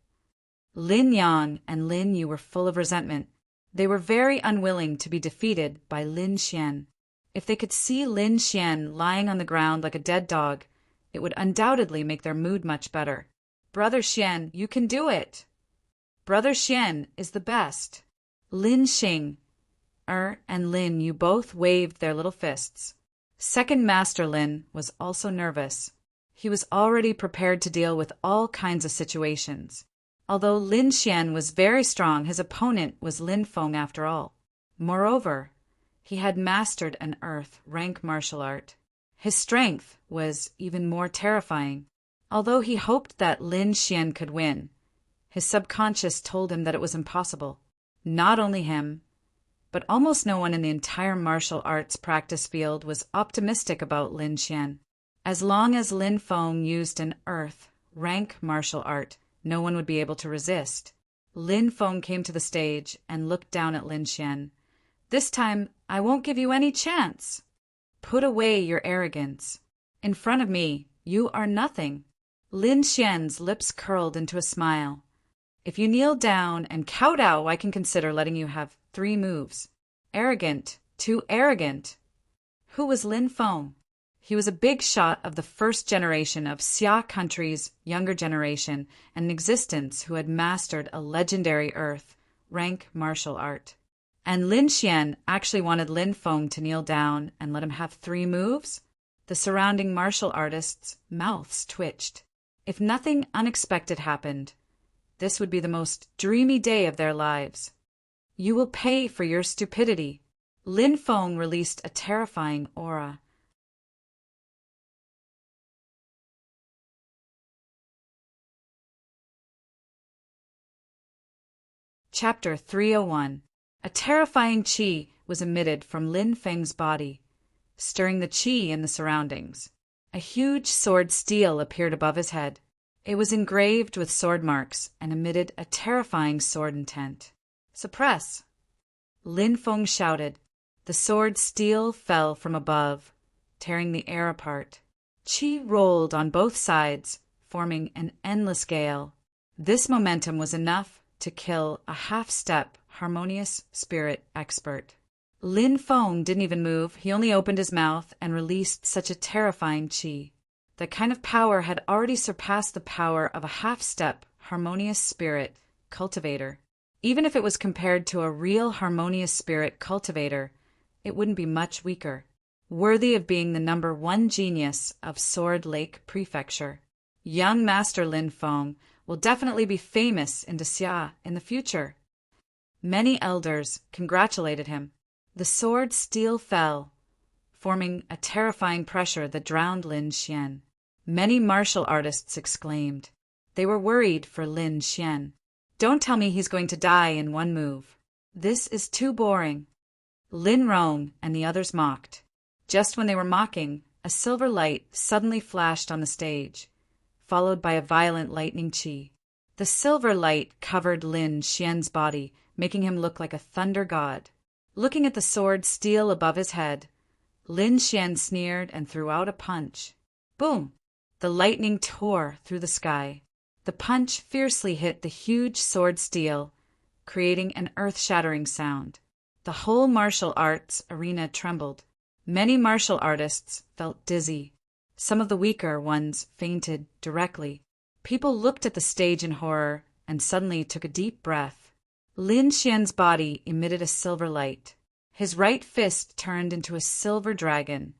Lin Yang and Lin Yu were full of resentment. They were very unwilling to be defeated by Lin Xian. If they could see Lin Xian lying on the ground like a dead dog, it would undoubtedly make their mood much better. "Brother Xian, you can do it! Brother Xian is the best!" Lin Xing and Lin Yu both waved their little fists. Second Master Lin was also nervous. He was already prepared to deal with all kinds of situations. Although Lin Xian was very strong, his opponent was Lin Feng after all. Moreover, he had mastered an earth rank martial art. His strength was even more terrifying. Although he hoped that Lin Xian could win, his subconscious told him that it was impossible. Not only him, but almost no one in the entire martial arts practice field was optimistic about Lin Xian. As long as Lin Feng used an earth rank martial art, no one would be able to resist. Lin Feng came to the stage and looked down at Lin Xian. "This time, I won't give you any chance." put away your arrogance. In front of me, you are nothing. Lin Xian's lips curled into a smile. If you kneel down and kowtow, I can consider letting you have 3 moves. Arrogant, too arrogant. Who was Lin Feng? He was a big shot of the first generation of Xia country's younger generation and in existence who had mastered a legendary earth, rank martial art. And Lin Xian actually wanted Lin Feng to kneel down and let him have 3 moves? The surrounding martial artists' mouths twitched. If nothing unexpected happened, this would be the most dreamy day of their lives. You will pay for your stupidity. Lin Feng released a terrifying aura. Chapter 301. A terrifying qi was emitted from Lin Feng's body, stirring the qi in the surroundings. A huge sword steel appeared above his head. It was engraved with sword marks and emitted a terrifying sword intent. Suppress! Lin Feng shouted. The sword steel fell from above, tearing the air apart. Qi rolled on both sides, forming an endless gale. This momentum was enough to kill a half-step harmonious spirit expert. Lin Feng didn't even move. He only opened his mouth and released such a terrifying qi. That kind of power had already surpassed the power of a half-step harmonious spirit cultivator. Even if it was compared to a real harmonious spirit cultivator, it wouldn't be much weaker. Worthy of being the number 1 genius of Sword Lake Prefecture. Young Master Lin Feng will definitely be famous in Xia in the future. Many elders congratulated him. The sword steel fell, forming a terrifying pressure that drowned Lin Xian. Many martial artists exclaimed. They were worried for Lin Xian. Don't tell me he's going to die in 1 move. This is too boring. Lin Rong and the others mocked. Just when they were mocking, a silver light suddenly flashed on the stage, followed by a violent lightning qi. The silver light covered Lin Xian's body, making him look like a thunder god. Looking at the sword steel above his head, Lin Xian sneered and threw out a punch. Boom! The lightning tore through the sky. The punch fiercely hit the huge sword steel, creating an earth-shattering sound. The whole martial arts arena trembled. Many martial artists felt dizzy. Some of the weaker ones fainted directly. People looked at the stage in horror and suddenly took a deep breath. Lin Xian's body emitted a silver light. His right fist turned into a silver dragon,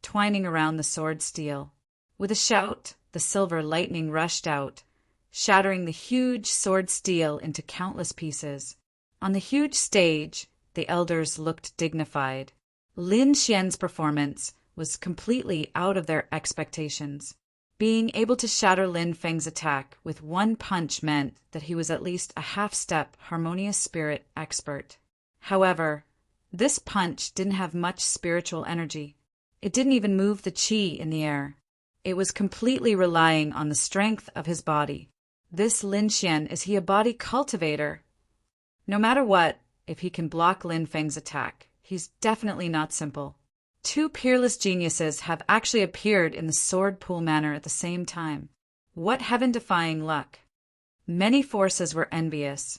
twining around the sword steel. With a shout, the silver lightning rushed out, shattering the huge sword steel into countless pieces. On the huge stage, the elders looked dignified. Lin Xian's performance was completely out of their expectations. Being able to shatter Lin Feng's attack with 1 punch meant that he was at least a half-step harmonious spirit expert. However, this punch didn't have much spiritual energy. It didn't even move the qi in the air. It was completely relying on the strength of his body. This Lin Xian, is he a body cultivator? No matter what, if he can block Lin Feng's attack, he's definitely not simple. 2 peerless geniuses have actually appeared in the sword pool manor at the same time. What heaven-defying luck! Many forces were envious,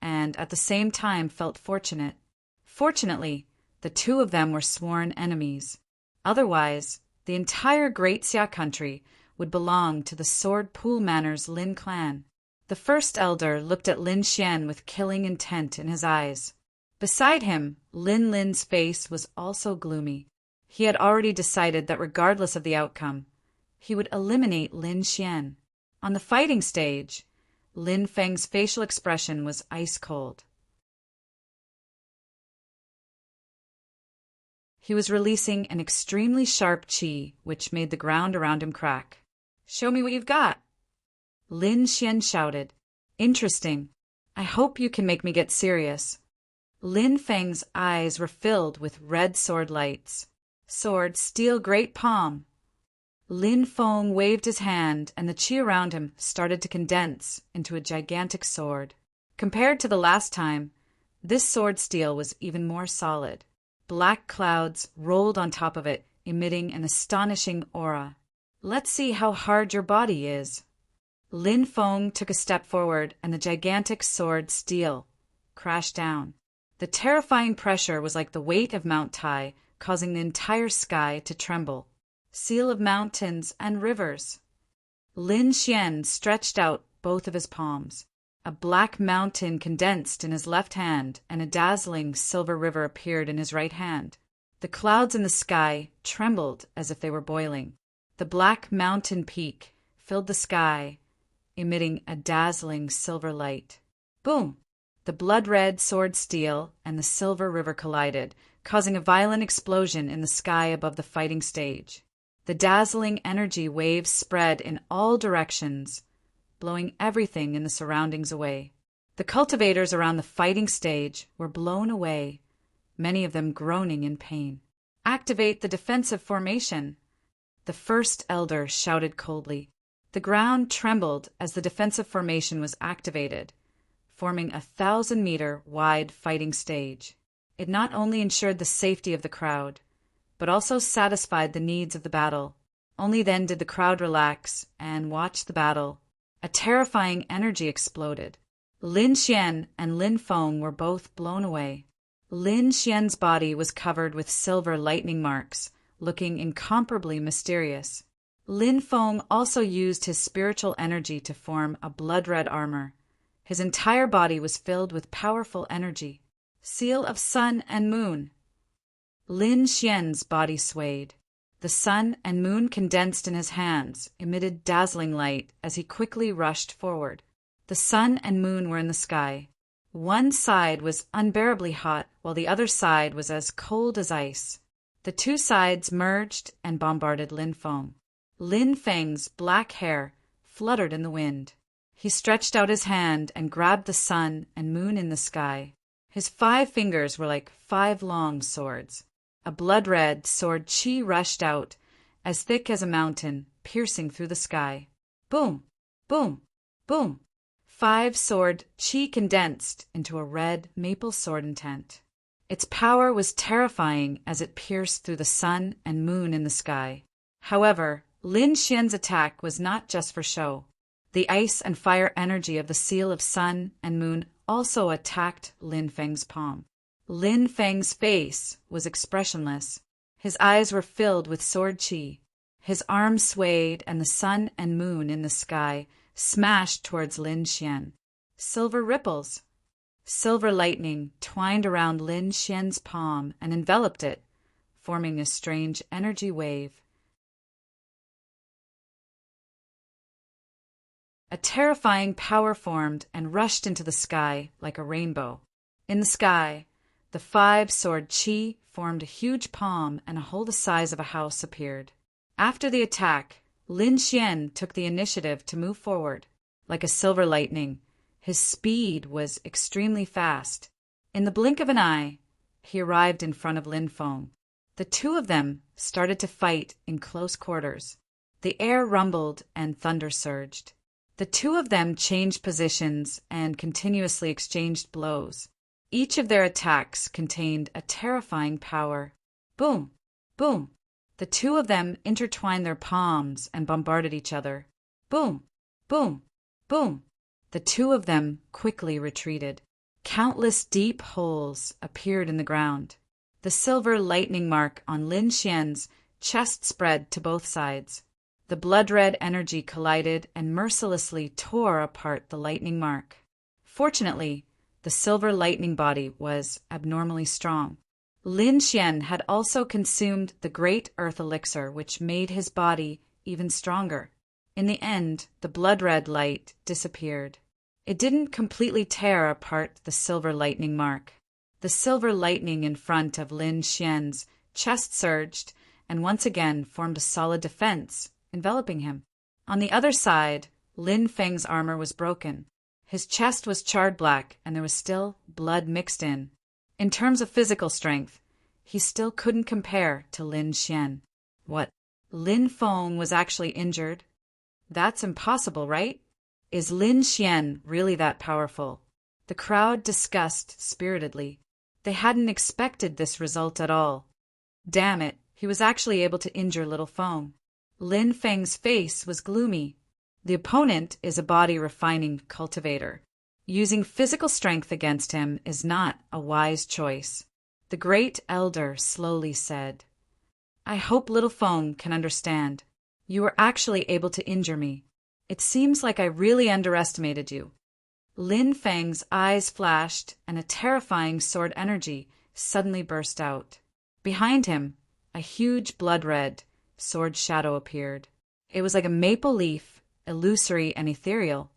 and at the same time felt fortunate. Fortunately, the 2 of them were sworn enemies. Otherwise, the entire Great Xia country would belong to the Sword Pool Manor's Lin clan. The first elder looked at Lin Xian with killing intent in his eyes. Beside him, Lin's face was also gloomy. He had already decided that regardless of the outcome, he would eliminate Lin Xian. On the fighting stage, Lin Feng's facial expression was ice cold. He was releasing an extremely sharp qi, which made the ground around him crack. "Show me what you've got!" Lin Xian shouted. "Interesting. I hope you can make me get serious." Lin Feng's eyes were filled with red sword lights. "Sword, steel, great palm." Lin Feng waved his hand, and the qi around him started to condense into a gigantic sword. Compared to the last time, this sword steel was even more solid. Black clouds rolled on top of it, emitting an astonishing aura. "Let's see how hard your body is." Lin Feng took a step forward, and the gigantic sword steel crashed down. The terrifying pressure was like the weight of Mount Tai, causing the entire sky to tremble. Seal of mountains and rivers. Lin Xian stretched out both of his palms. A black mountain condensed in his left hand, and a dazzling silver river appeared in his right hand. The clouds in the sky trembled as if they were boiling. The black mountain peak filled the sky, emitting a dazzling silver light. Boom! The blood-red sword steel and the silver river collided, causing a violent explosion in the sky above the fighting stage. The dazzling energy waves spread in all directions, blowing everything in the surroundings away. The cultivators around the fighting stage were blown away, many of them groaning in pain. "Activate the defensive formation," the first elder shouted coldly. The ground trembled as the defensive formation was activated, forming a 1,000-meter wide fighting stage. It not only ensured the safety of the crowd, but also satisfied the needs of the battle. Only then did the crowd relax and watch the battle. A terrifying energy exploded. Lin Xian and Lin Feng were both blown away. Lin Xian's body was covered with silver lightning marks, looking incomparably mysterious. Lin Feng also used his spiritual energy to form a blood-red armor. His entire body was filled with powerful energy. Seal of sun and moon. Lin Xian's body swayed. The sun and moon condensed in his hands, emitted dazzling light as he quickly rushed forward. The sun and moon were in the sky. One side was unbearably hot, while the other side was as cold as ice. The two sides merged and bombarded Lin Feng. Lin Feng's black hair fluttered in the wind. He stretched out his hand and grabbed the sun and moon in the sky. His 5 fingers were like 5 long swords. A blood-red sword chi rushed out, as thick as a mountain, piercing through the sky. Boom! Boom! Boom! 5 sword chi condensed into a red maple sword intent. Its power was terrifying as it pierced through the sun and moon in the sky. However, Lin Xian's attack was not just for show. The ice and fire energy of the seal of sun and moon also attacked Lin Feng's palm. Lin Feng's face was expressionless. His eyes were filled with sword chi. His arms swayed, and the sun and moon in the sky smashed towards Lin Xian. Silver ripples. Silver lightning twined around Lin Xian's palm and enveloped it, forming a strange energy wave. A terrifying power formed and rushed into the sky like a rainbow. In the sky, the 5-sword chi formed a huge palm, and a hole the size of a house appeared. After the attack, Lin Xian took the initiative to move forward. Like a silver lightning, his speed was extremely fast. In the blink of an eye, he arrived in front of Lin Feng. The two of them started to fight in close quarters. The air rumbled and thunder surged. The two of them changed positions and continuously exchanged blows. Each of their attacks contained a terrifying power. Boom! Boom! The two of them intertwined their palms and bombarded each other. Boom! Boom! Boom! The two of them quickly retreated. Countless deep holes appeared in the ground. The silver lightning mark on Lin Xian's chest spread to both sides. The blood-red energy collided and mercilessly tore apart the lightning mark. Fortunately, the silver lightning body was abnormally strong. Lin Xian had also consumed the great earth elixir, which made his body even stronger. In the end, the blood-red light disappeared. It didn't completely tear apart the silver lightning mark. The silver lightning in front of Lin Xian's chest surged and once again formed a solid defense, enveloping him. On the other side, Lin Feng's armor was broken. His chest was charred black, and there was still blood mixed in. In terms of physical strength, he still couldn't compare to Lin Xian. What? Lin Feng was actually injured? That's impossible, right? Is Lin Xian really that powerful? The crowd discussed spiritedly. They hadn't expected this result at all. Damn it, he was actually able to injure Little Feng. Lin Feng's face was gloomy. The opponent is a body-refining cultivator. Using physical strength against him is not a wise choice. The great elder slowly said, I hope Little Feng can understand. You were actually able to injure me. It seems like I really underestimated you. Lin Feng's eyes flashed, and a terrifying sword energy suddenly burst out. Behind him, a huge blood-red sword shadow appeared. It was like a maple leaf, illusory and ethereal.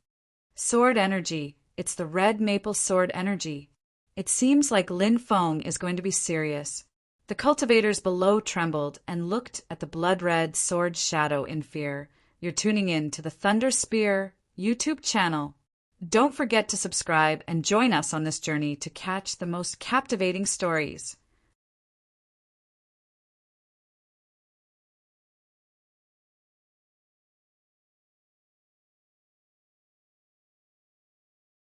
Sword energy. It's the red maple sword energy. It seems like Lin Feng is going to be serious. The cultivators below trembled and looked at the blood-red sword shadow in fear. You're tuning in to the Thunder Spear YouTube channel. Don't forget to subscribe and join us on this journey to catch the most captivating stories.